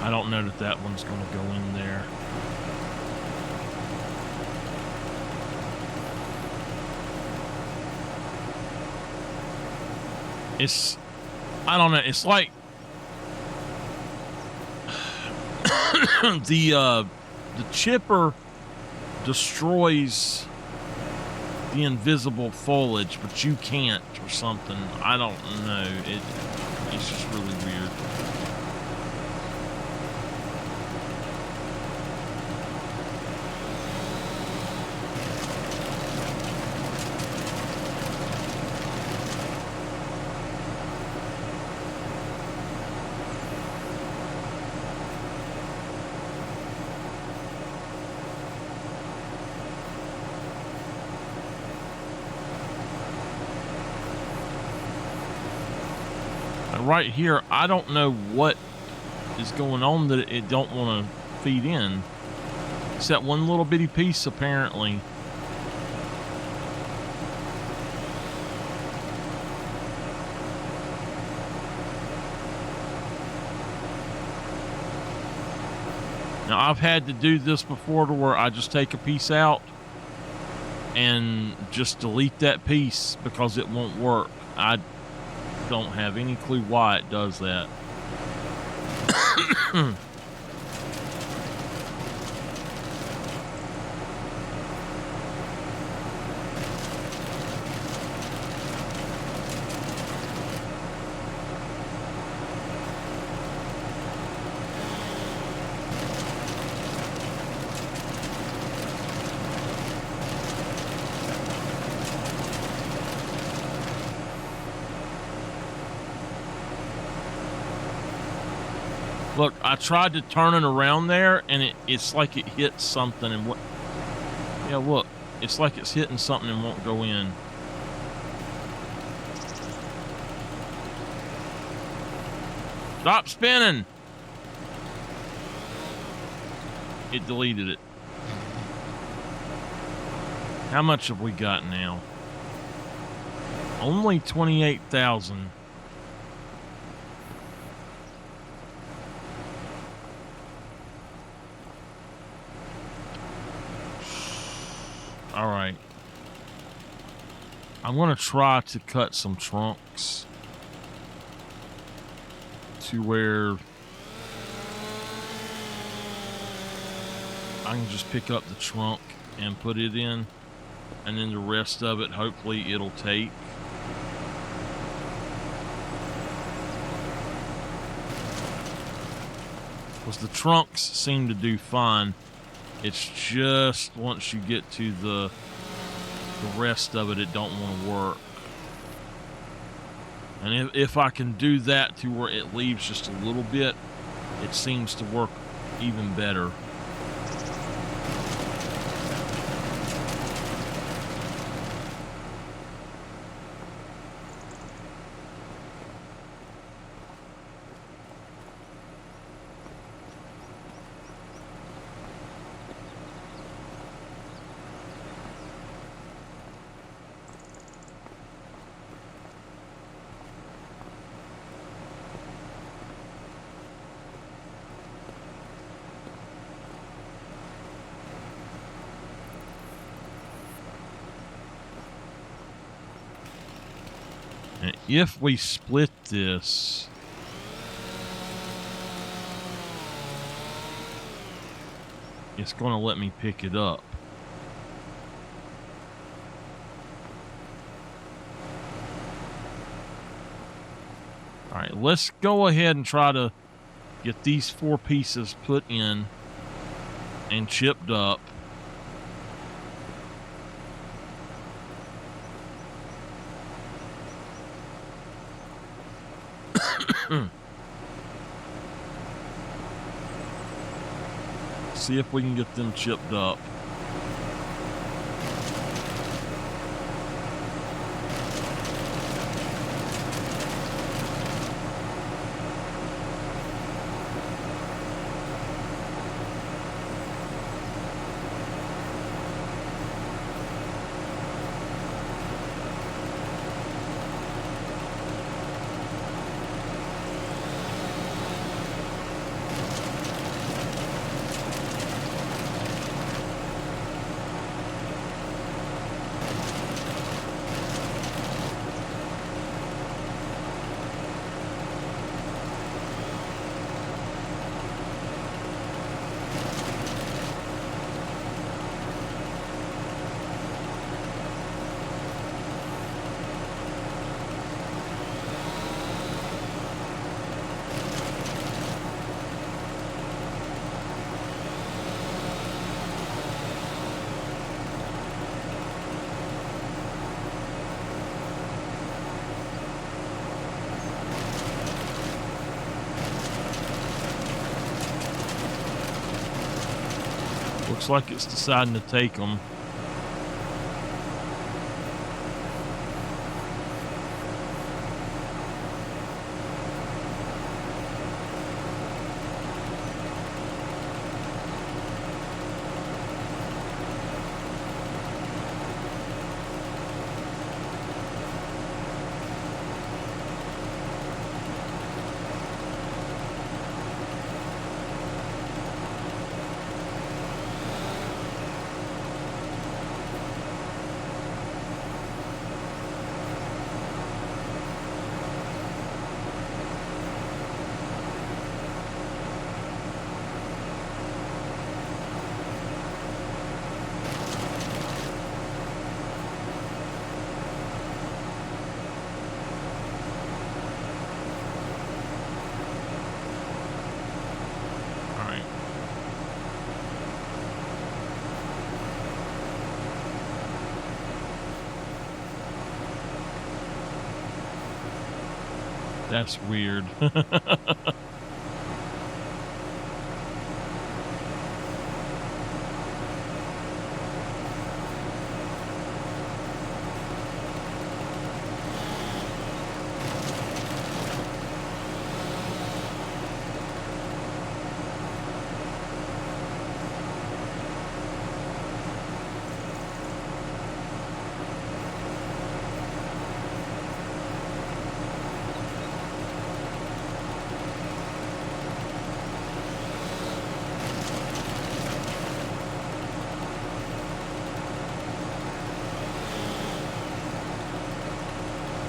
I don't know that that one's going to go in there. I don't know, it's like the chipper destroys the invisible foliage, but you can't or something. I don't know. It's just really weird. Right here, I don't know what is going on that it don't want to feed in. It's that one little bitty piece, apparently. Now, I've had to do this before to where I just take a piece out and just delete that piece because it won't work. I don't have any clue why it does that. Look, I tried to turn it around there, and it's like it hit something and what... Yeah, look. It's like it's hitting something and won't go in. Stop spinning! It deleted it. How much have we got now? Only 28,000. All right. I'm going to try to cut some trunks to where I can just pick up the trunk and put it in, and then the rest of it, hopefully it'll take. Because the trunks seem to do fine. It's just once you get to the rest of it, it don't want to work. And if I can do that to where it leaves just a little bit, it seems to work even better. And if we split this, it's going to let me pick it up. All right, let's go ahead and try to get these 4 pieces put in and chipped up. See if we can get them chipped up. Looks like it's deciding to take them. That's weird.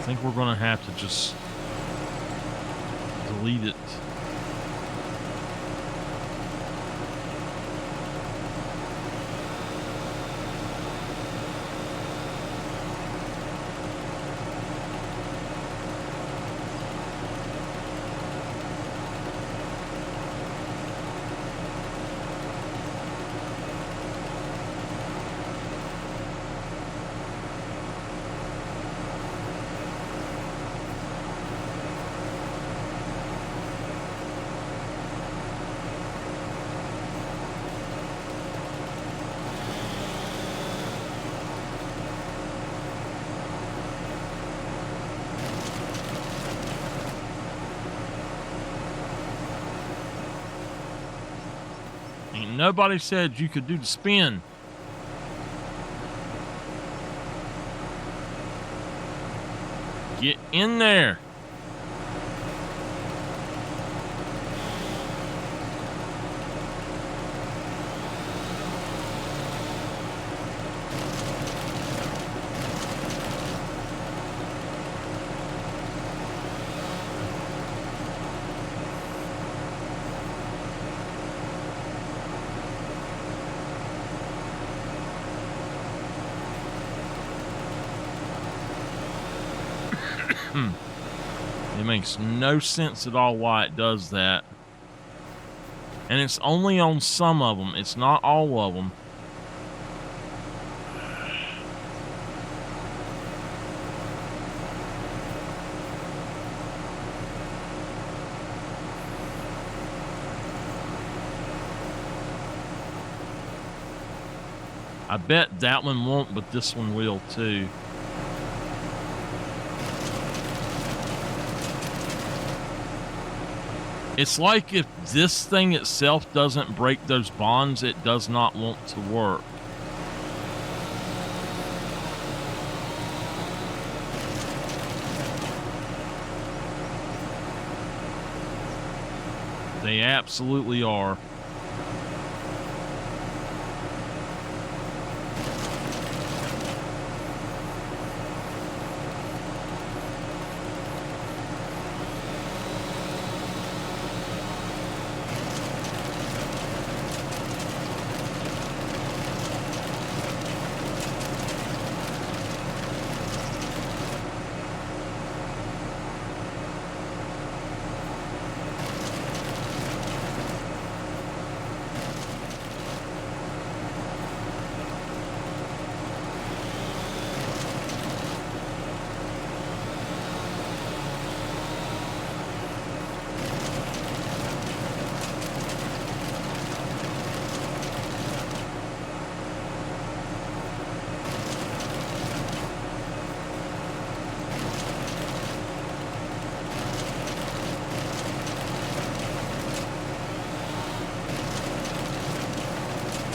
think we're going to have to just delete it. Ain't nobody said you could do the spin. Get in there. It makes no sense at all why it does that. And it's only on some of them. It's not all of them. I bet that one won't, but this one will too. It's like if this thing itself doesn't break those bonds, it does not want to work. They absolutely are.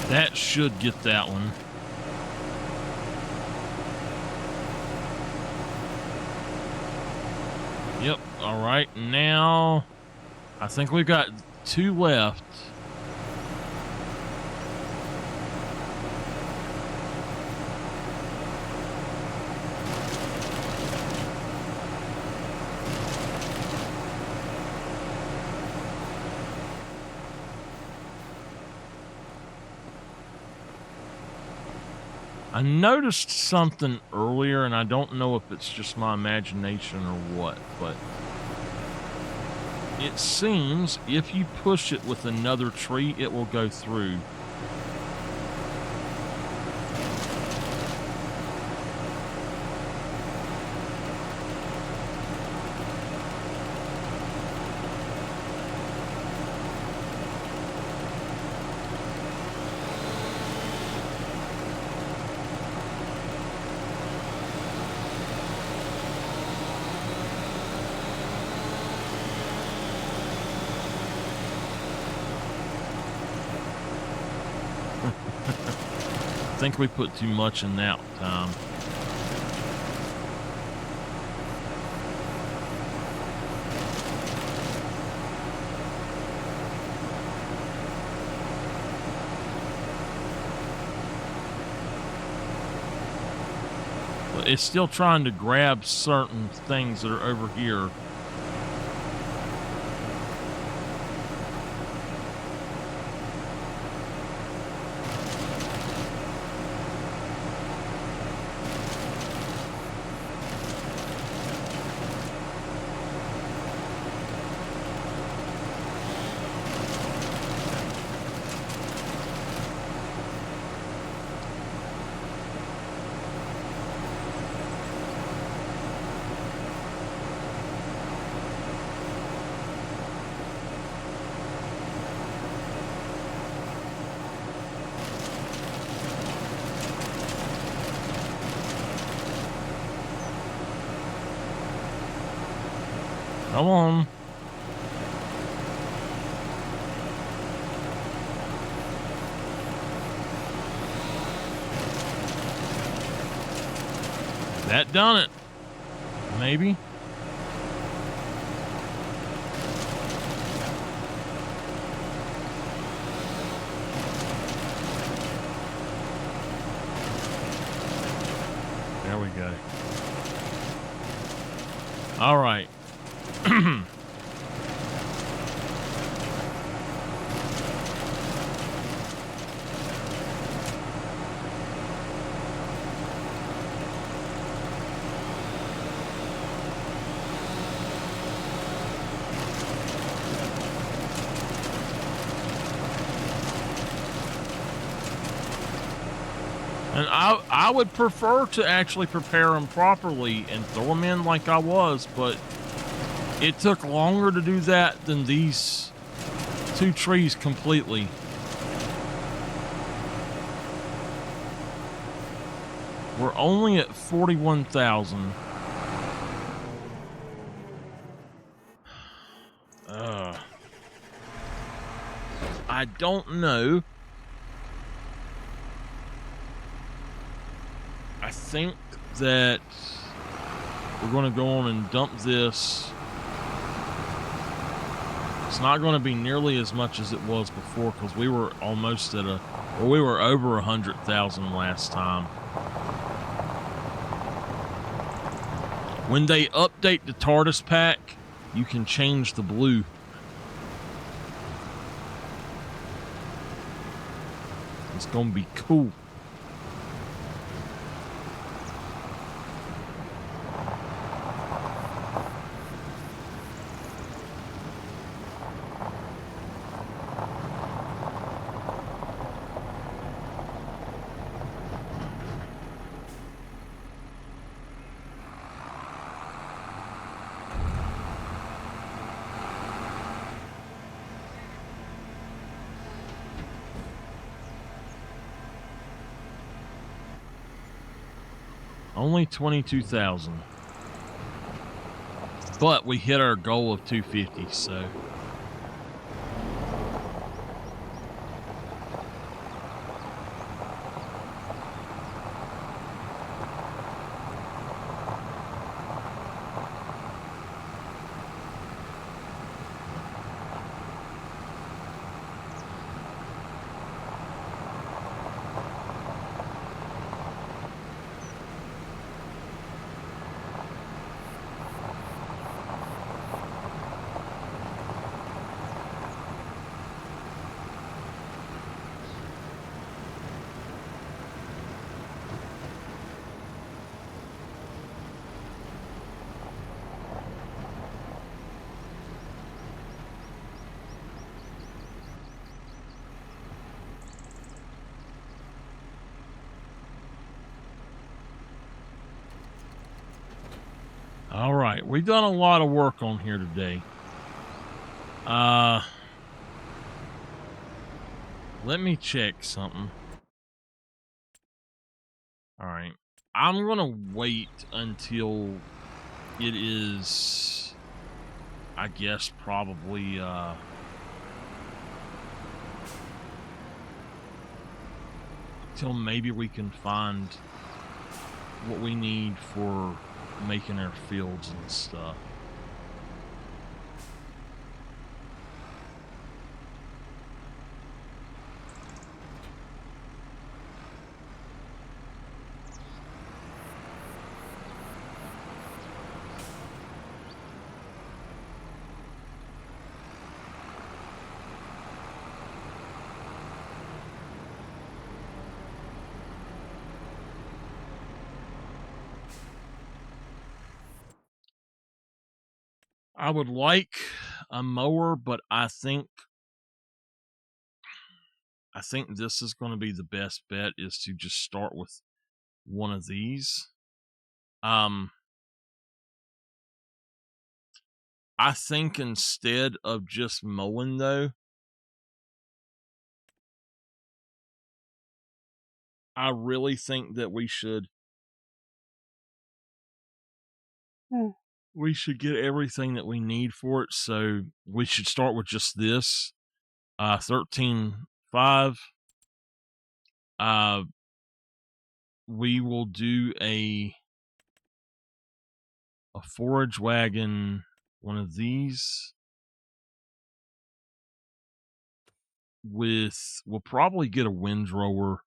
That should get that one. Yep. All right. Now, I think we've got 2 left. I noticed something earlier, and I don't know if it's just my imagination or what, but it seems if you push it with another tree, it will go through. I think we put too much in that time. But it's still trying to grab certain things that are over here. Come on. That done it. Maybe. There we go. All right. And I would prefer to actually prepare them properly and throw them in like I was, but it took longer to do that than these two trees completely. We're only at 41,000. I don't know. I think that we're going to go on and dump this. It's not going to be nearly as much as it was before because we were almost at we were over 100,000 last time. When they update the TARDIS pack, you can change the blue. It's going to be cool. Only 22,000. But we hit our goal of 250, so. All right, we've done a lot of work on here today. Let me check something. All right, I'm gonna wait until it is, I guess, probably till maybe we can find what we need for making our fields and stuff. I would like a mower, but I think this is going to be the best bet, is to just start with one of these. I think instead of just mowing, though, I really think that we should get everything that we need for it. So we should start with just this 13.5. We will do a forage wagon, one of these, we'll probably get a windrower.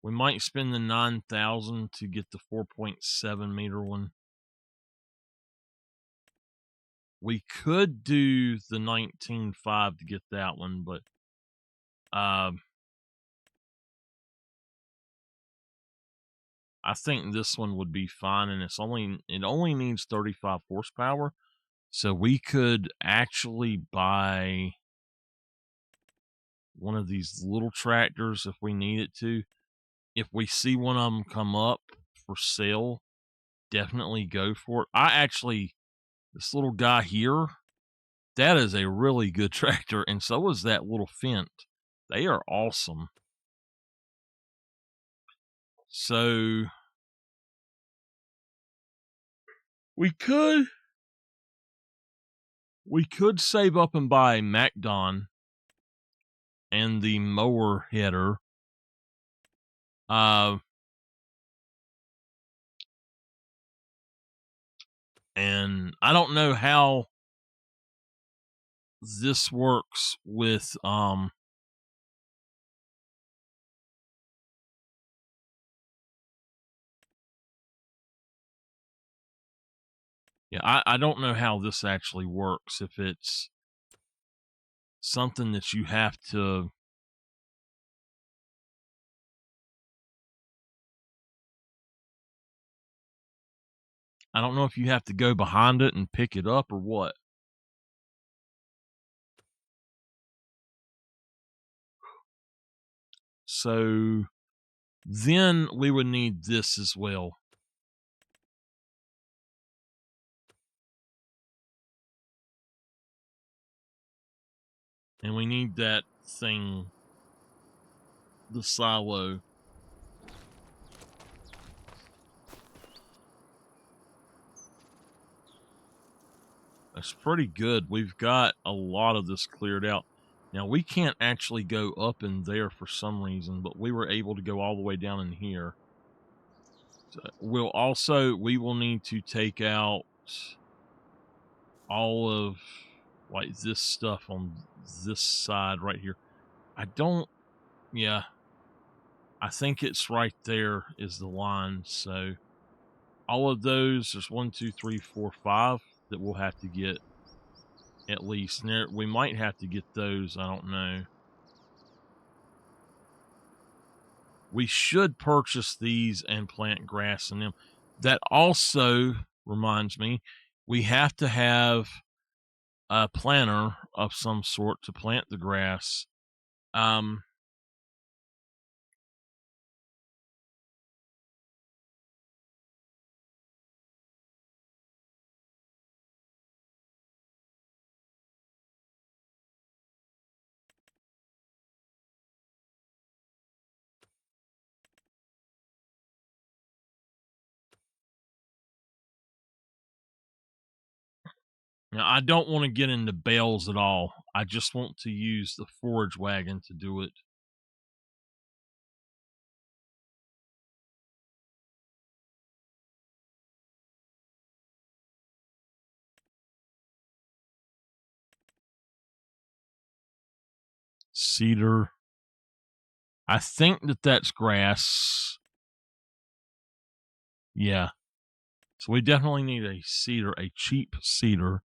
We might spend the 9,000 to get the 4.7 meter one. We could do the 19.5 to get that one, but I think this one would be fine, and it only needs 35 horsepower. So we could actually buy one of these little tractors if we needed to. If we see one of them come up for sale, definitely go for it. This little guy here, that is a really good tractor, and so is that little Fent. They are awesome. So we could save up and buy a MacDon and the mower header. And I don't know how this works with I don't know how this actually works, if it's something that you have to, I don't know if you have to go behind it and pick it up or what. So then we would need this as well. And we need that thing, the silo. That's pretty good. We've got a lot of this cleared out. Now, we can't actually go up in there for some reason, but we were able to go all the way down in here. So we will need to take out all of like this stuff on this side right here. I think it's right there is the line. So all of those, there's 1, 2, 3, 4, 5 that we'll have to get at least. And we might have to get those, I don't know. We should purchase these and plant grass in them. That also reminds me, we have to have a planter of some sort to plant the grass. Now, I don't want to get into bales at all. I just want to use the forage wagon to do it. Cedar. I think that that's grass. Yeah. So we definitely need a cedar, a cheap cedar.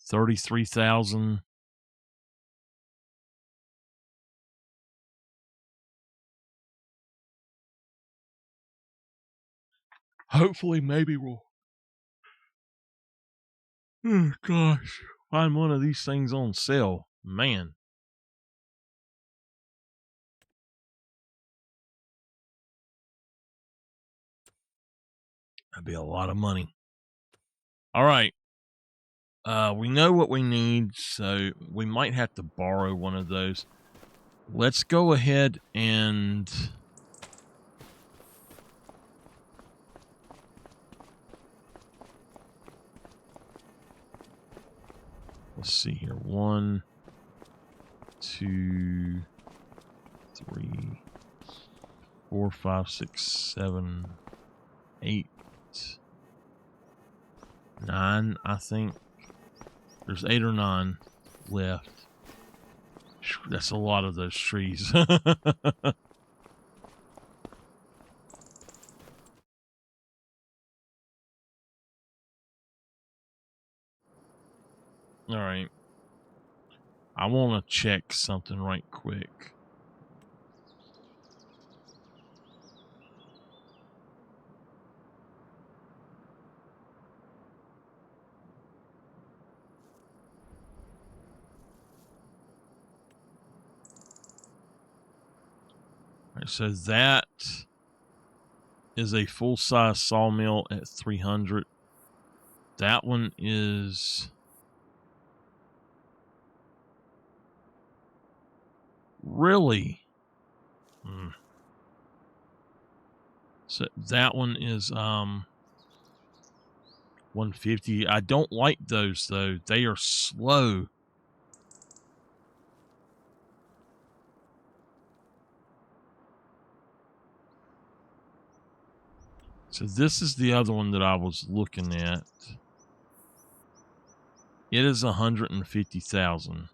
$33,000. Hopefully, maybe we'll. Oh gosh, find one of these things on sale, man. That'd be a lot of money. All right. We know what we need, so we might have to borrow one of those. Let's go ahead and let's see here. 1, 2, 3, 4, 5, 6, 7, 8, 9, I think. There's 8 or 9 left. That's a lot of those trees. All right. I want to check something right quick. All right, so that is a full-size sawmill at 300. That one is really. So that one is 150. I don't like those though. They are slow. So this is the other one that I was looking at. It is 150,000.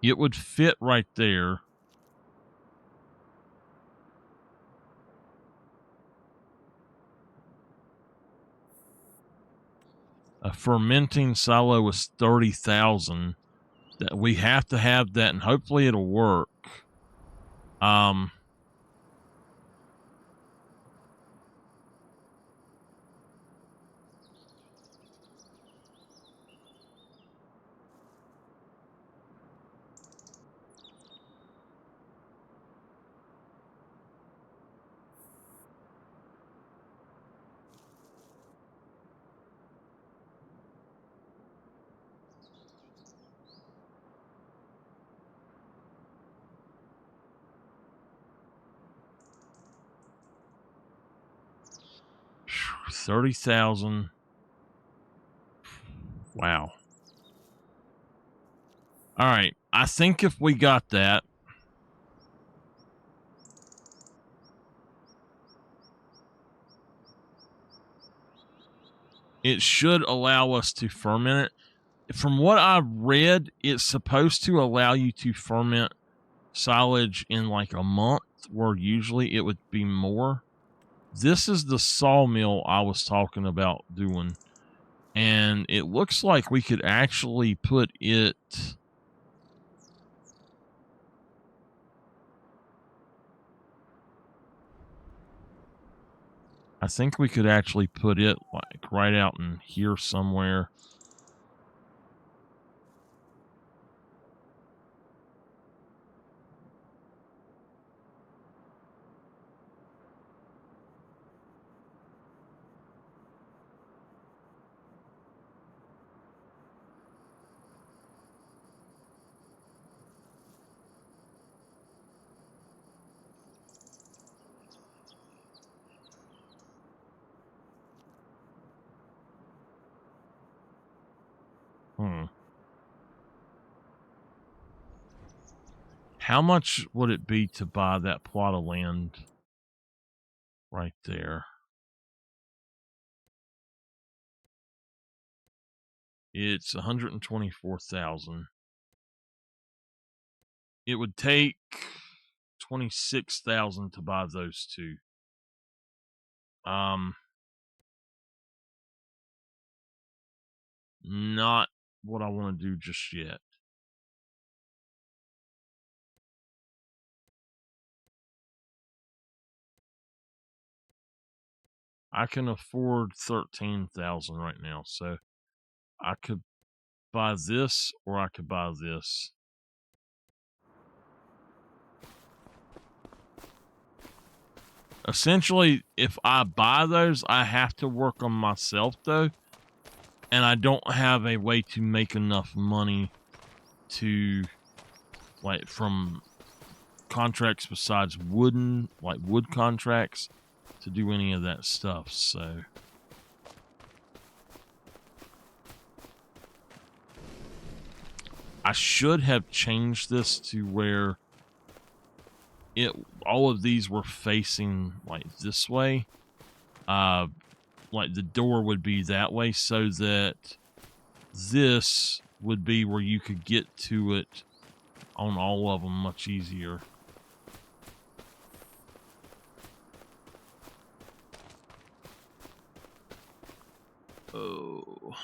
It would fit right there. A fermenting silo was 30,000. That we have to have that, and hopefully it'll work. $30,000. Wow. All right. I think if we got that, it should allow us to ferment it. From what I've read, it's supposed to allow you to ferment silage in like a month, where usually it would be more. This is the sawmill I was talking about doing, and it looks like we could actually put it. I think we could actually put it like right out in here somewhere. How much would it be to buy that plot of land right there? It's 124,000. It would take 26,000 to buy those two. Not what I want to do just yet. I can afford 13,000 right now, so I could buy this or I could buy this. Essentially, if I buy those, I have to work on myself though, and I don't have a way to make enough money to, like, from contracts besides wood contracts, to do any of that stuff. So I should have changed this to where all of these were facing like this way. Like the door would be that way, so that this would be where you could get to it on all of them much easier. Oh.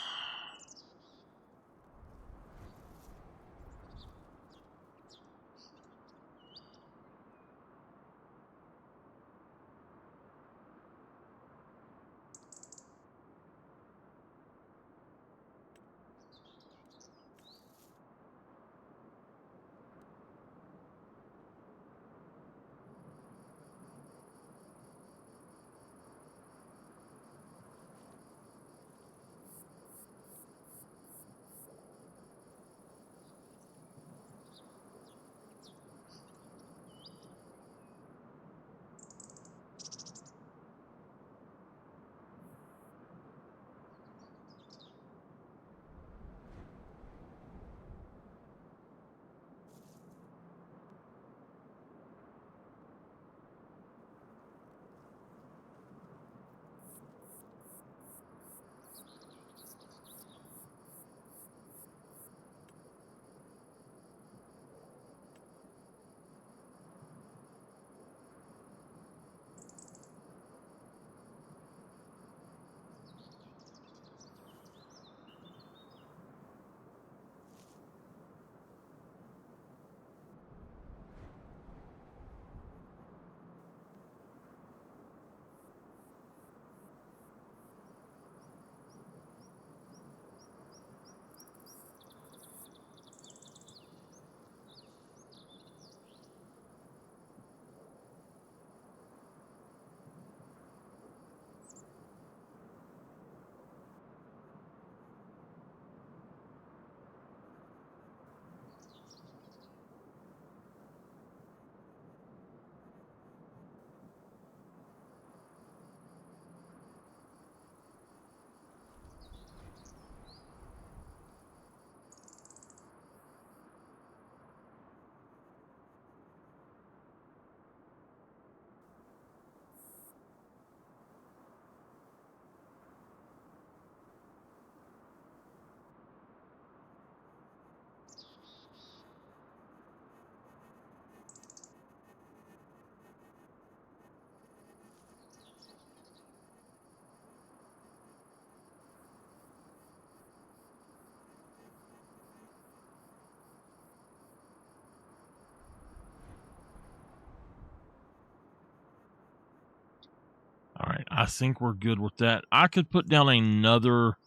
All right, I think we're good with that. I could put down another,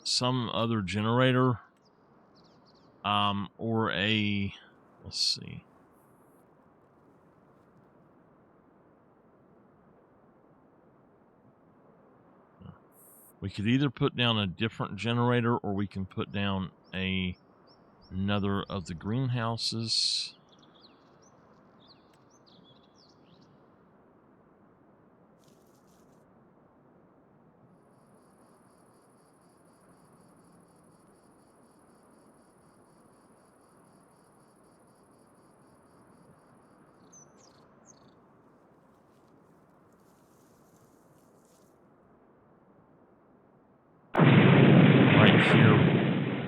some other generator, or a, let's see. We could either put down a different generator or we can put down another of the greenhouses.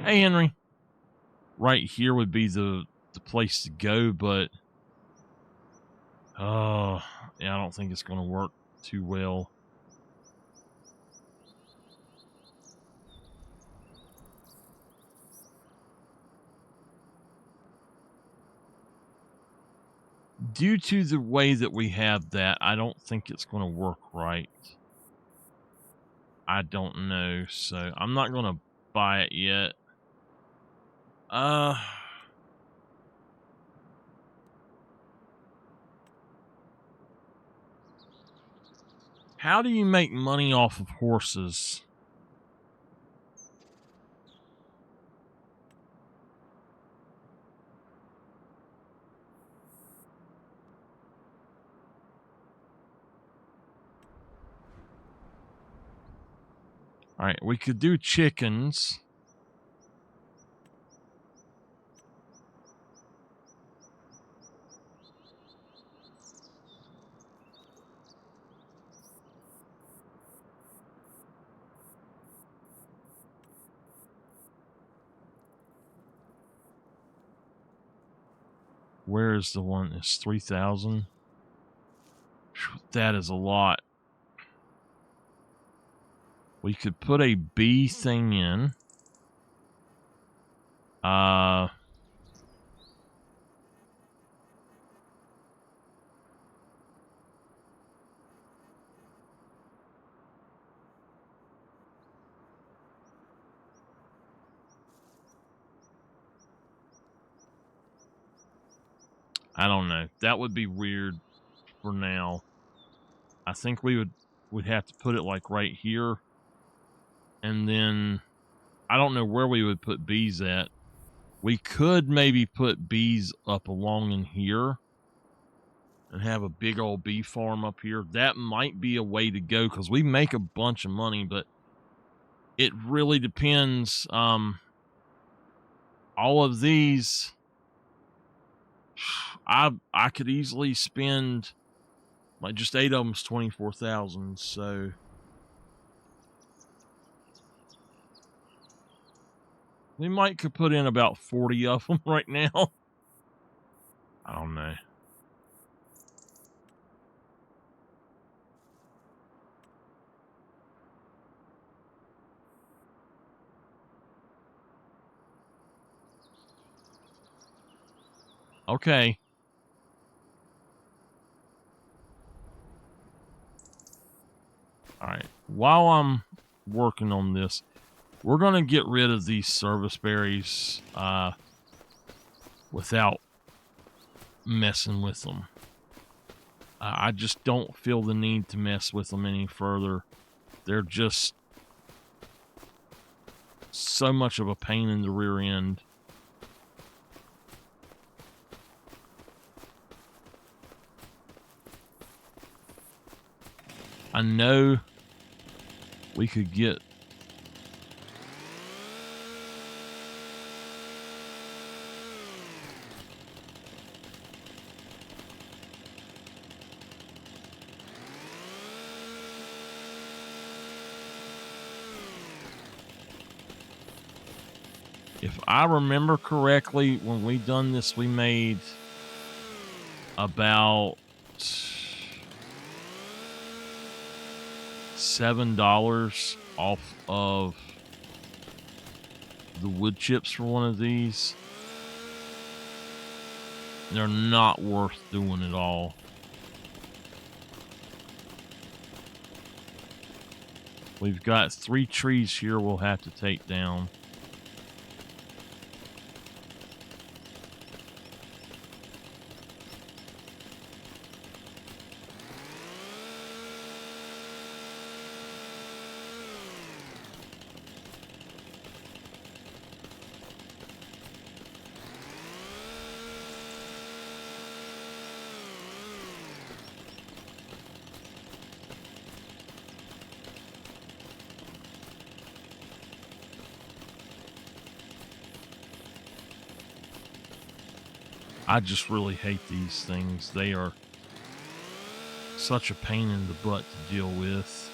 Hey, Henry. Right here would be the place to go, but yeah, I don't think it's going to work too well. Due to the way that we have that, I don't think it's going to work right. I don't know, so I'm not going to buy it yet. How do you make money off of horses? All right, we could do chickens. Where is the one? It's 3,000. That is a lot. We could put a bee thing in. I don't know. That would be weird for now. I think we would have to put it like right here. And then I don't know where we would put bees at. We could maybe put bees up along in here and have a big old bee farm up here. That might be a way to go because we make a bunch of money, but it really depends. All of these, I could easily spend like just 8 of them's 24,000. So we might could put in about 40 of them right now. I don't know. Okay. All right. While I'm working on this, we're going to get rid of these service berries without messing with them. I just don't feel the need to mess with them any further. They're just so much of a pain in the rear end. I know we could get if I remember correctly, when we done this, we made about $7 off of the wood chips for one of these. They're not worth doing at all. We've got 3 trees here we'll have to take down. I just really hate these things. They are such a pain in the butt to deal with.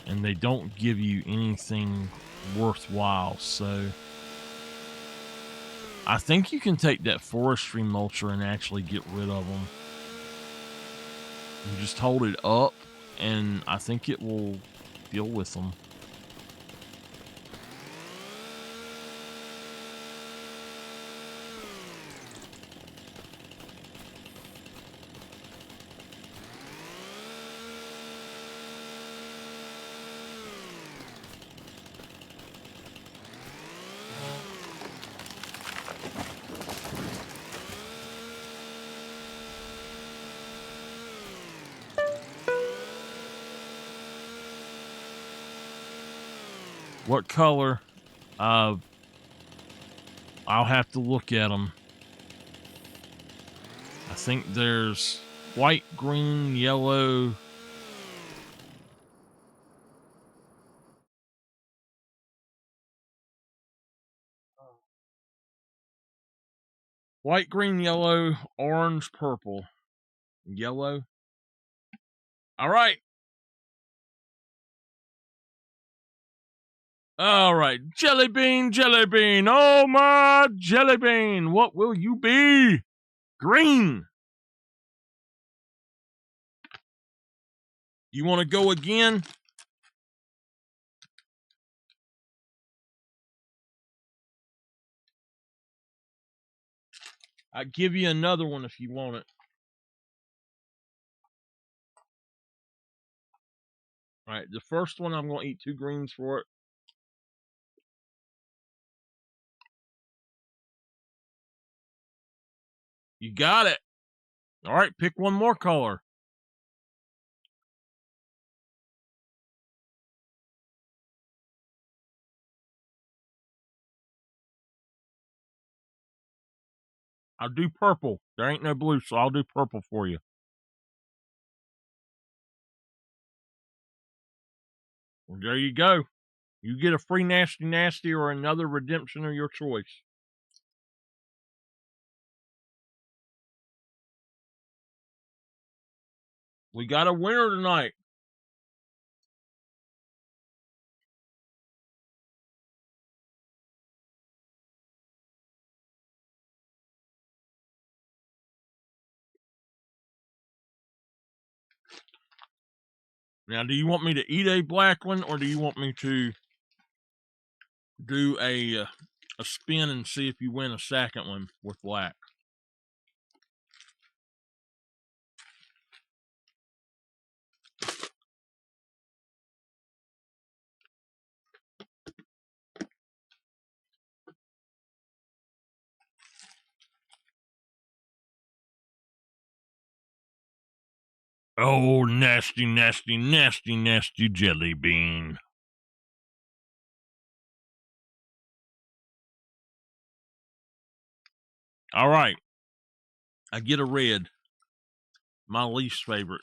And they don't give you anything worthwhile. So I think you can take that forestry mulcher and actually get rid of them. You just hold it up, and I think it will deal with them. What color? I'll have to look at them. I think there's white, green, yellow. White, green, yellow, orange, purple. Yellow. All right. All right. Jelly bean, jelly bean. Oh, my jelly bean. What will you be? Green. You want to go again? I'll give you another one if you want it. All right. The first one, I'm going to eat 2 greens for it. You got it. All right. Pick one more color. I'll do purple. There ain't no blue, so I'll do purple for you. Well, there you go. You get a free Nasty Nasty or another redemption of your choice. We got a winner tonight. Now, do you want me to eat a black one, or do you want me to do a spin and see if you win a second one with black? Oh, nasty, nasty, nasty, nasty jelly bean. All right. I get a red. My least favorite.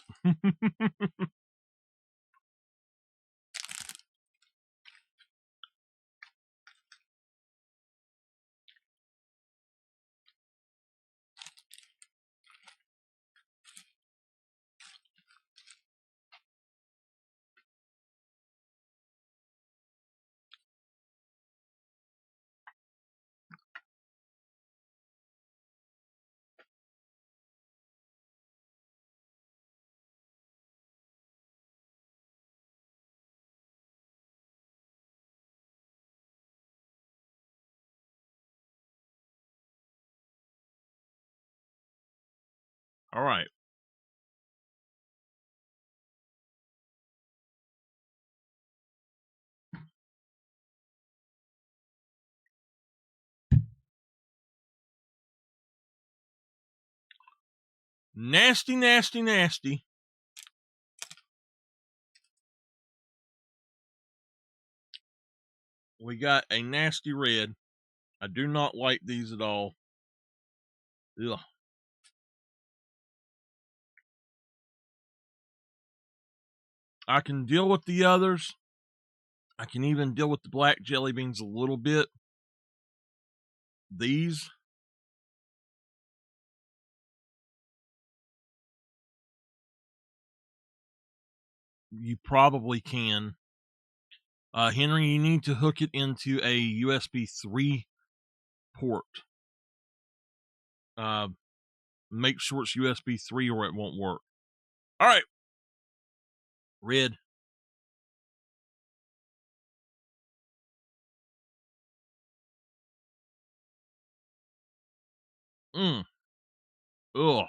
All right. Nasty, nasty, nasty. We got a nasty red. I do not like these at all. Ugh. I can deal with the others. I can even deal with the black jelly beans a little bit. These, you probably can. Henry, you need to hook it into a USB 3 port. Make sure it's USB 3 or it won't work. All right. Red. Ugh.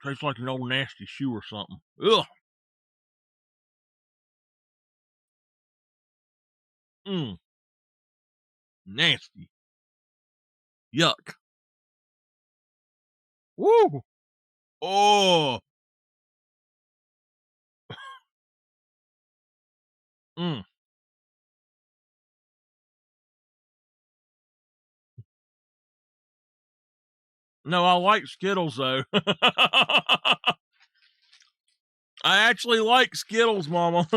Tastes like an old nasty shoe or something. Ugh. Nasty. Yuck. Woo. Oh. No, I like Skittles though. I actually like Skittles, Mama.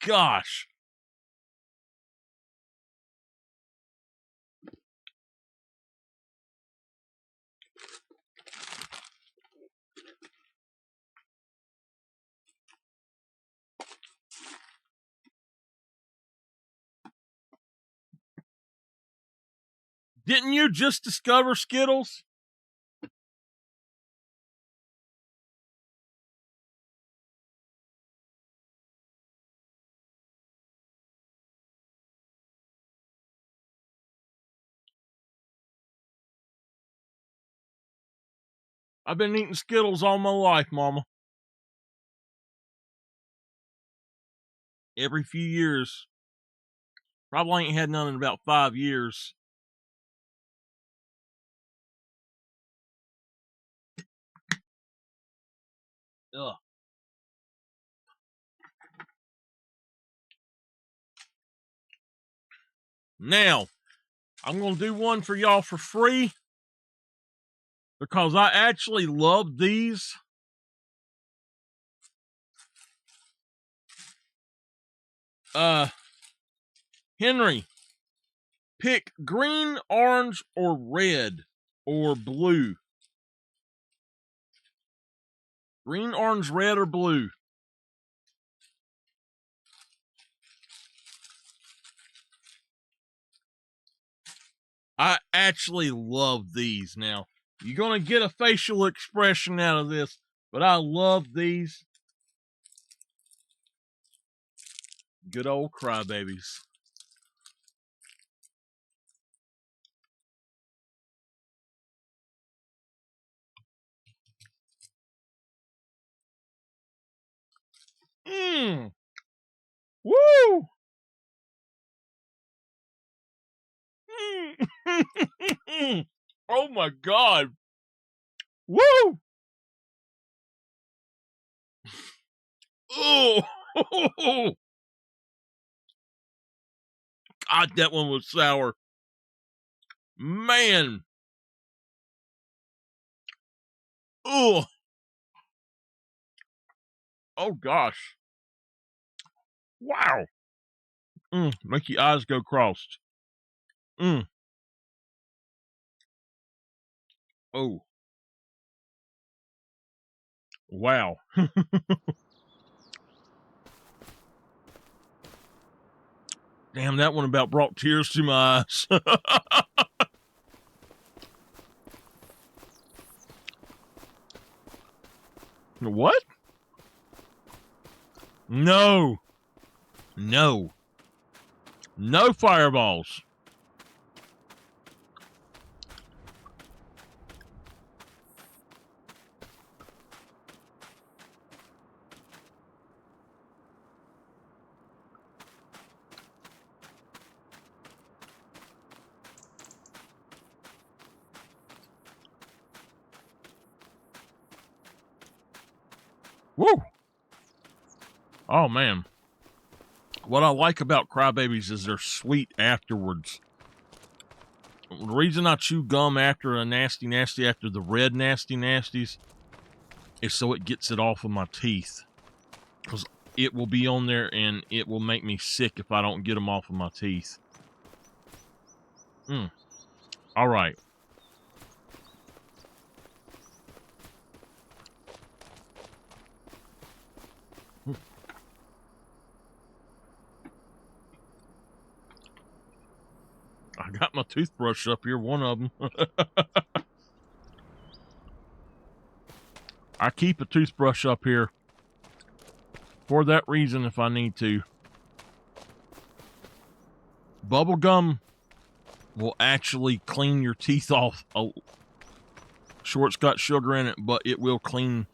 Gosh. Didn't you just discover Skittles? I've been eating Skittles all my life, Mama. Every few years. Probably ain't had none in about 5 years. Ugh. Now, I'm going to do one for y'all for free because I actually love these. Henry, pick green, orange, or red, or blue. Green, orange, red, or blue. I actually love these. Now, you're going to get a facial expression out of this, but I love these. Good old crybabies. Woo! Oh my God. Woo! Oh! God, that one was sour. Man. Oh. Oh gosh. Wow. Make your eyes go crossed. Oh. Wow. Damn, that one about brought tears to my eyes. What? No. No. No fireballs. Woo! Oh man. What I like about crybabies is they're sweet afterwards. The reason I chew gum after a nasty after the red nasty nasties is so it gets it off of my teeth. Because it will be on there and it will make me sick if I don't get them off of my teeth. All right. I got my toothbrush up here, one of them. I keep a toothbrush up here for that reason if I need to. Bubble gum will actually clean your teeth off. Oh, sure, it's got sugar in it, but it will clean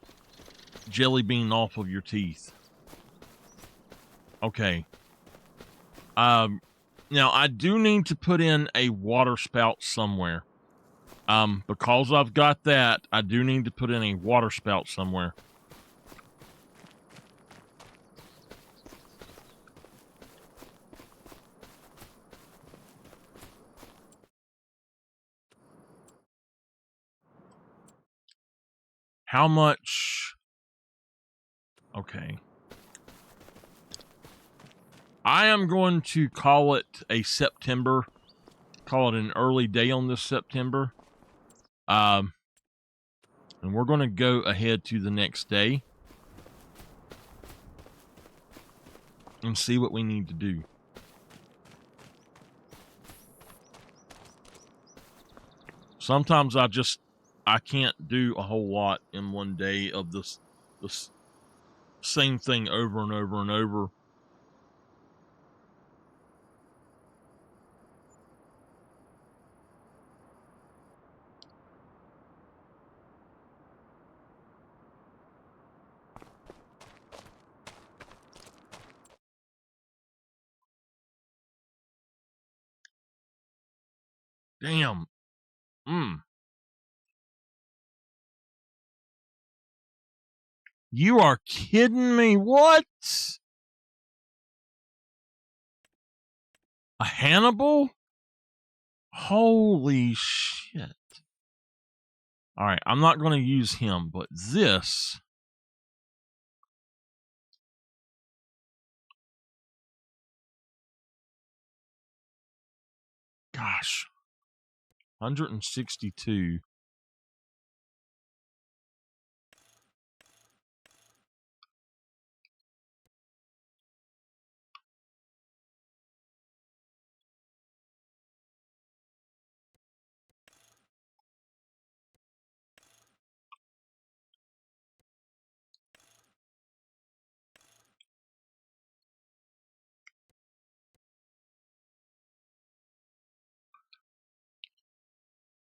jelly bean off of your teeth. Okay. Now I do need to put in a water spout somewhere. Because I've got that, I do need to put in a water spout somewhere. How much? Okay. I am going to call it a September. Call it an early day on this September. And we're going to go ahead to the next day and see what we need to do. Sometimes I can't do a whole lot in one day of this same thing over and over and over. Damn. You are kidding me. What? A Hannibal? Holy shit. All right, I'm not going to use him, but this. Gosh. 162.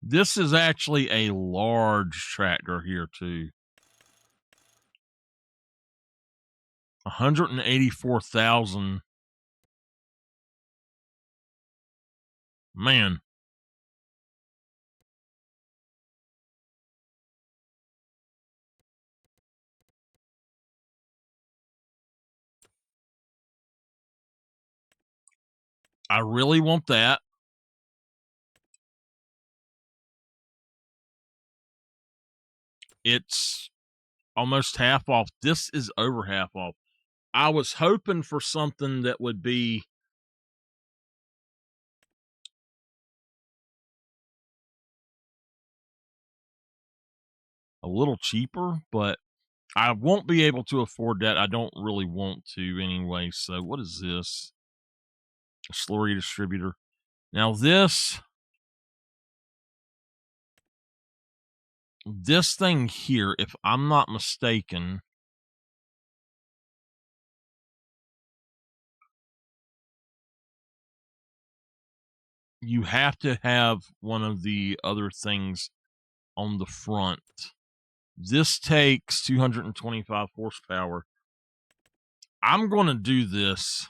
This is actually a large tractor here, too. 184,000. Man. I really want that. It's almost half off. This is over half off. I was hoping for something that would be a little cheaper, but I won't be able to afford that. I don't really want to anyway. So what is this? A slurry distributor. Now this thing here, if I'm not mistaken, you have to have one of the other things on the front. This takes 225 horsepower. I'm going to do this.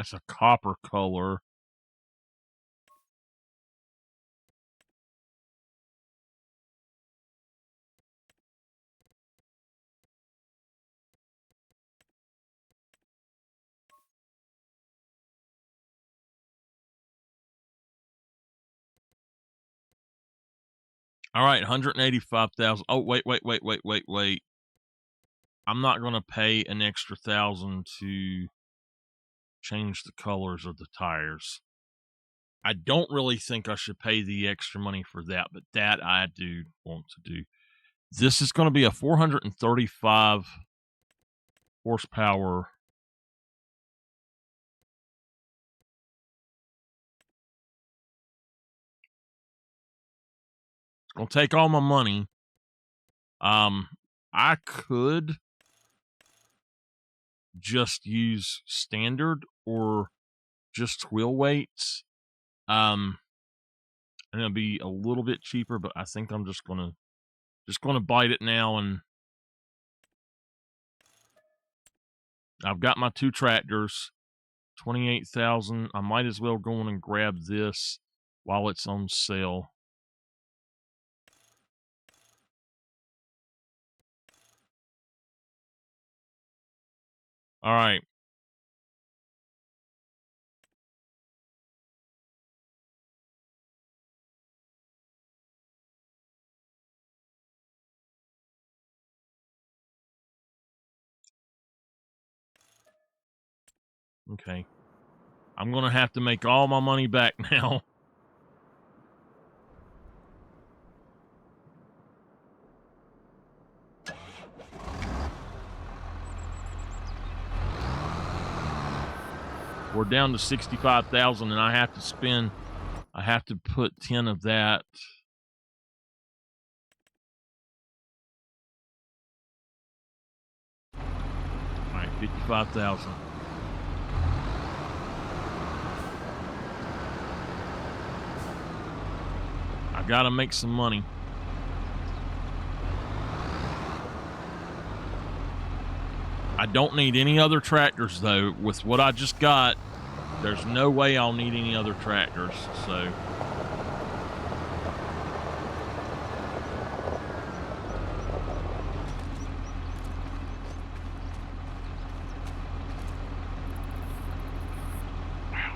That's a copper color. All right, 185,000. Oh, wait. I'm not going to pay an extra 1,000 to change the colors of the tires. I don't really think I should pay the extra money for that, but that I do want to do. This is going to be a 435 horsepower. I'll take all my money. I could just use standard or just wheel weights. And it'll be a little bit cheaper, but I think I'm just gonna bite it now. And I've got my 2 tractors, 28,000. I might as well go in and grab this while it's on sale. All right. Okay. I'm going to have to make all my money back now. We're down to 65,000 and I have to put 10 of that. All right, 55,000. I got to make some money. I don't need any other tractors, though. With what I just got, there's no way I'll need any other tractors, so... Wow.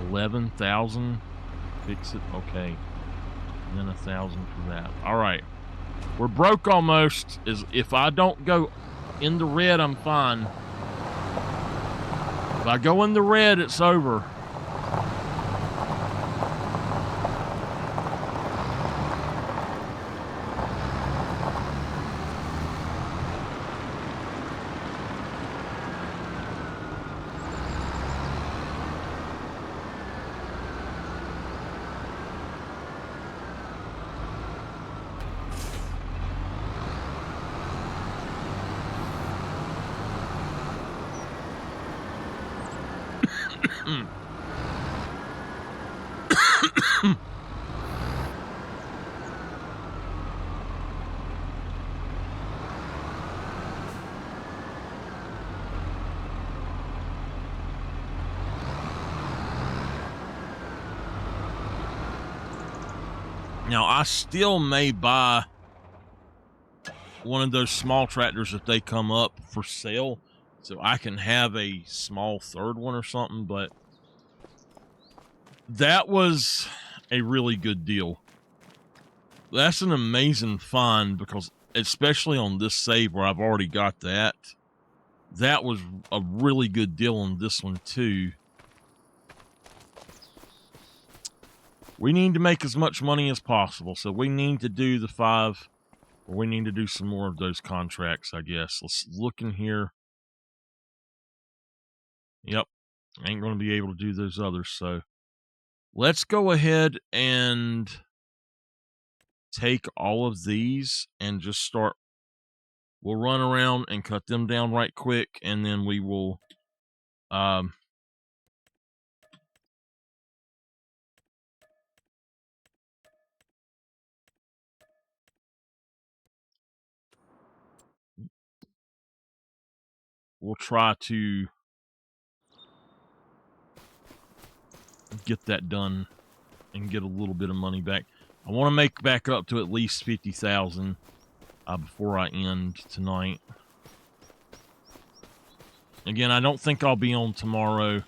11,000? Fix it? Okay. And then 1,000 for that. All right. We're broke almost. If I don't go in the red, I'm fine. If I go in the red, it's over. Now, I still may buy one of those small tractors if they come up for sale, so I can have a small third one or something, but that was a really good deal. That's an amazing find, because especially on this save where I've already got that was a really good deal on this one too. We need to make as much money as possible, so we need to do the 5, or we need to do some more of those contracts, I guess. Let's look in here. Yep, I ain't going to be able to do those others, so let's go ahead and take all of these and just start. We'll run around and cut them down right quick, and then we will we'll try to get that done and get a little bit of money back. I want to make back up to at least 50,000 before I end tonight. Again, I don't think I'll be on tomorrow.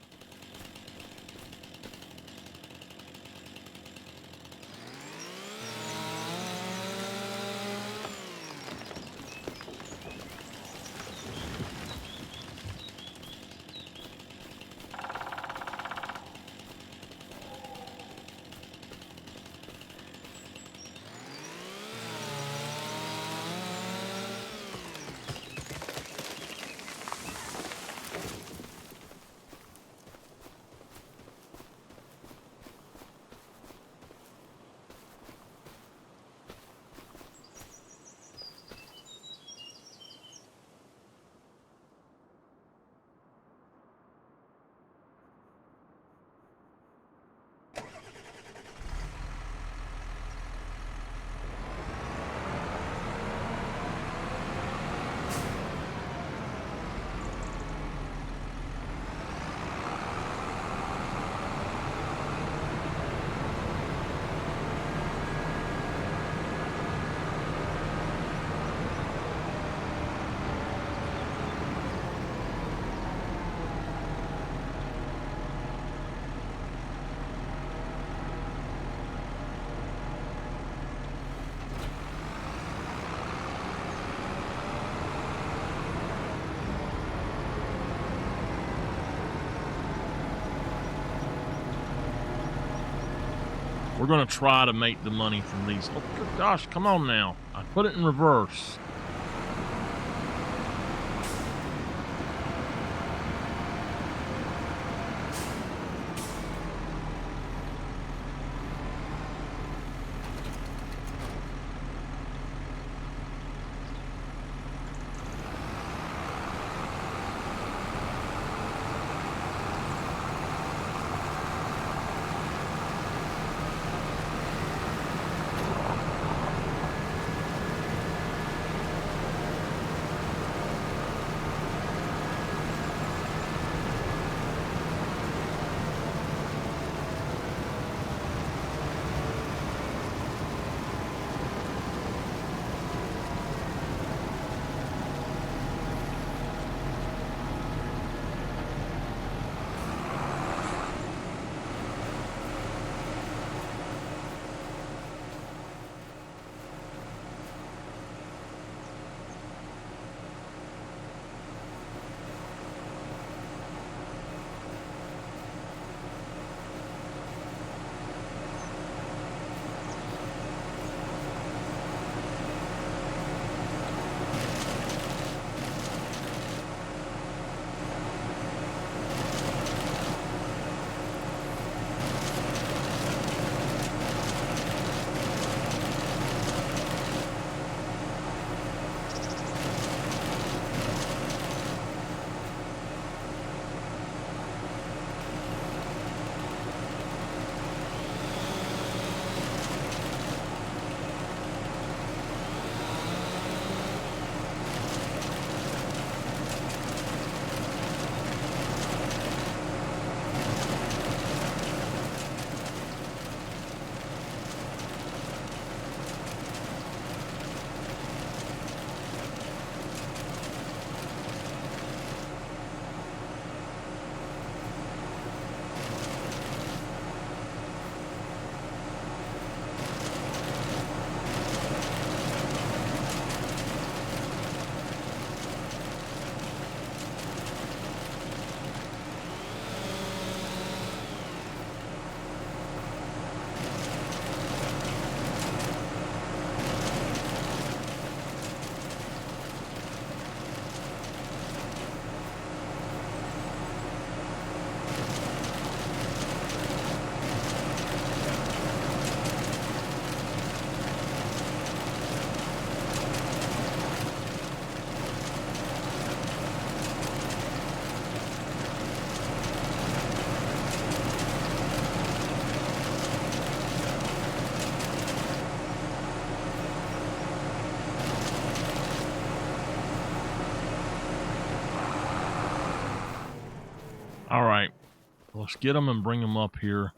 We're going to try to make the money from these. Oh, good gosh, come on now. I put it in reverse. Let's get them and bring them up here.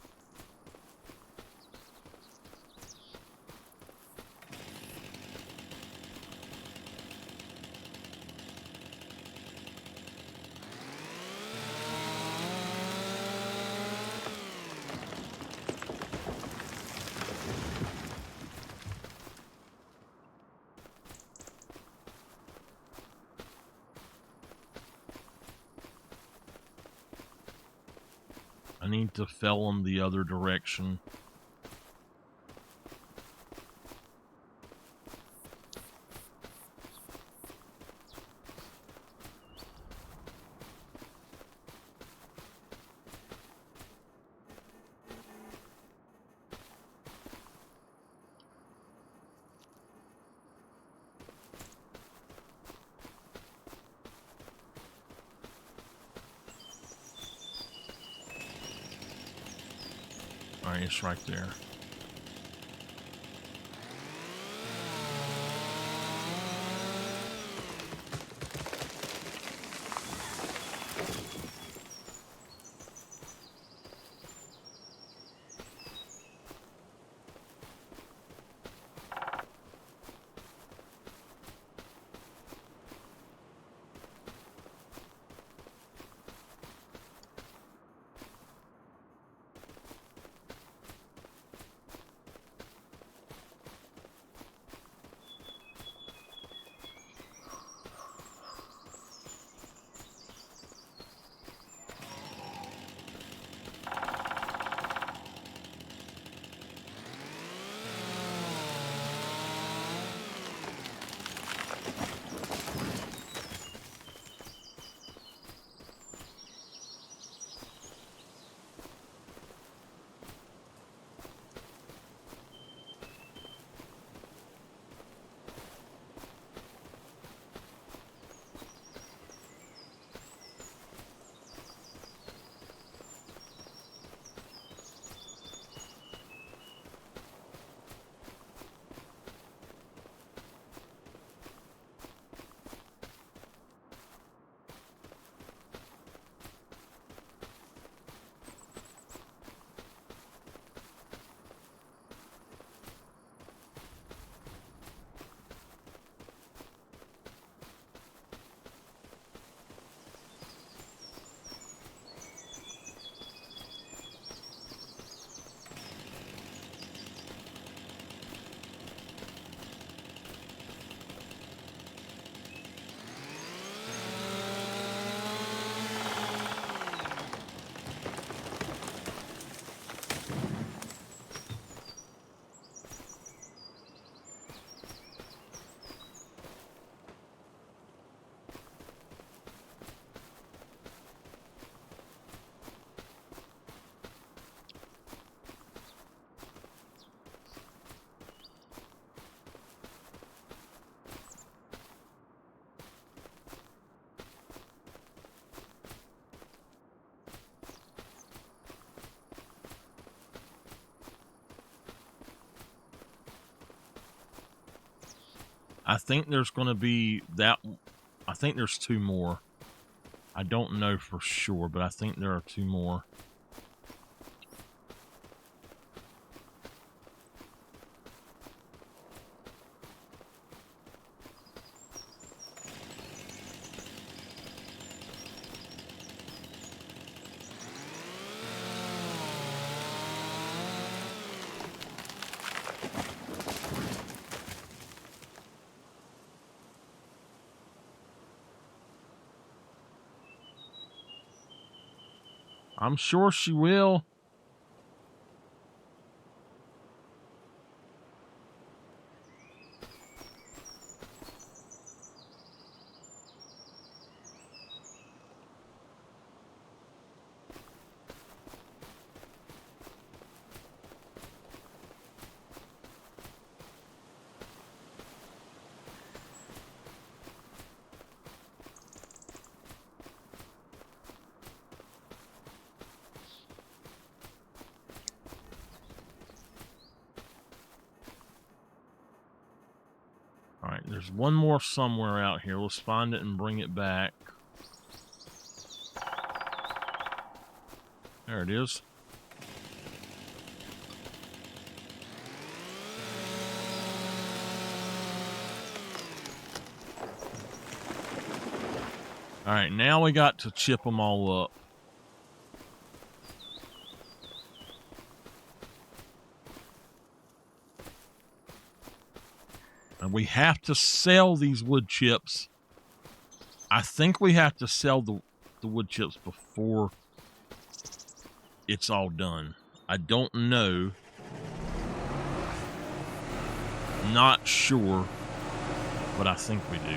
I need to fell them the other direction. All right, it's right there. I think there's going to be that. I think there's two more. I don't know for sure, but I think there are two more. I'm sure she will. All right, there's one more somewhere out here. Let's find it and bring it back. There it is. All right, now we got to chip them all up. And we have to sell these wood chips. I think we have to sell the wood chips before it's all done. I don't know. Not sure, but I think we do.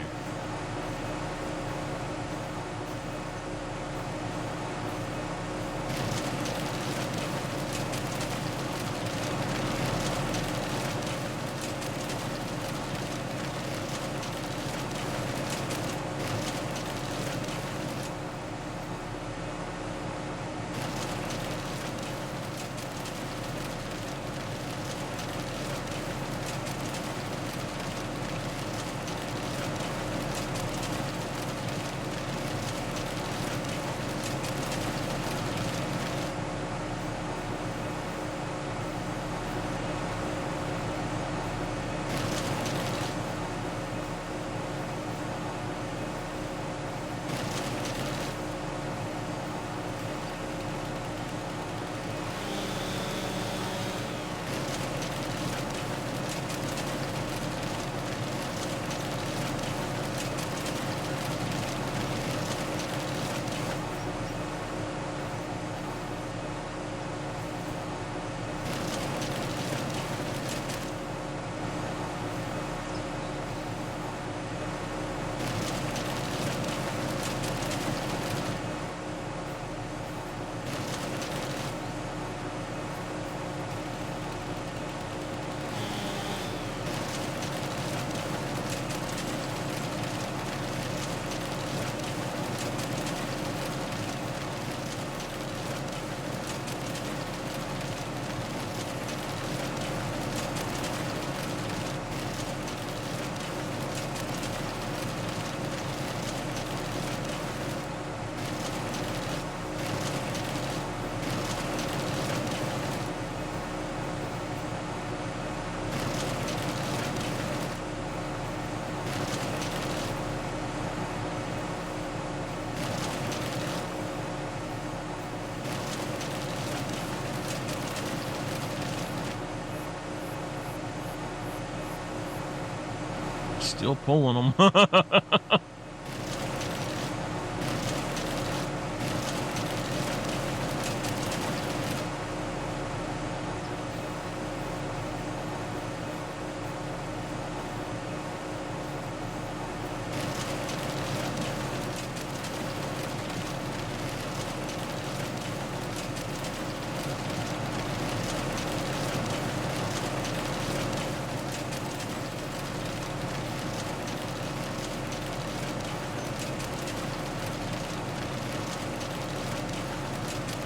Still pulling them.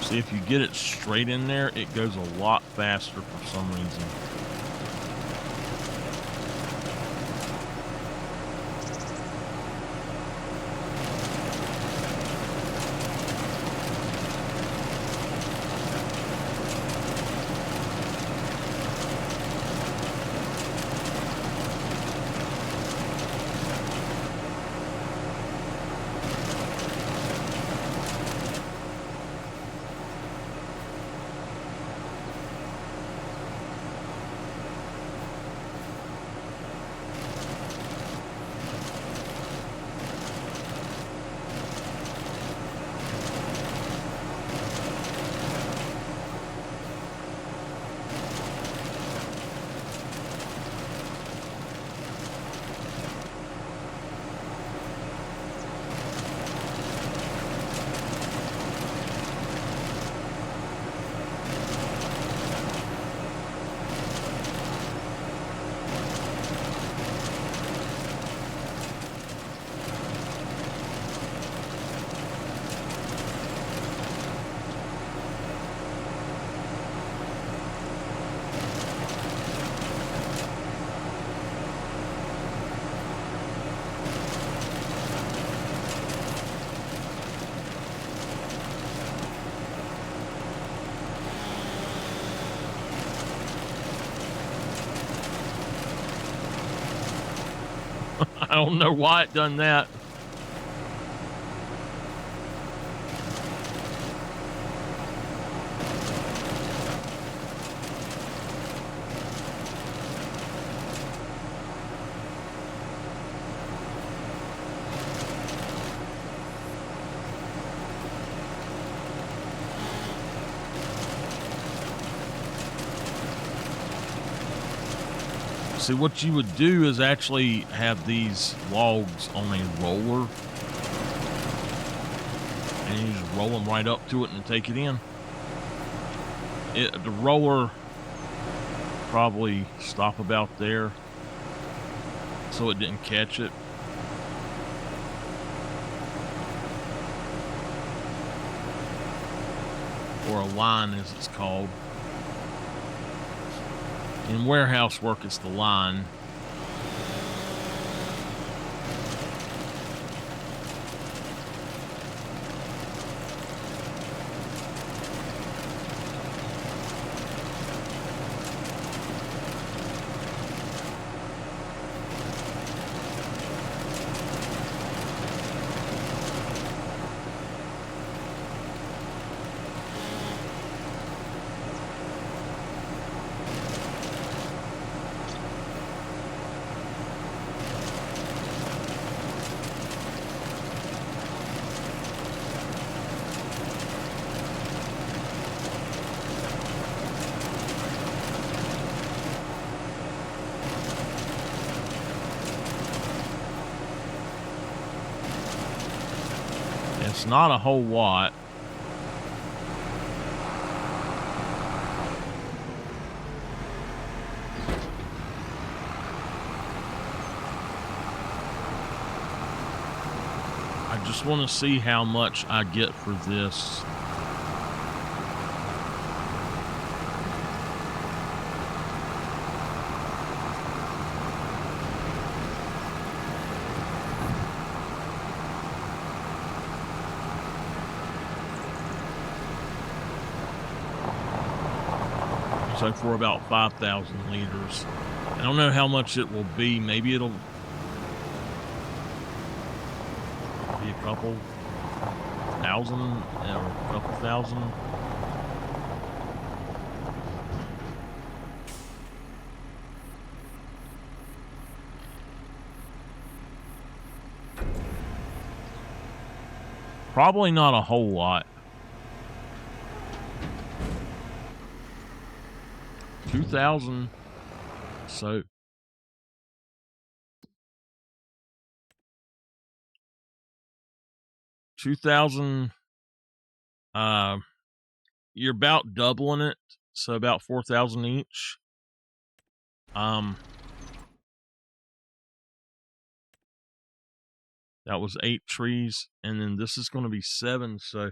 See, if you get it straight in there, it goes a lot faster for some reason. I don't know why it done that. See, what you would do is actually have these logs on a roller, and you just roll them right up to it and take it in. The roller probably stop about there so it didn't catch it. Or a line, as it's called. In warehouse work, it's the line. It's not a whole lot. I just want to see how much I get for this. So for about 5,000 liters. I don't know how much it will be. Maybe it'll be a couple thousand or a couple thousand. Probably not a whole lot. 2,000. So $2,000. You're about doubling it, so about 4,000 each. That was 8 trees, and then this is going to be 7, so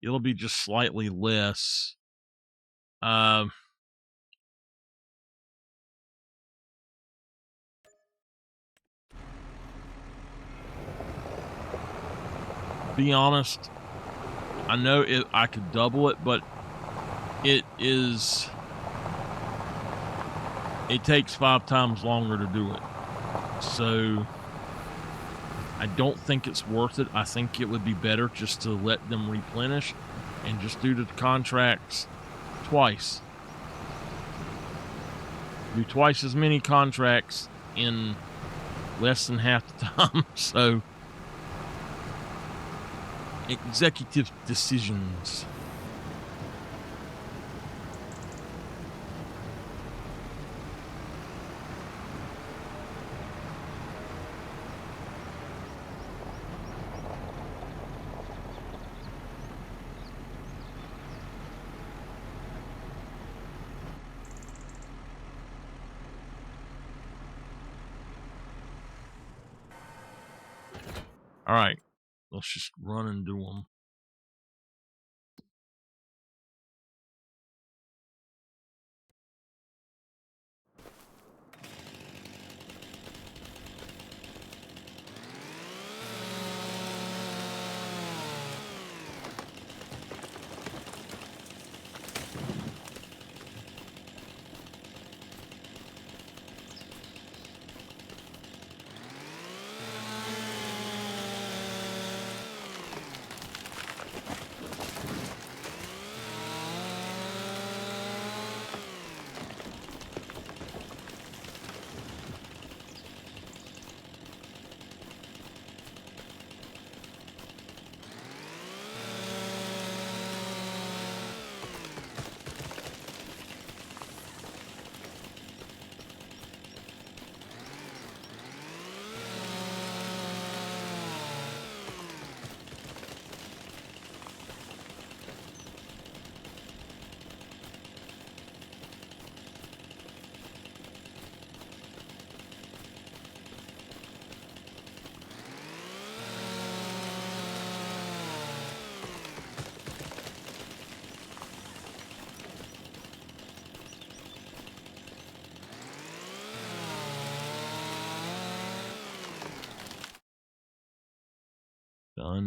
it'll be just slightly less. Be honest, I know I could double it, but it takes 5 times longer to do it. So I don't think it's worth it. I think it would be better just to let them replenish and just do the contracts twice. Do twice as many contracts in less than half the time. So executive decisions. All right, let's just run and do them.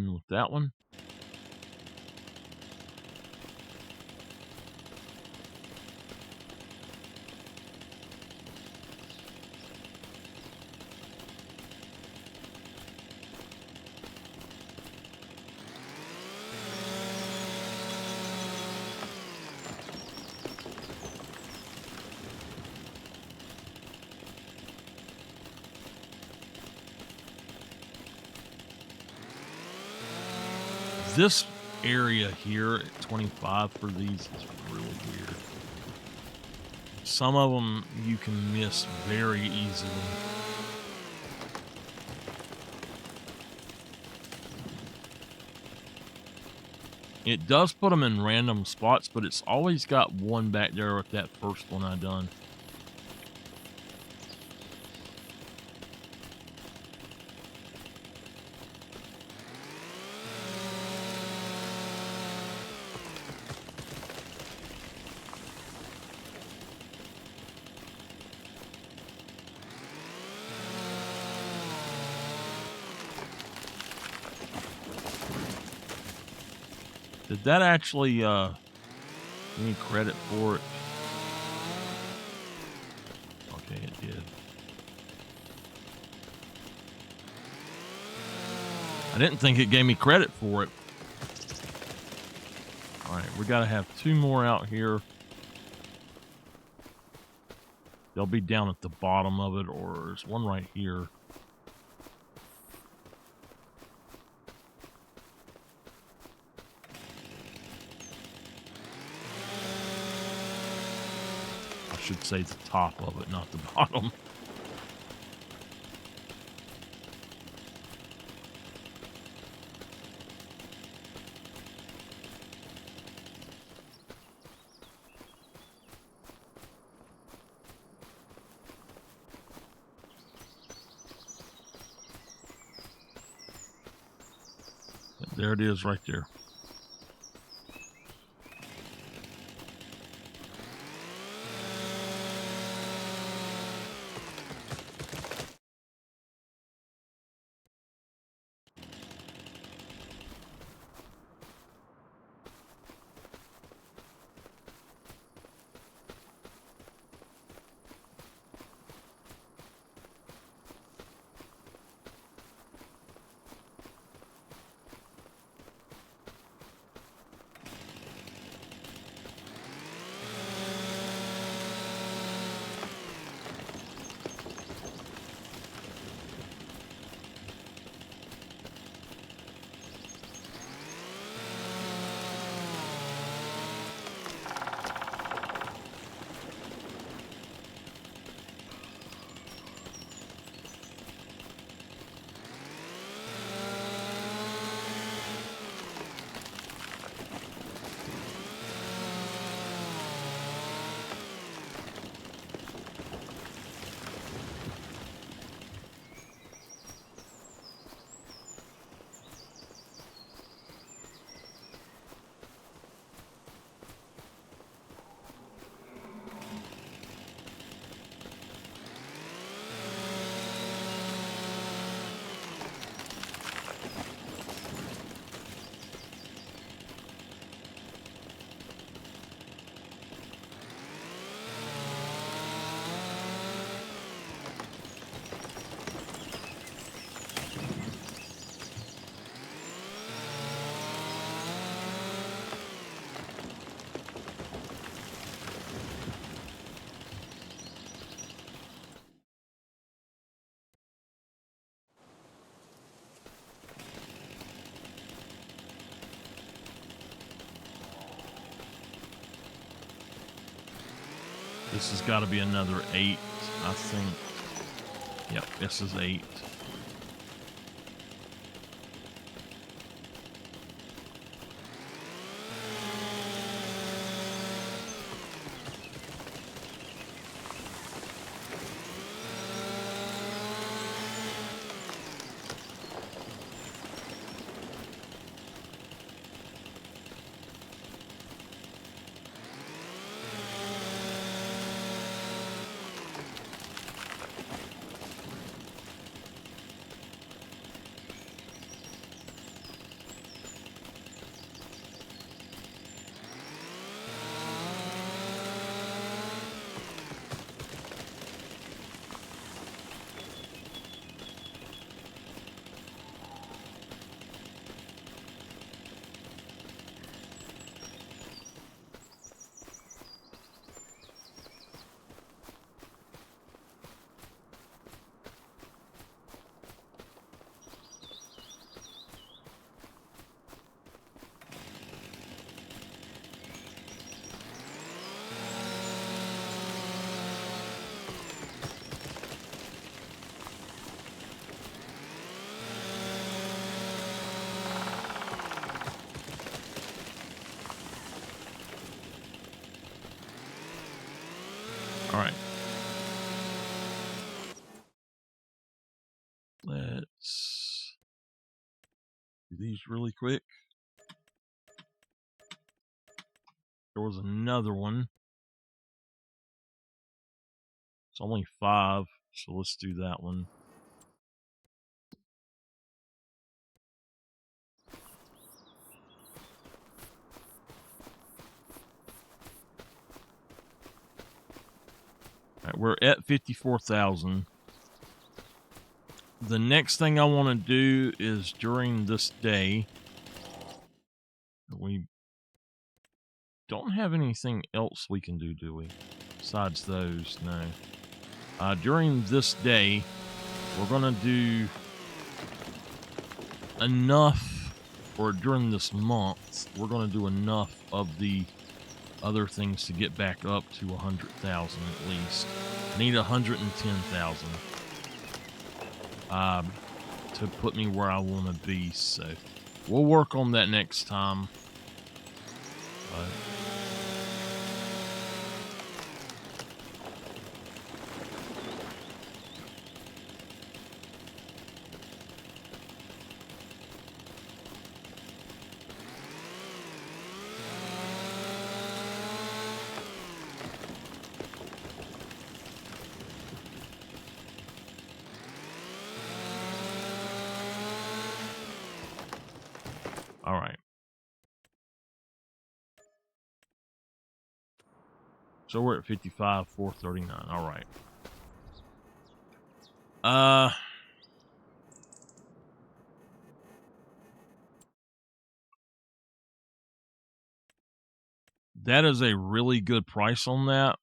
done with that one. This area here at 25 for these is really weird. Some of them you can miss very easily. It does put them in random spots, but it's always got one back there with that first one I done. Did that actually give me credit for it? Okay, it did. I didn't think it gave me credit for it. All right, we got to have 2 more out here. They'll be down at the bottom of it, or there's one right here. I should say the top of it, not the bottom. There it is right there. This has got to be another 8, I think. Yep, this is 8. let's do these really quick. There was another one. It's only 5, so let's do that one. All right, we're at 54,000. The next thing I want to do is during this day, we don't have anything else we can do we? Besides those, no. During this day, we're going to do enough, or during this month, we're going to do enough of the other things to get back up to 100,000 at least. I need 110,000 to put me where I want to be, so we'll work on that next time. All right. So we're at 55, 439. All right. That is a really good price on that.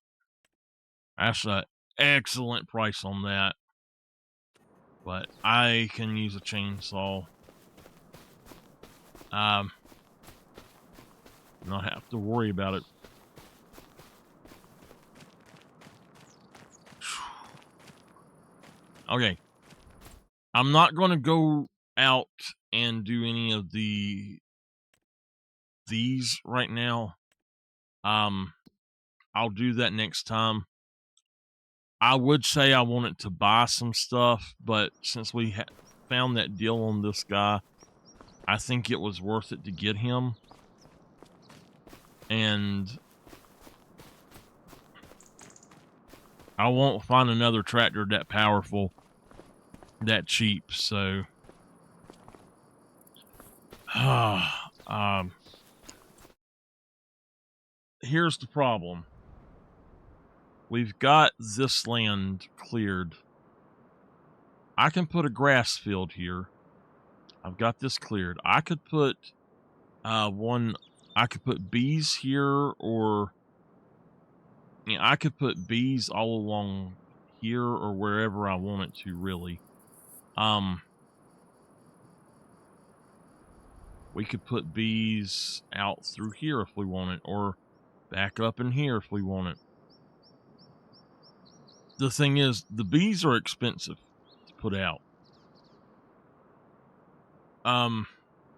That's an excellent price on that. But I can use a chainsaw. Not have to worry about it. Okay. I'm not going to go out and do any of these right now. I'll do that next time. I would say I wanted to buy some stuff, but since we found that deal on this guy, I think it was worth it to get him. And I won't find another tractor that powerful, that cheap, so here's the problem. We've got this land cleared. I can put a grass field here. I've got this cleared. I could put I could put bees here, or I could put bees all along here or wherever I want it to, really. We could put bees out through here if we want it, or back up in here if we want it. The thing is, the bees are expensive to put out.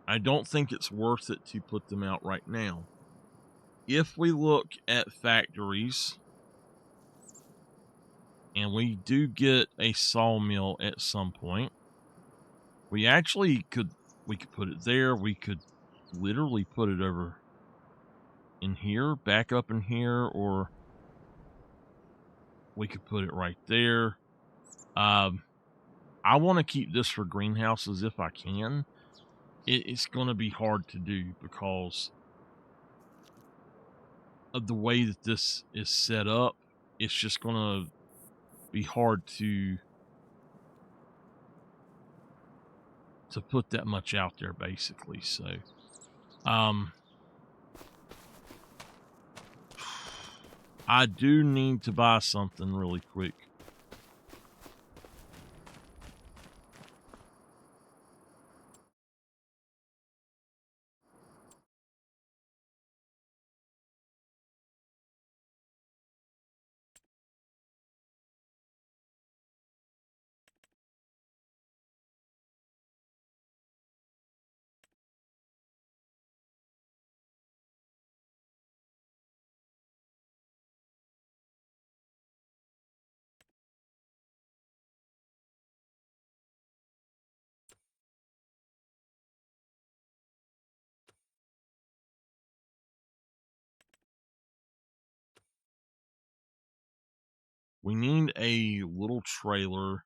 I don't think it's worth it to put them out right now. If we look at factories, and we do get a sawmill at some point, we could put it there. We could literally put it over in here, back up in here, or we could put it right there. I want to keep this for greenhouses if I can. It's going to be hard to do because of the way that this is set up. It's just going to be hard to put that much out there, basically. So, I do need to buy something really quick. We need a little trailer.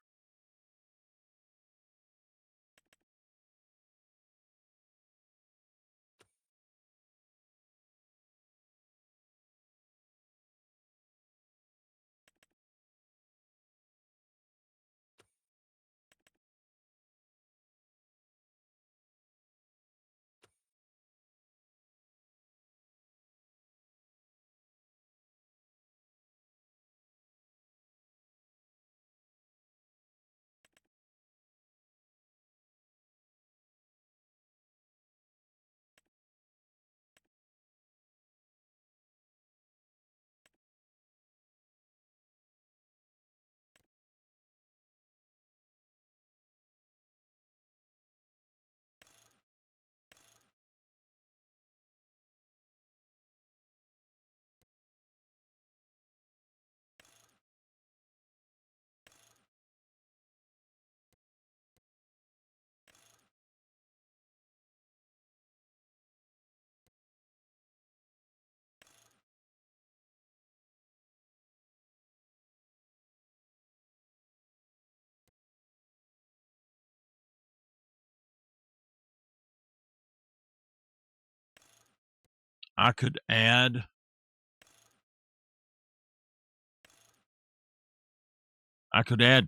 I could add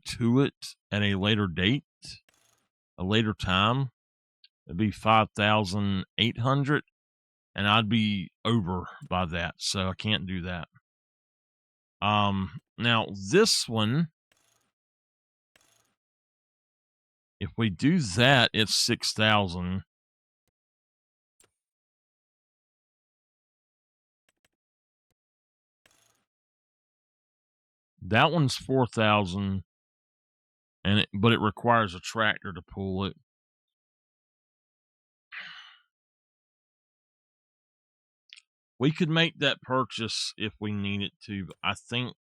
to it at a later date, a later time. It'd be 5,800, and I'd be over by that, so I can't do that. Now this one, if we do that, it's 6,000. That one's 4,000, but it requires a tractor to pull it. We could make that purchase if we need it to, but I think,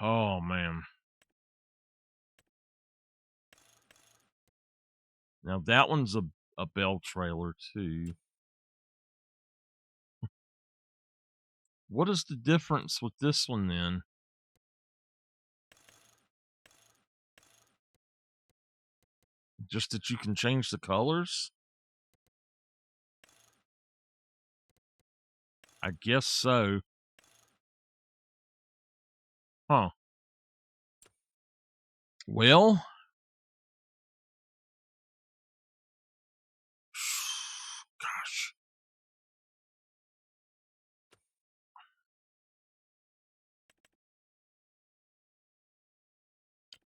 oh man. Now that one's a bell trailer too. What is the difference with this one then? Just that you can change the colors? I guess so. Huh. Well, gosh.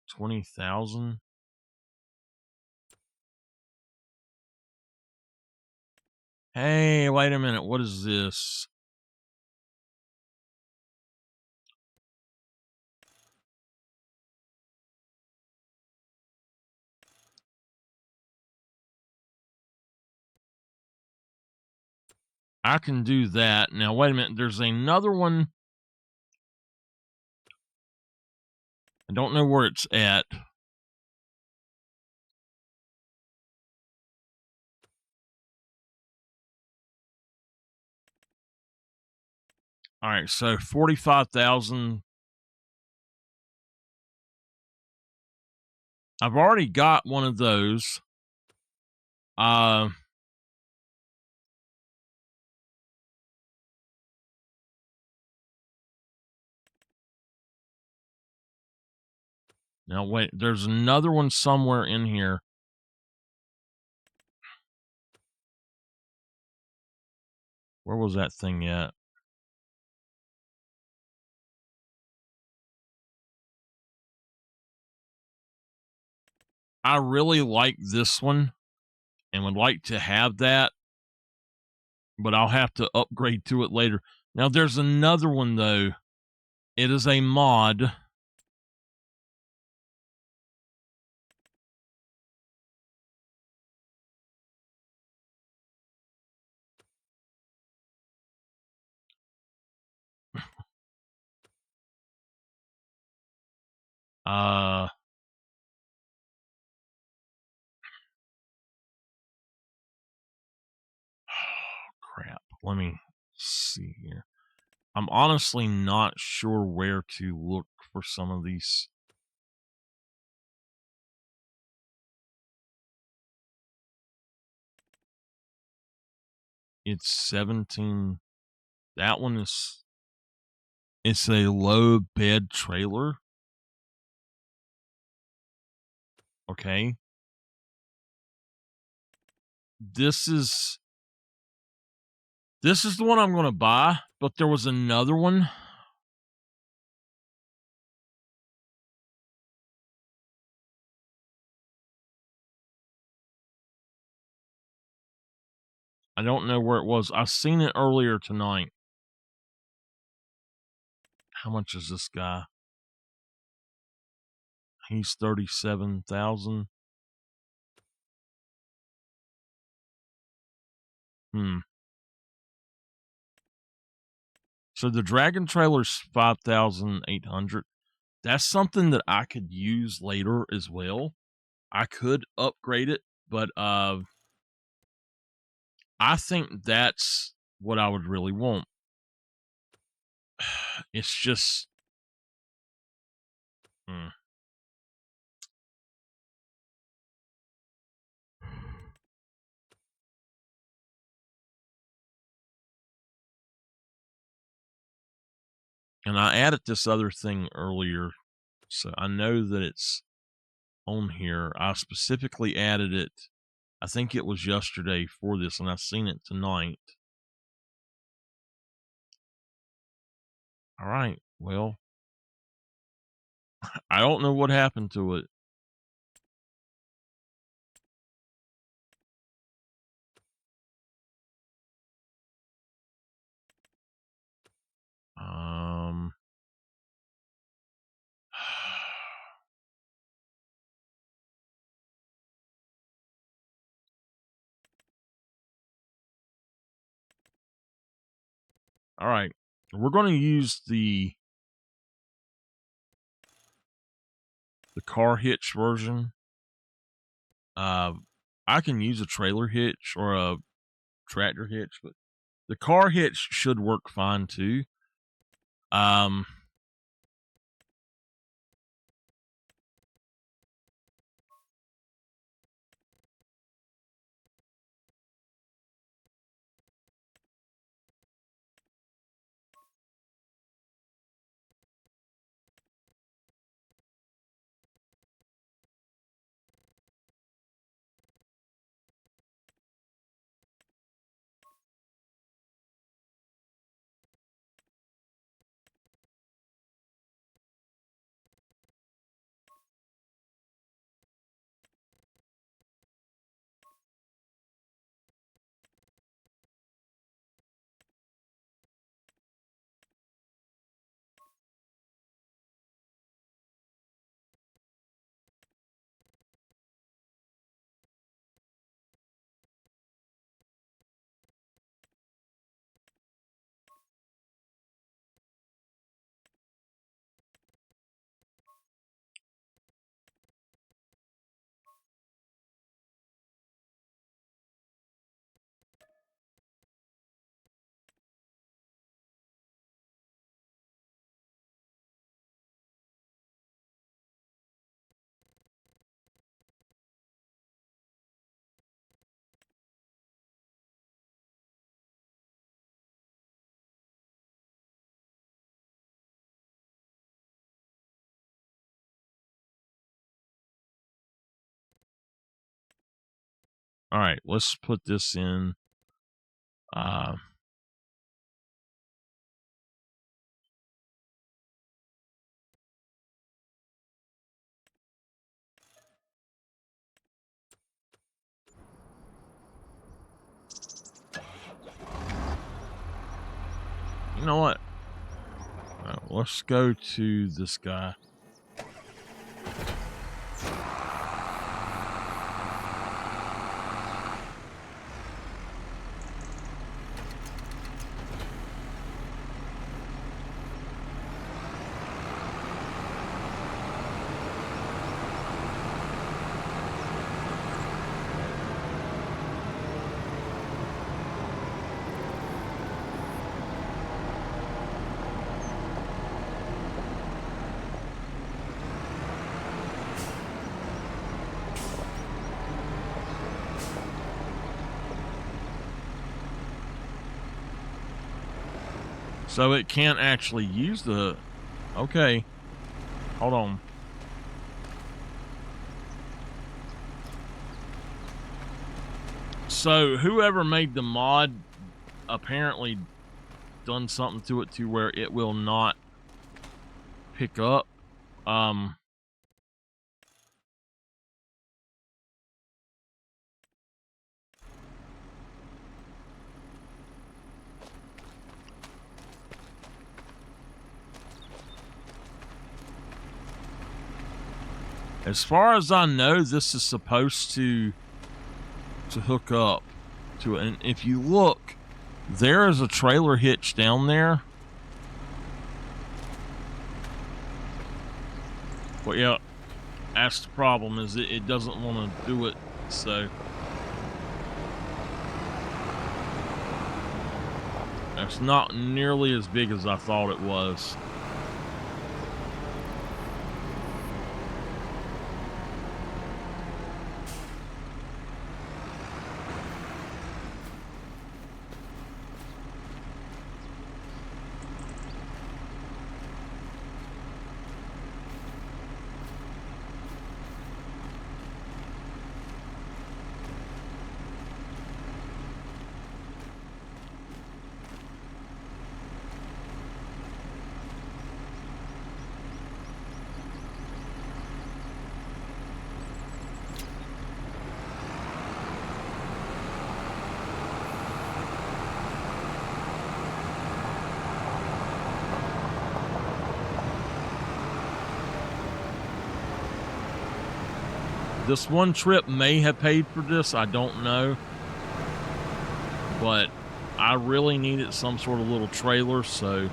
20,000. Hey, wait a minute. What is this? I can do that. Now, wait a minute. There's another one. I don't know where it's at. All right, so 45,000. I've already got one of those. Now wait, there's another one somewhere in here. Where was that thing at? I really like this one and would like to have that, but I'll have to upgrade to it later. Now there's another one though. It is a mod. Uh crap. Let me see here. I'm honestly not sure where to look for some of these. It's 17. That one is, it's a low bed trailer. Okay. This is the one I'm going to buy, but there was another one. I don't know where it was. I seen it earlier tonight. How much is this guy? He's 37,000. So the Dragon trailer's 5,800. That's something that I could use later as well. I could upgrade it, but I think that's what I would really want. It's just And I added this other thing earlier, so I know that it's on here. I specifically added it, I think it was yesterday for this, and I've seen it tonight. All right, well, I don't know what happened to it. All right, we're going to use the car hitch version. I can use a trailer hitch or a tractor hitch, but the car hitch should work fine too. All right, let's put this in. You know what? Let's go to this guy. So it can't actually use the... Okay. Hold on. So whoever made the mod apparently done something to it to where it will not pick up. As far as I know, this is supposed to hook up to it. And if you look, there is a trailer hitch down there. But yeah, that's the problem, is it doesn't want to do it, so that's not nearly as big as I thought it was. This one trip may have paid for this, I don't know. But I really needed some sort of little trailer, so...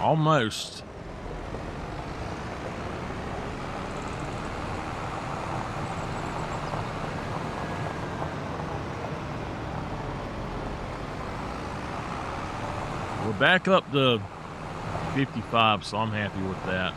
Almost. We're back up to 55, so I'm happy with that.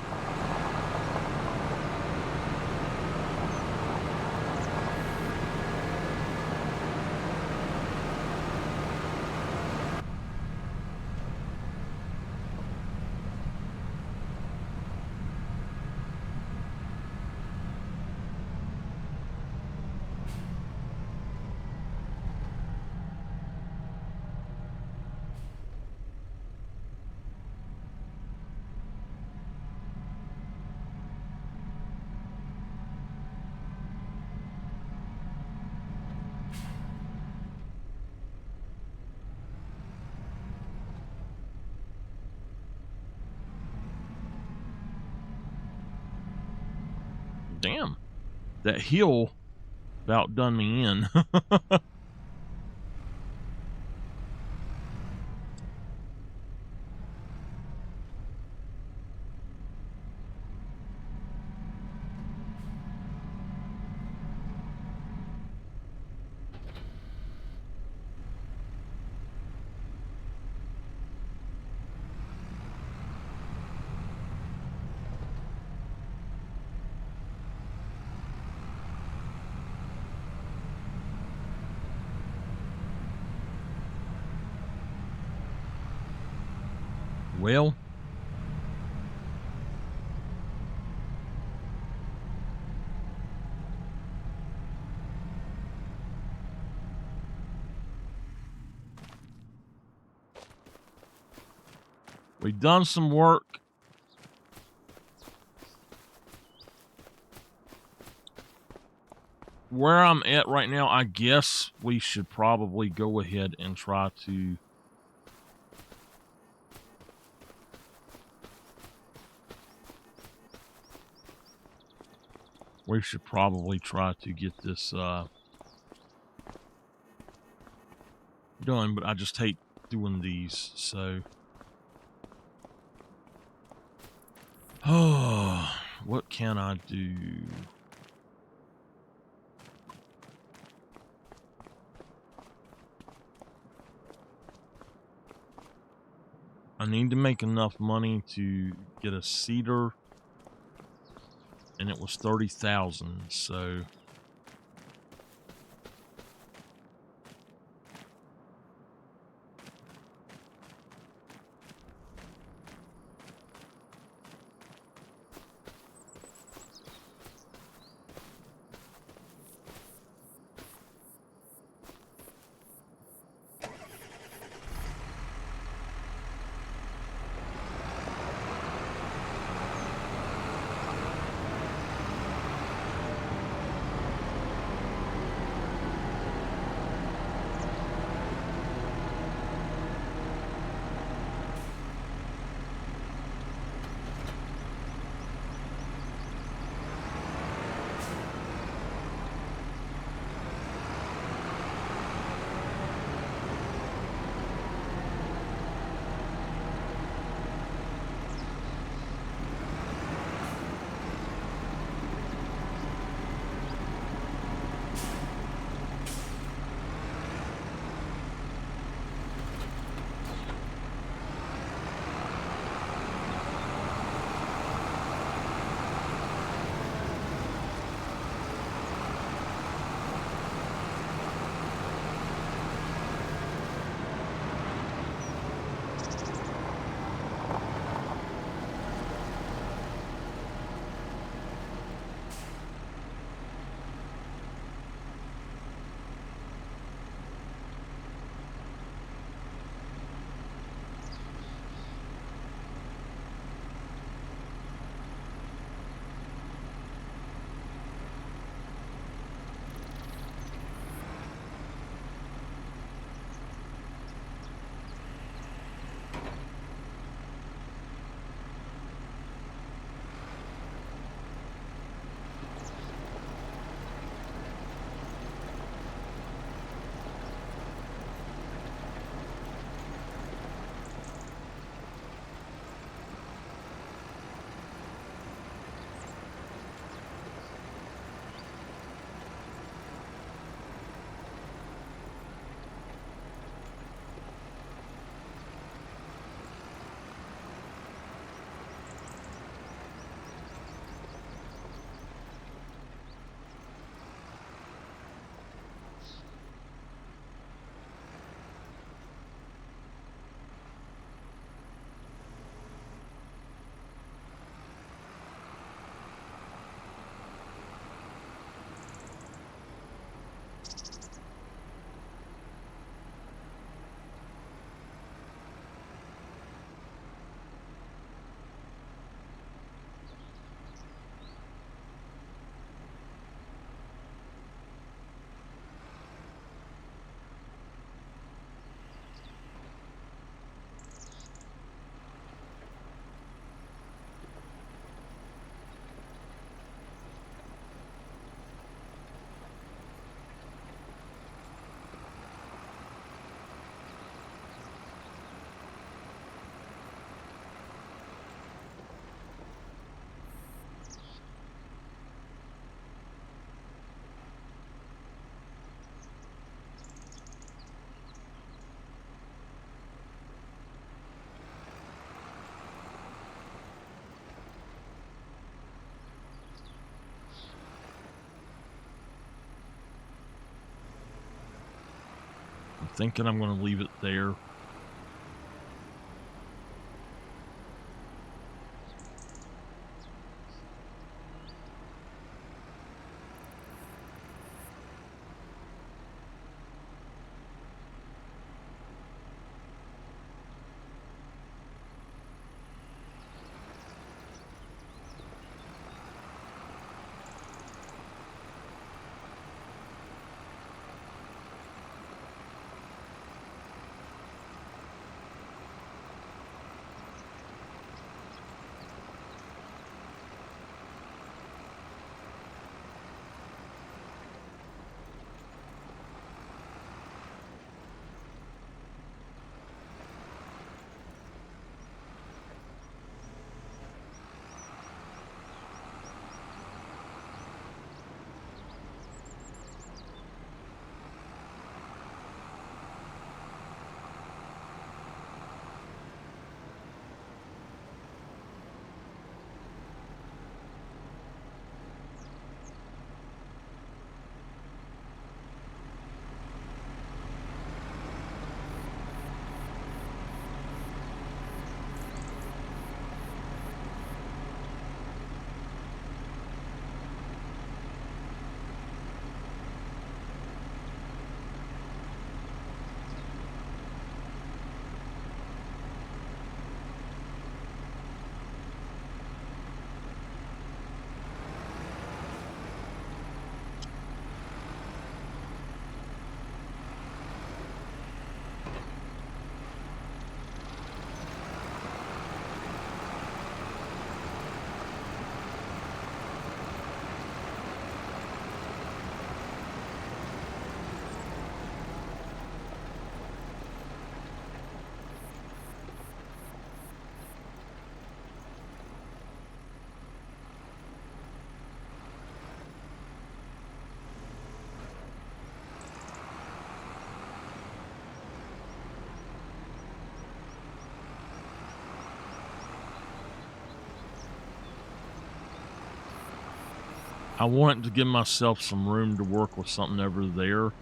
Damn, that hill about done me in. Well, we've done some work. Where I'm at right now, I guess we should probably go ahead and try to... We should probably try to get this done, but I just hate doing these, so... Oh, what can I do? need to make enough money to get a cedar, and it was 30,000. So I'm thinking I'm going to leave it there. I want to give myself some room to work with something over there.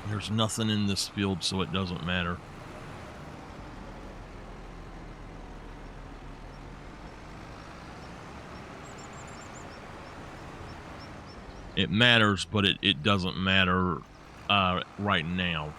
There's nothing in this field, so it doesn't matter. It matters, but it doesn't matter right now.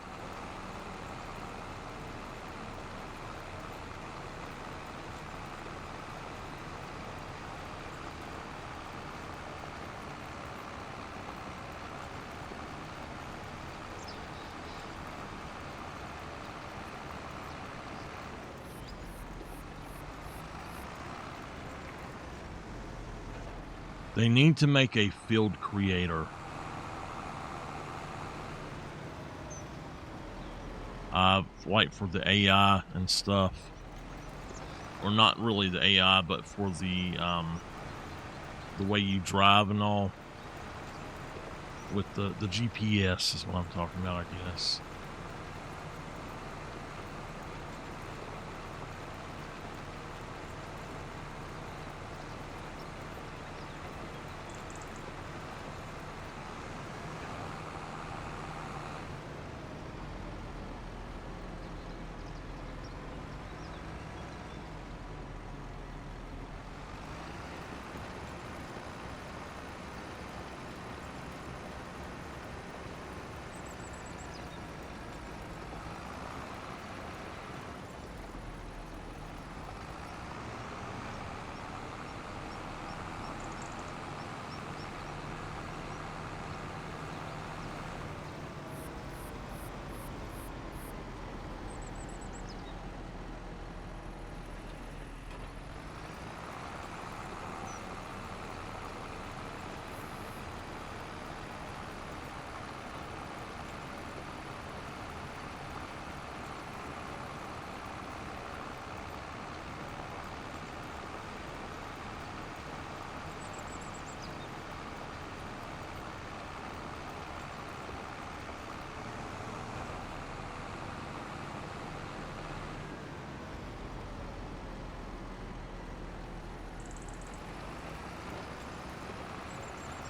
They need to make a field creator. Like for the AI and stuff. Or not really the AI, but for the way you drive and all. With the GPS is what I'm talking about, I guess.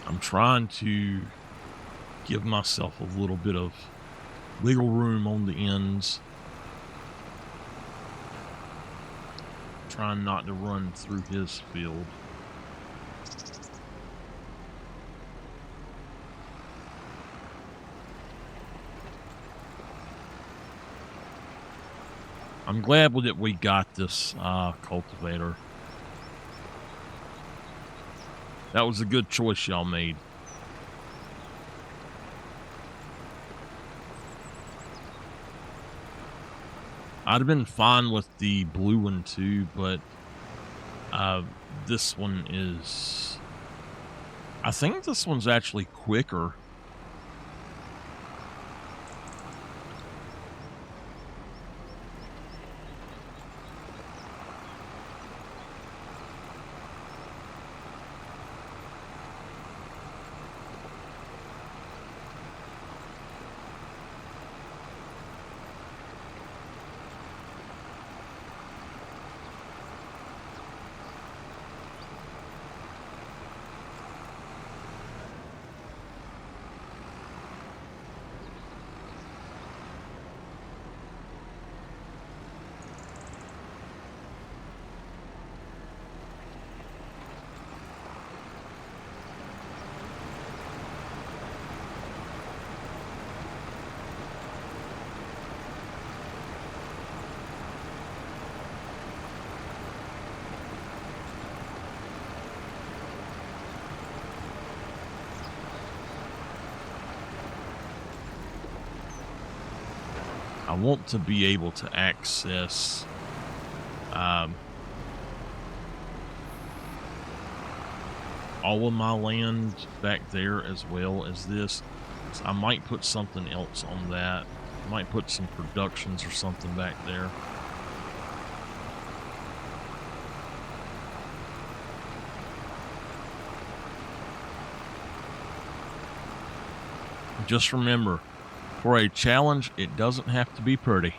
I'm trying to give myself a little bit of wiggle room on the ends. Trying not to run through his field. I'm glad that we got this cultivator. That was a good choice y'all made. I'd have been fine with the blue one too, but this one is... I think this one's actually quicker. I want to be able to access all of my land back there as well as this. So I might put something else on that. I might put some productions or something back there. Just remember, for a challenge, it doesn't have to be pretty.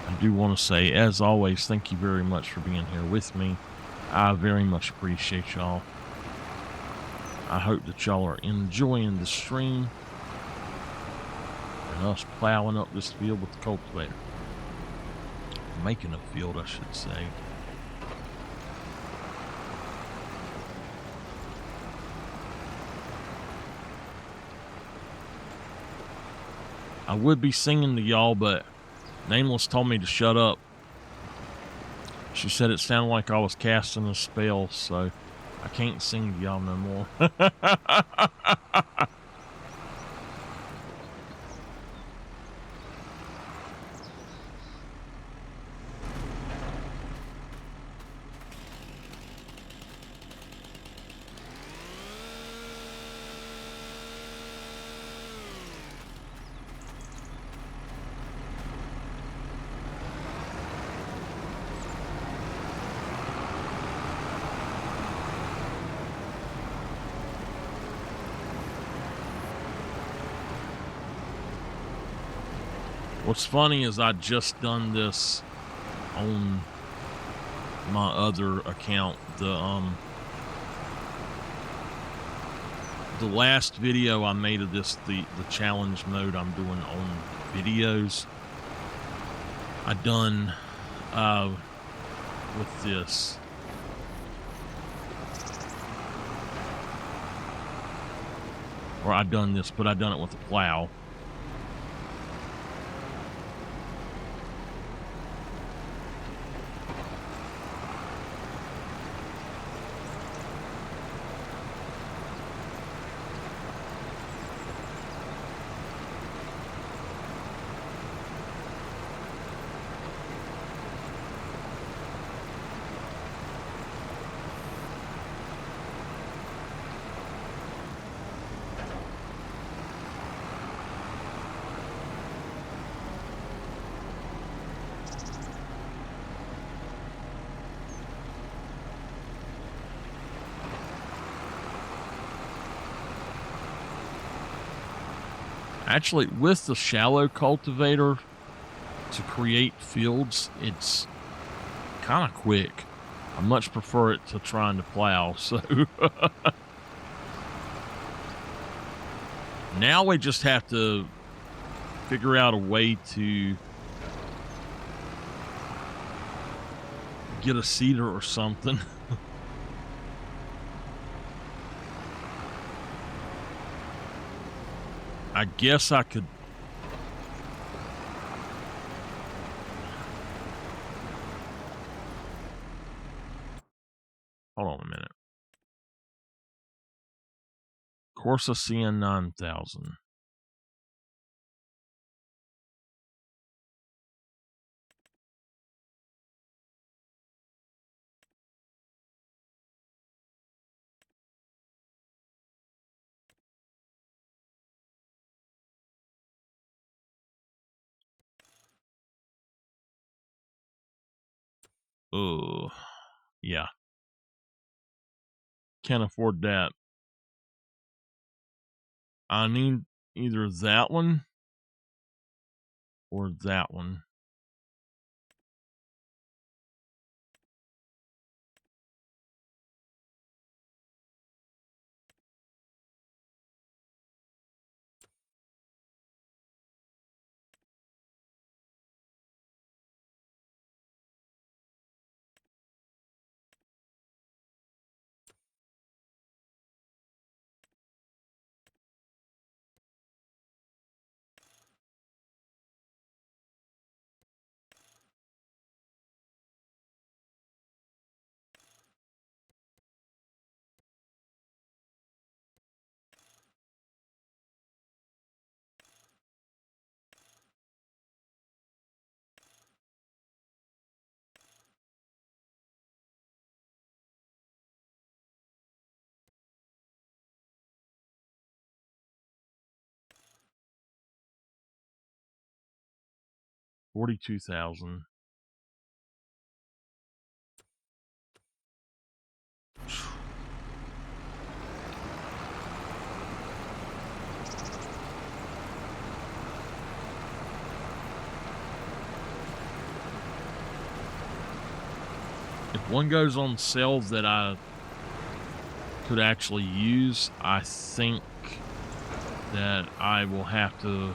I do want to say, as always, thank you very much for being here with me. I very much appreciate y'all. I hope that y'all are enjoying the stream and us plowing up this field with the cultivator. Making a field, I should say. I would be singing to y'all, but Nameless told me to shut up. She said it sounded like I was casting a spell, so I can't sing to y'all no more. What's funny is I just done this on my other account. The last video I made of this, the challenge mode I'm doing on videos, I done with this. Or I done this, but I done it with a plow. Actually, with the shallow cultivator to create fields, it's kind of quick. I much prefer it to trying to plow, so now we just have to figure out a way to get a seeder or something. I guess I could. Hold on a minute. Corsa CN 9000. Oh, yeah. Can't afford that. I need either that one or that one. $42,000. If one goes on sale that I could actually use, I think that I will have to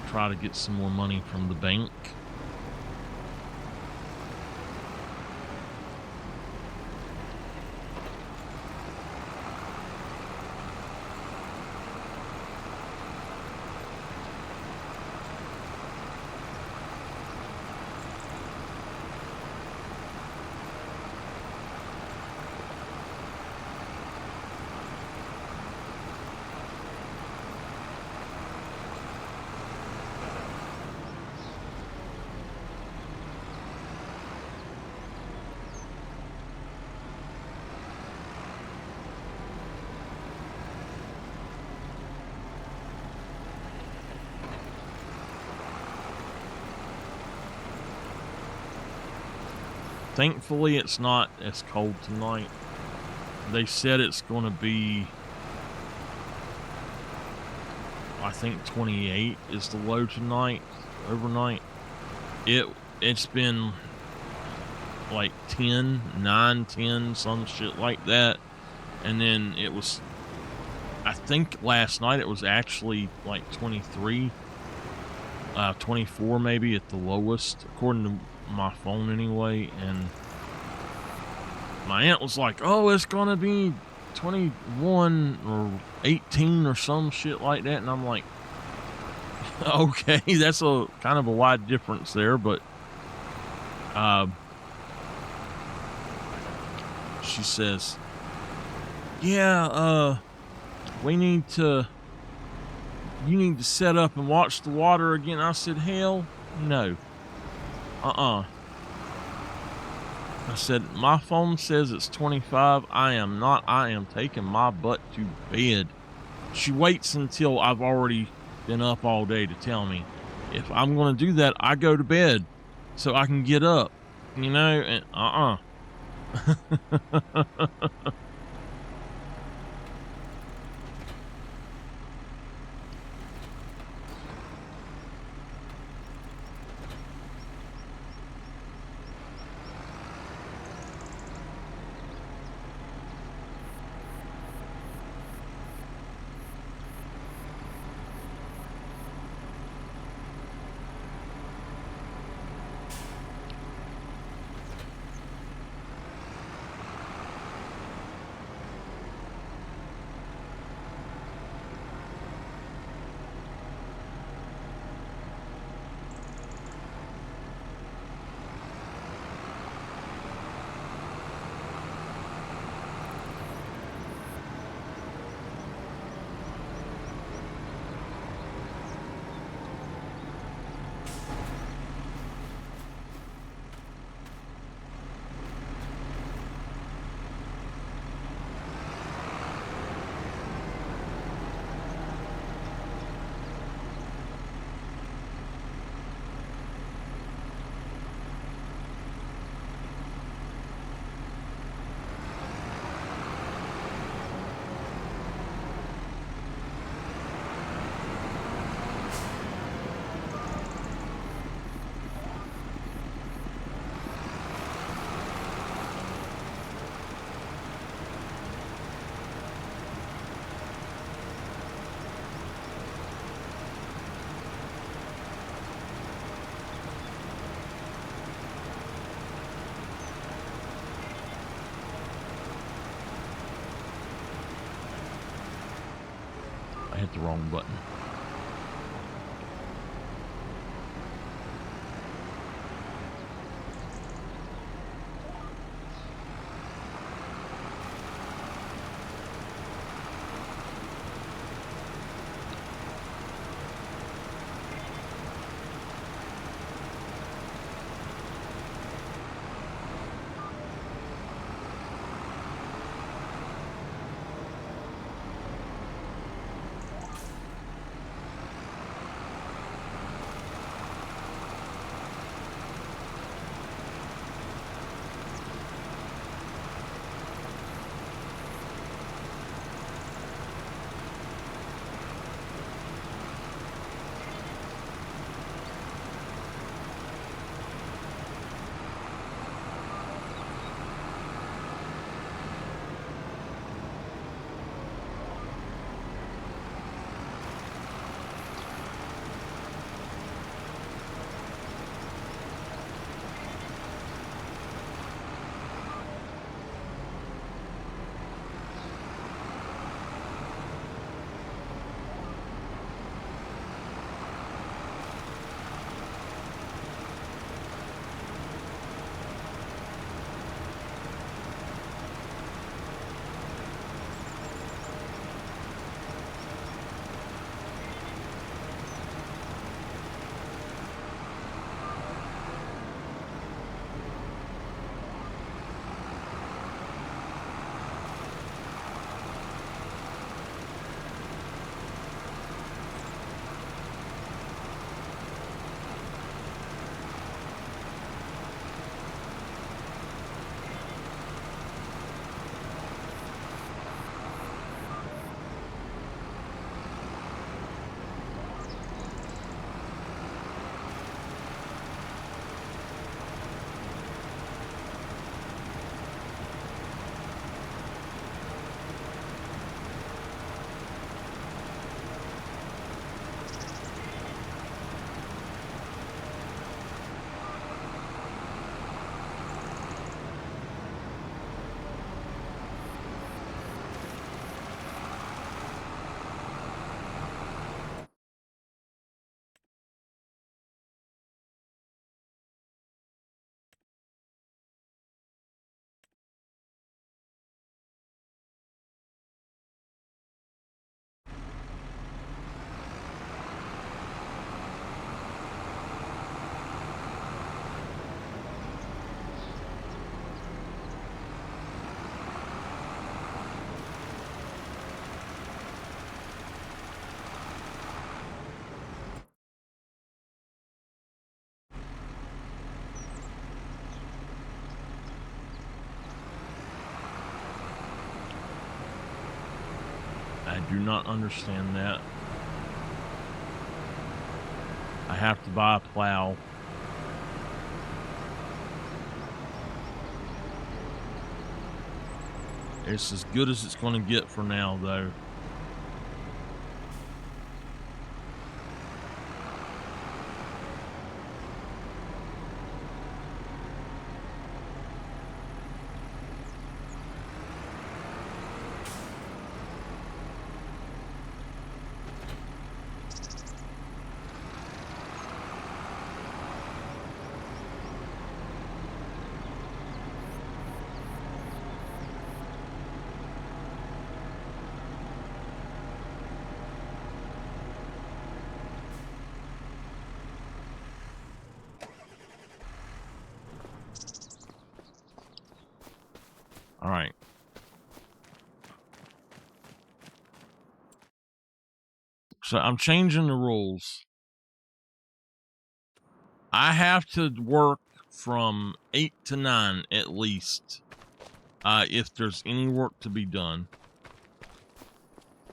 try to get some more money from the bank. Thankfully, it's not as cold tonight. They said it's going to be, I think 28 is the low tonight, overnight. It's been like 10, 9, 10, some shit like that. And then it was, I think last night it was actually like 23, 24 maybe at the lowest, according to my phone anyway. And my aunt was like, oh, it's gonna be 21 or 18 or some shit like that. And I'm like, okay, that's a kind of a wide difference there, but she says, yeah, you need to set up and watch the water again. I said, hell no. I said, my phone says it's 25. I am not. I am taking my butt to bed. She waits until I've already been up all day to tell me. If I'm going to do that, I go to bed so I can get up, you know, and hit the wrong button. I do not understand that. I have to buy a plow. It's as good as it's going to get for now, though. All right. So I'm changing the rules. I have to work from 8 to 9 at least, if there's any work to be done.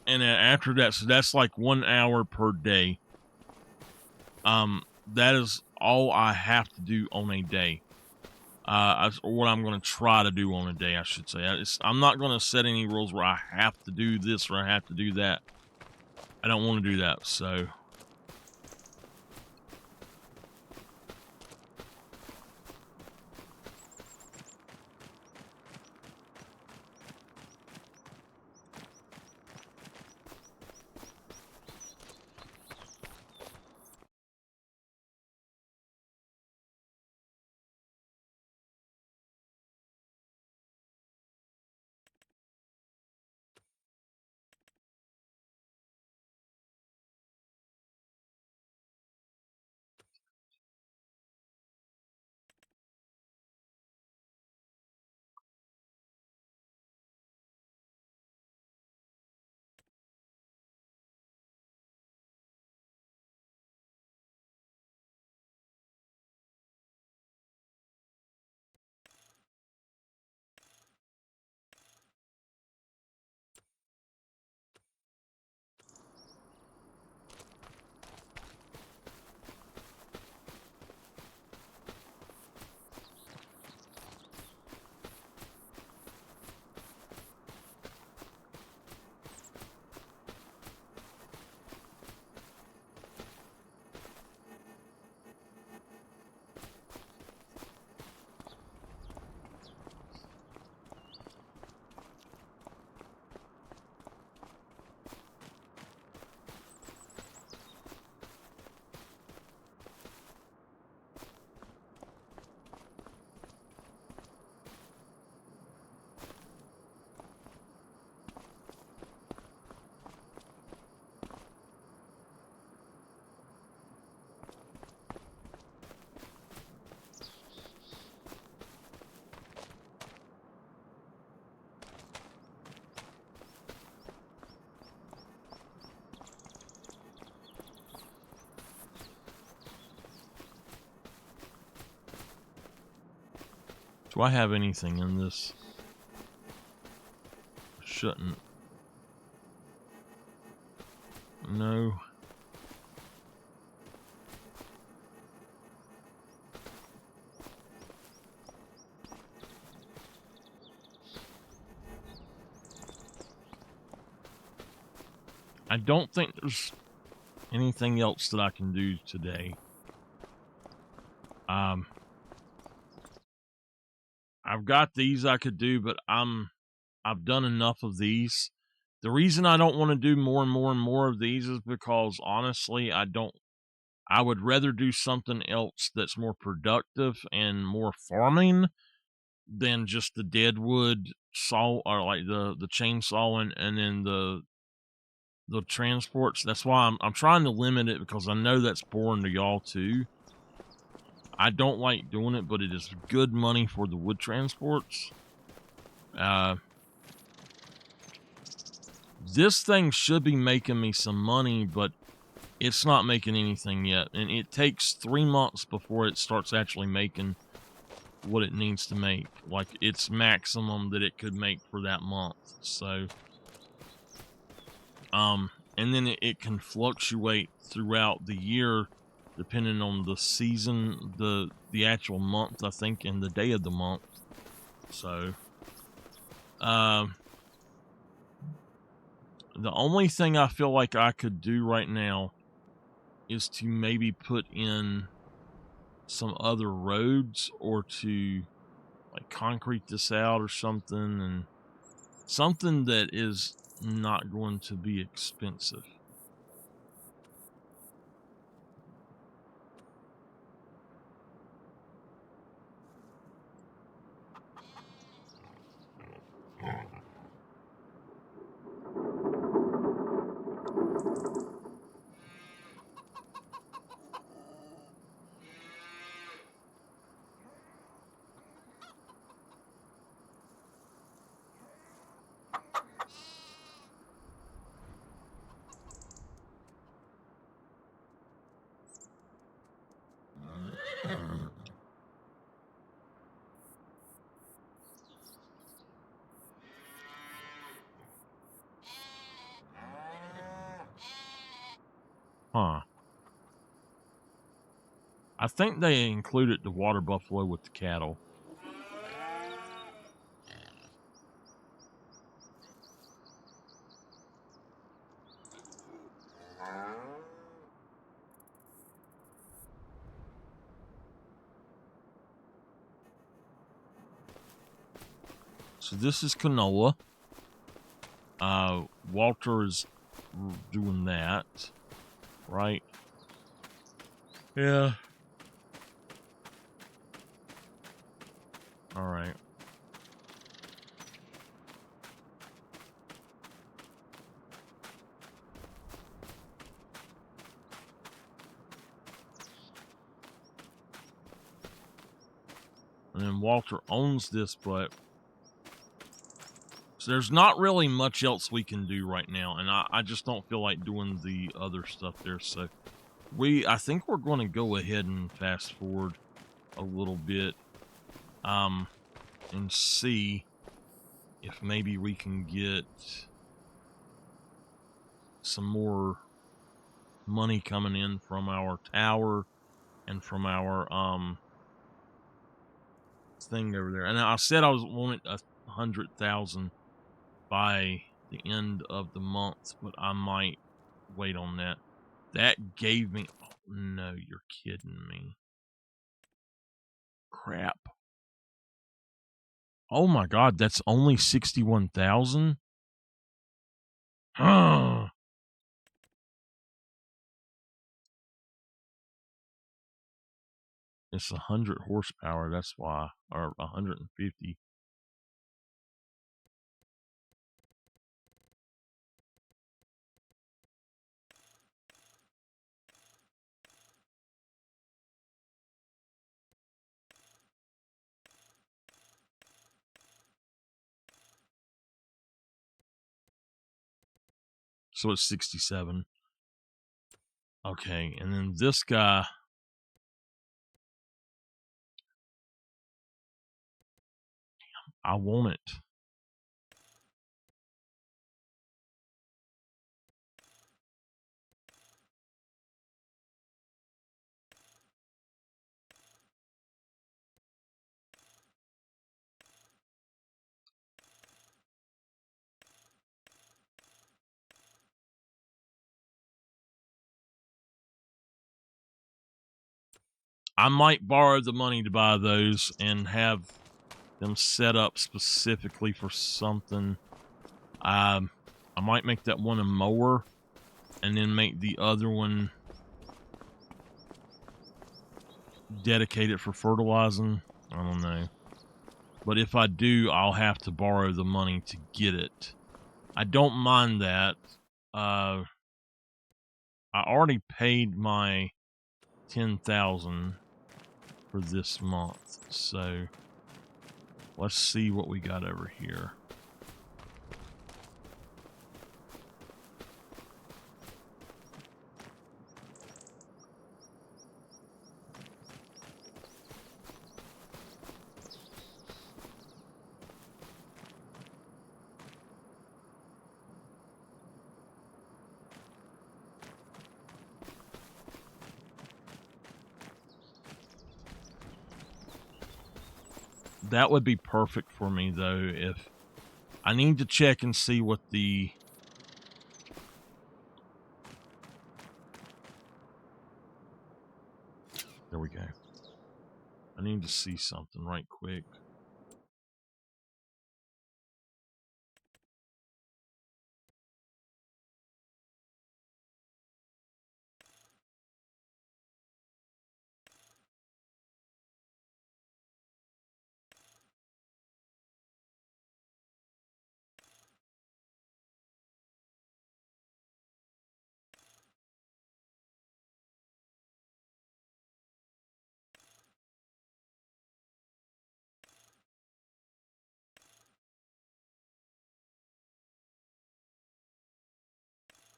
And then after that, so that's like 1 hour per day. That is all I have to do on a day. Or what I'm going to try to do on a day, I should say. I'm not going to set any rules where I have to do this or I have to do that. I don't want to do that, so. Do I have anything in this? Shouldn't. No. I don't think there's anything else that I can do today. I've got these I could do, but I've done enough of these. The reason I don't want to do more and more and more of these is because honestly, I would rather do something else that's more productive and more farming than just the dead wood saw, or like the chainsawing and then the transports. That's why I'm trying to limit it, because I know that's boring to y'all too. I don't like doing it, but it is good money for the wood transports. This thing should be making me some money, but it's not making anything yet. And it takes 3 months before it starts actually making what it needs to make. Like, its maximum that it could make for that month. So, and then it can fluctuate throughout the year depending on the season, the actual month, I think, and the day of the month. So, the only thing I feel like I could do right now is to maybe put in some other roads, or to like concrete this out or something, and something that is not going to be expensive. Huh. I think they included the water buffalo with the cattle. So this is canola. Walter is doing that, right? Yeah. All right. And then Walter owns this, but so there's not really much else we can do right now, and I just don't feel like doing the other stuff there. So I think we're going to go ahead and fast forward a little bit, and see if maybe we can get some more money coming in from our tower and from our thing over there. And I said I was wanting 100,000 by the end of the month, but I might wait on that. That gave me, oh no, you're kidding me. Crap. Oh my god, that's only 61,000? It's 100 horsepower, that's why, or 150. So it's 67. Okay, and then this guy, I want it. I might borrow the money to buy those and have them set up specifically for something. I might make that one a mower and then make the other one dedicated for fertilizing. I don't know. But if I do, I'll have to borrow the money to get it. I don't mind that. I already paid my 10,000 for this month, so let's see what we got over here. That would be perfect for me, though, if I need to check and see what the... There we go. I need to see something right quick.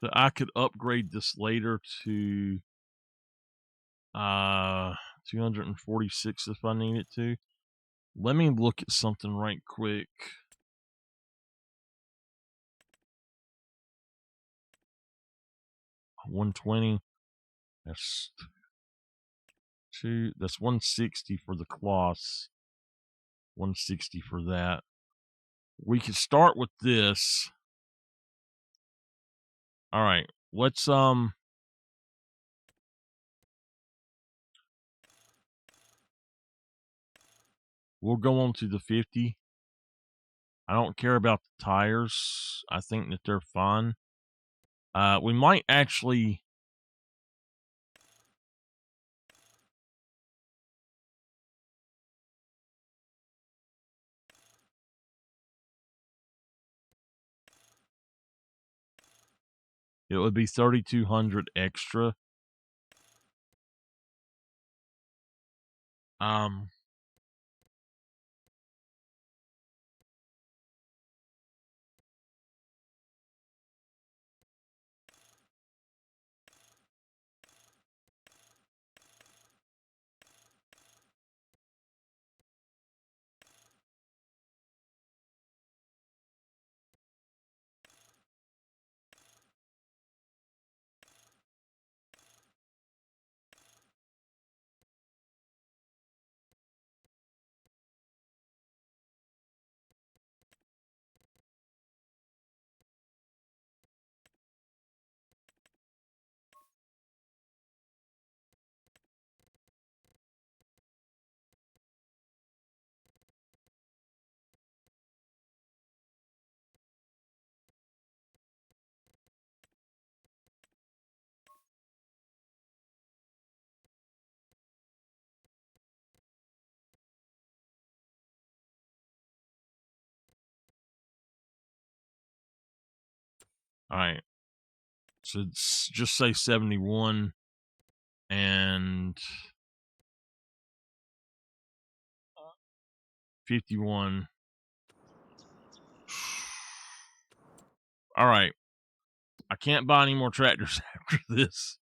So I could upgrade this later to 246 if I needed to. Let me look at something right quick. $120. That's that's 160 for the cloths. 160 for that. We could start with this. All right. Let's we'll go on to the 50. I don't care about the tires. I think that they're fine. We might actually... It would be 3,200 extra. All right. So just say 71 and 51. All right. I can't buy any more tractors after this.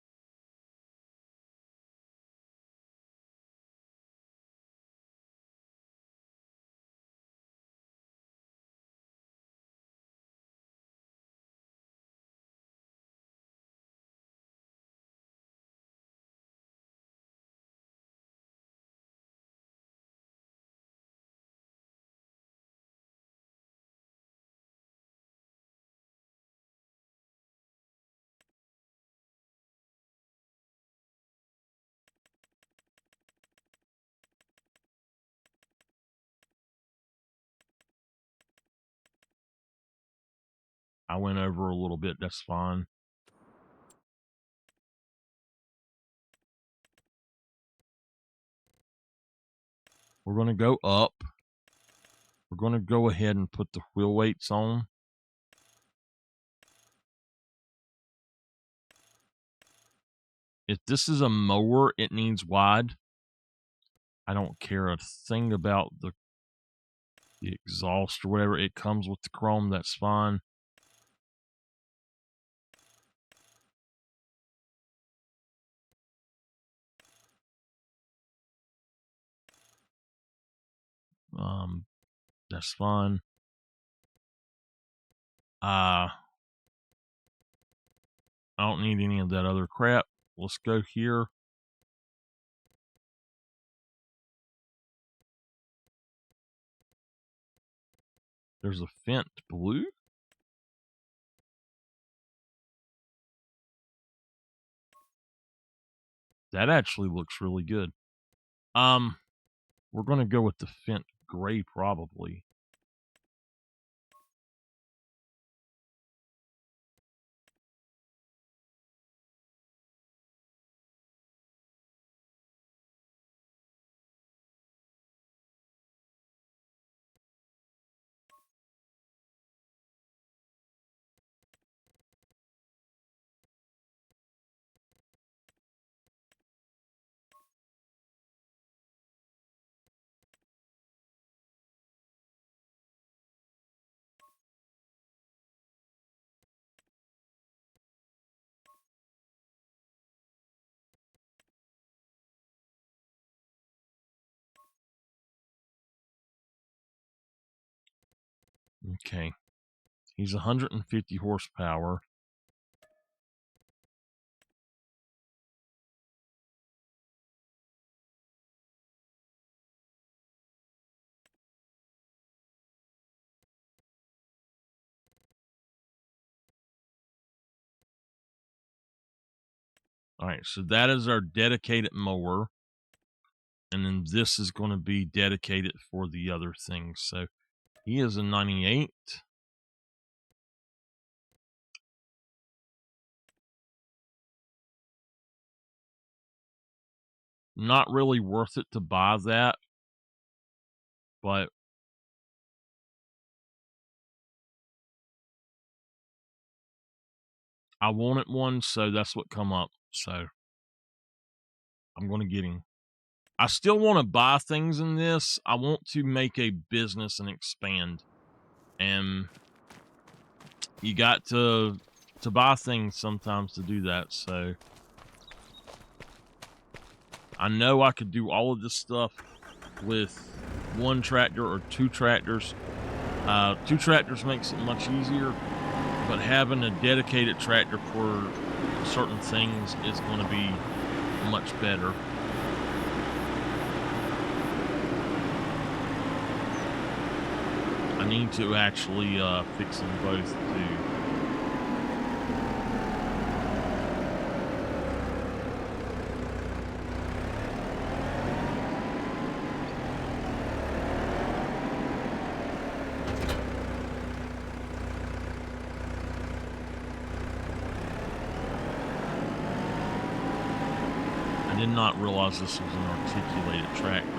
I went over a little bit, that's fine. We're going to go up. We're going to go ahead and put the wheel weights on. If this is a mower, it needs wide. I don't care a thing about the exhaust or whatever. It comes with the chrome, that's fine. That's fine. I don't need any of that other crap. Let's go here. There's a Fent blue. That actually looks really good. We're gonna go with the Fent gray probably. Okay. He's 150 horsepower. All right, so that is our dedicated mower. And then this is going to be dedicated for the other things. So he is a 98. Not really worth it to buy that, but I wanted one, so that's what come up. So I'm going to get him. I still want to buy things in this. I want to make a business and expand. And you got to buy things sometimes to do that. So I know I could do all of this stuff with one tractor or two tractors. Two tractors makes it much easier, but having a dedicated tractor for certain things is going to be much better. I need to actually fix them both too. I did not realize this was an articulated tractor.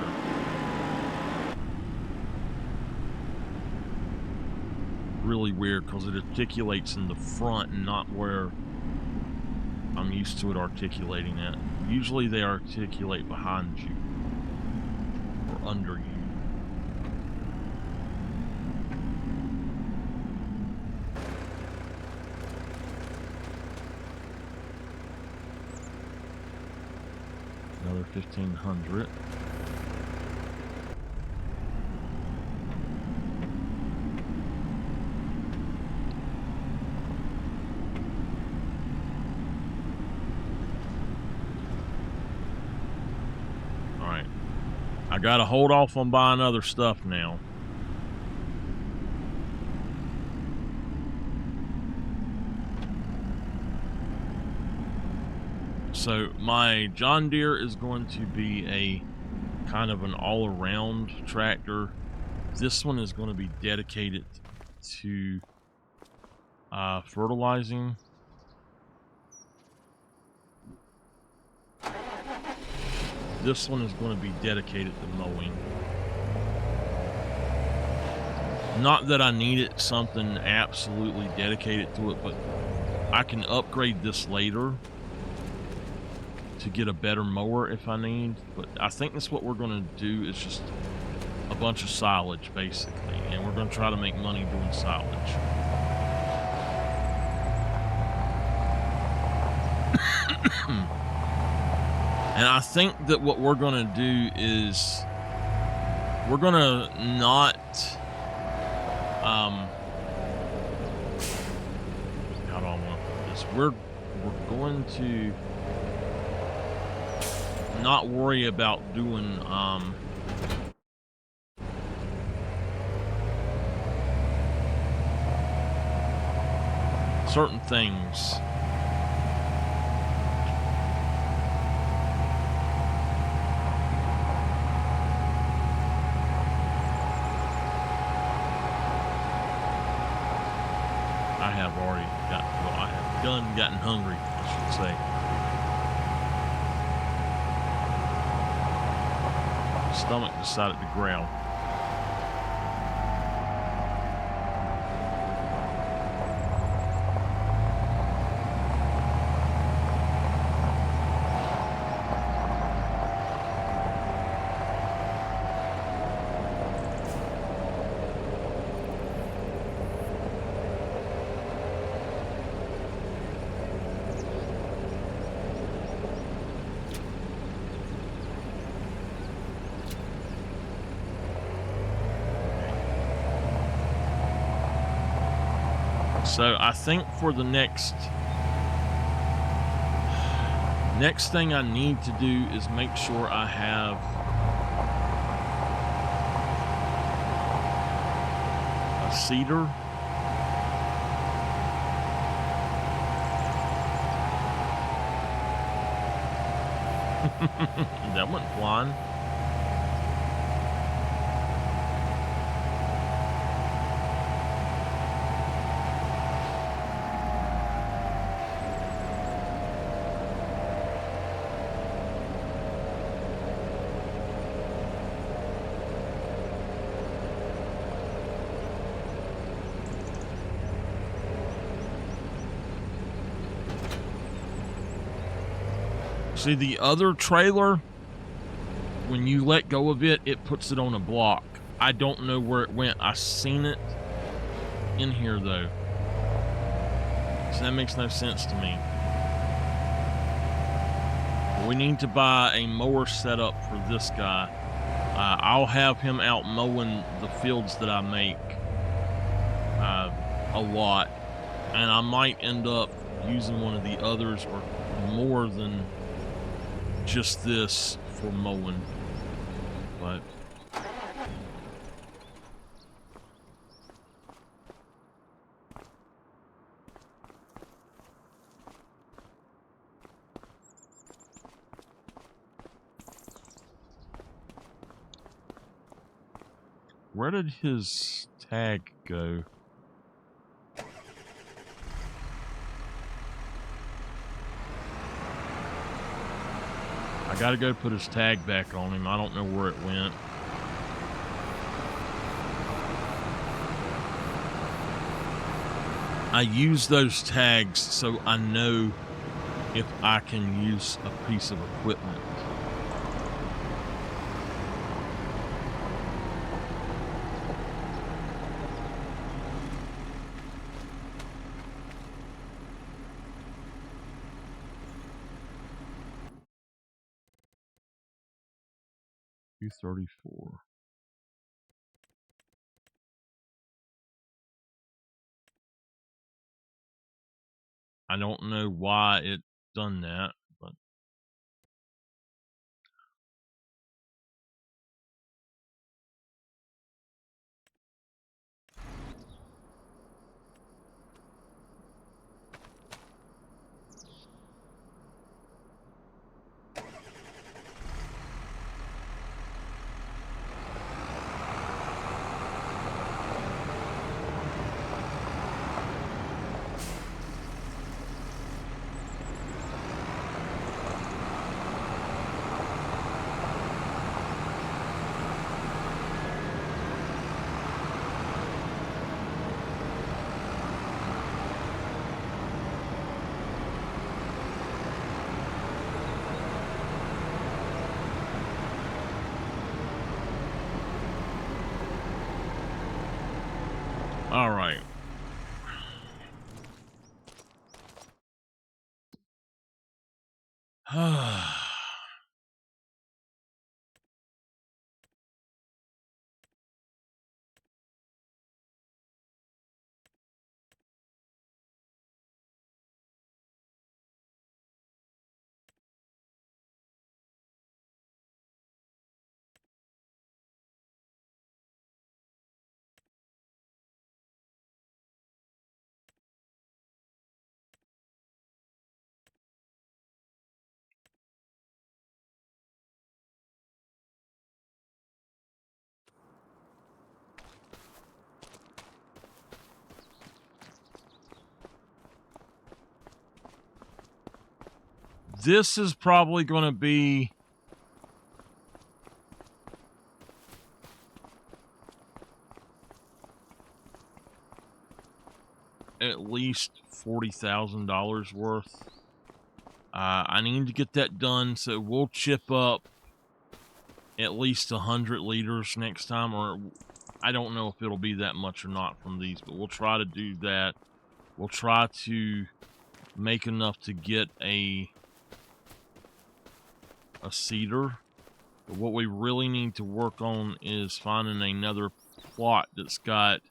Really weird because it articulates in the front and not where I'm used to it articulating at. Usually they articulate behind you or under you. Another 1,500. I gotta hold off on buying other stuff now. So my John Deere is going to be a kind of an all-around tractor. This one is going to be dedicated to Fertilizing. This one is going to be dedicated to mowing. Not that I needed something absolutely dedicated to it, but I can upgrade this later to get a better mower if I need. But I think that's what we're going to do, is just a bunch of silage, basically. And we're going to try to make money doing silage. And I think that what we're going to do is we're going to not how do I want to put this? We're going to not worry about doing certain things. I have already gotten hungry, I should say. My stomach decided to growl. So I think for the next thing I need to do is make sure I have a seeder. That went flying. See, the other trailer, when you let go of it, it puts it on a block. I don't know where it went. I seen it in here, though. So that makes no sense to me. We need to buy a mower setup for this guy. I'll have him out mowing the fields that I make a lot. And I might end up using one of the others, or more than just this, for mowing. But where did his tag go? I gotta go put his tag back on him. I don't know where it went. I use those tags so I know if I can use a piece of equipment. $234. I don't know why it done that, but All right. This is probably going to be at least $40,000 worth. I need to get that done, so we'll chip up at least 100 liters next time, or I don't know if it'll be that much or not from these, but we'll try to do that. We'll try to make enough to get a cedar. But what we really need to work on is finding another plot that's got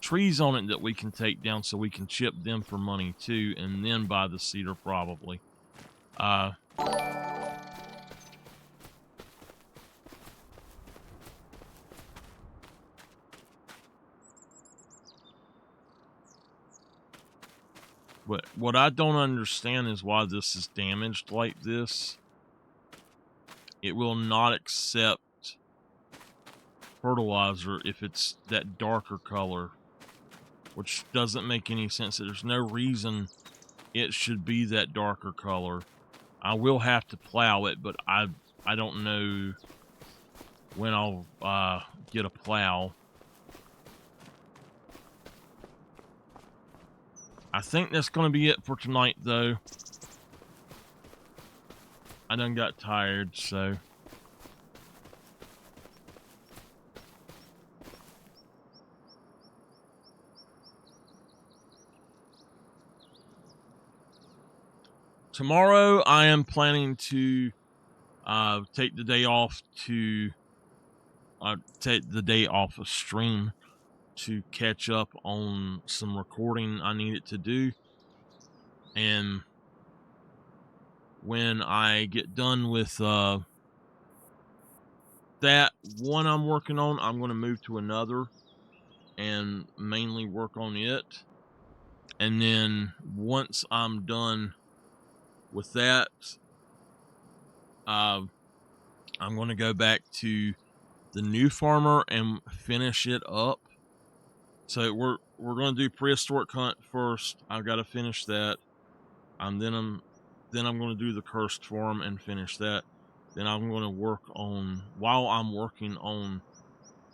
trees on it that we can take down so we can chip them for money too, and then buy the cedar probably. But what I don't understand is why this is damaged like this. It will not accept fertilizer if it's that darker color, which doesn't make any sense. There's no reason it should be that darker color. I will have to plow it, but I don't know when I'll get a plow. I think that's going to be it for tonight, though. I done got tired, so... Tomorrow, I am planning to take the day off to... take the day off of stream to catch up on some recording I needed to do. And when I get done with that one I'm working on, I'm going to move to another and mainly work on it. And then once I'm done with that, I'm going to go back to the new farmer and finish it up. So we're going to do prehistoric hunt first. I've got to finish that. Then I'm going to do the cursed farm and finish that. Then I'm going to work on, while I'm working on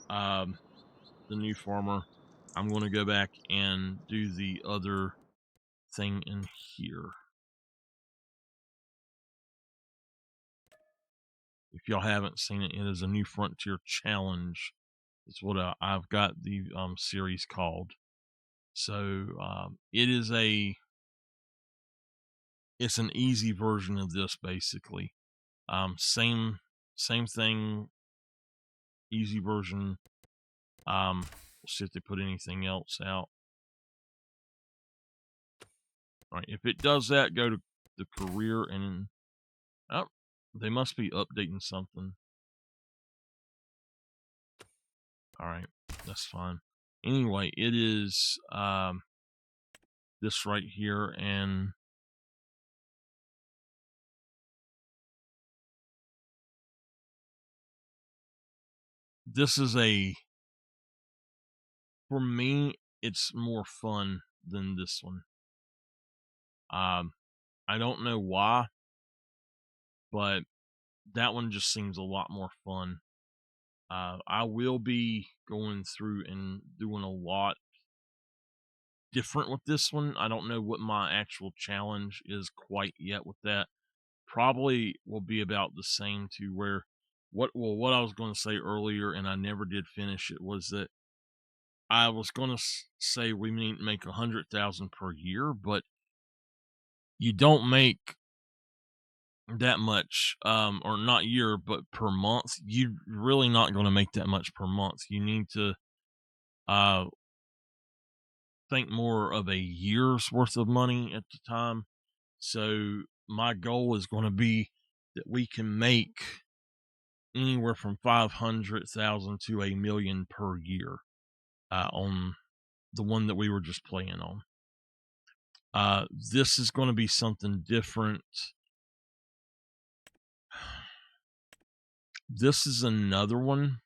the new farmer, I'm going to go back and do the other thing in here. If y'all haven't seen it, it is a New Frontier Challenge. It's what I've got the series called. So it is it's an easy version of this, basically. Same thing, easy version. We'll see if they put anything else out. All right, if it does that, go to the career and they must be updating something. All right, that's fine. Anyway, it is this right here, and this is for me, it's more fun than this one. I don't know why, but that one just seems a lot more fun. I will be going through and doing a lot different with this one. I don't know what my actual challenge is quite yet with that. Probably will be about the same to where what I was going to say earlier, and I never did finish it, was that I was going to say we need to make 100,000 per year, but you don't make that much, or not year, but per month. You're really not going to make that much per month. You need to uh, think more of a year's worth of money at the time. So my goal is going to be that we can make anywhere from 500,000 to a million per year on the one that we were just playing on. This is going to be something different. This is another one.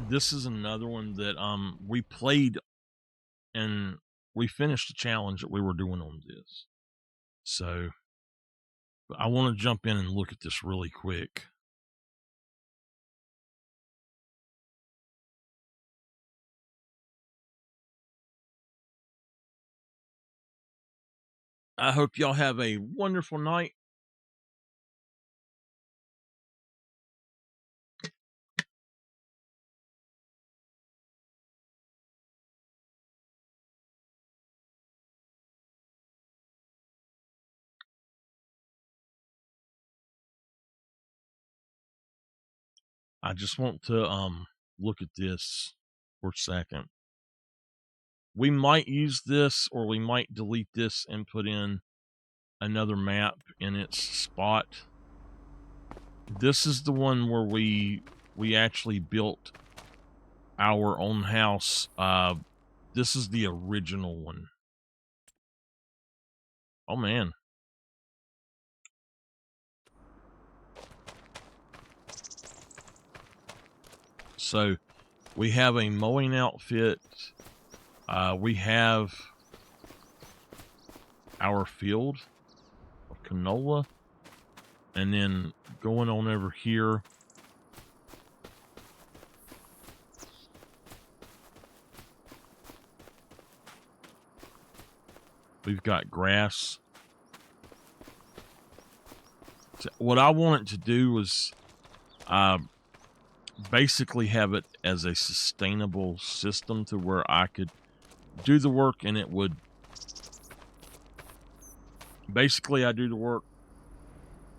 This is another one that we played and we finished the challenge that we were doing on this. So I want to jump in and look at this really quick. I hope y'all have a wonderful night. I just want to look at this for a second. We might use this, or we might delete this and put in another map in its spot. This is the one where we actually built our own house. This is the original one. Oh man. So we have a mowing outfit. We have our field of canola. And then going on over here, we've got grass. So what I wanted to do was basically have it as a sustainable system to where I could do the work and it would basically, I do the work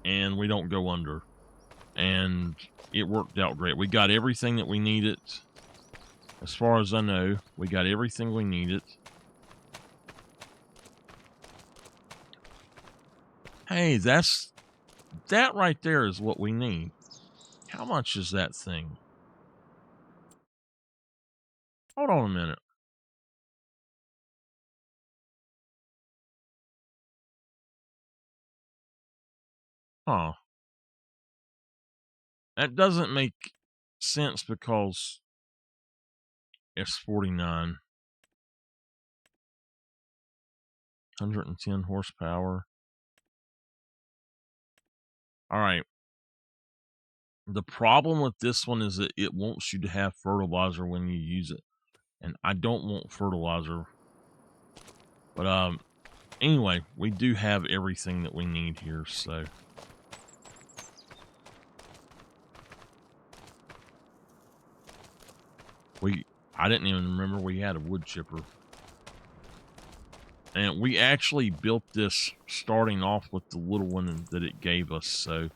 and we don't go under, and it worked out great. We got everything that we needed. As far as I know, we got everything we needed. Hey, that right there is what we need. How much is that thing? Hold on a minute. Huh. That doesn't make sense because it's 49. 110 horsepower. All right. The problem with this one is that it wants you to have fertilizer when you use it. And I don't want fertilizer. But anyway, we do have everything that we need here, so I didn't even remember we had a wood chipper. And we actually built this starting off with the little one that it gave us, so.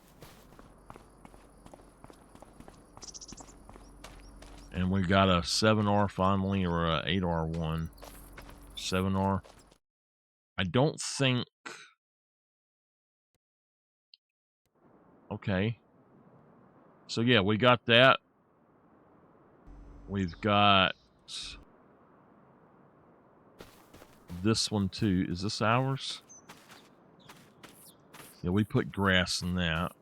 And we got a 7R finally, or a 8R1. 7R. I don't think. Okay. So yeah, we got that. We've got this one too. Is this ours? Yeah, we put grass in that.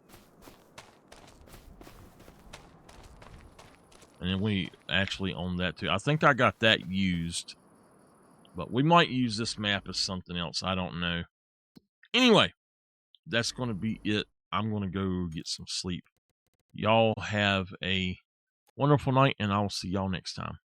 And then we actually own that too. I think I got that used. But we might use this map as something else. I don't know. Anyway, that's going to be it. I'm going to go get some sleep. Y'all have a wonderful night, and I'll see y'all next time.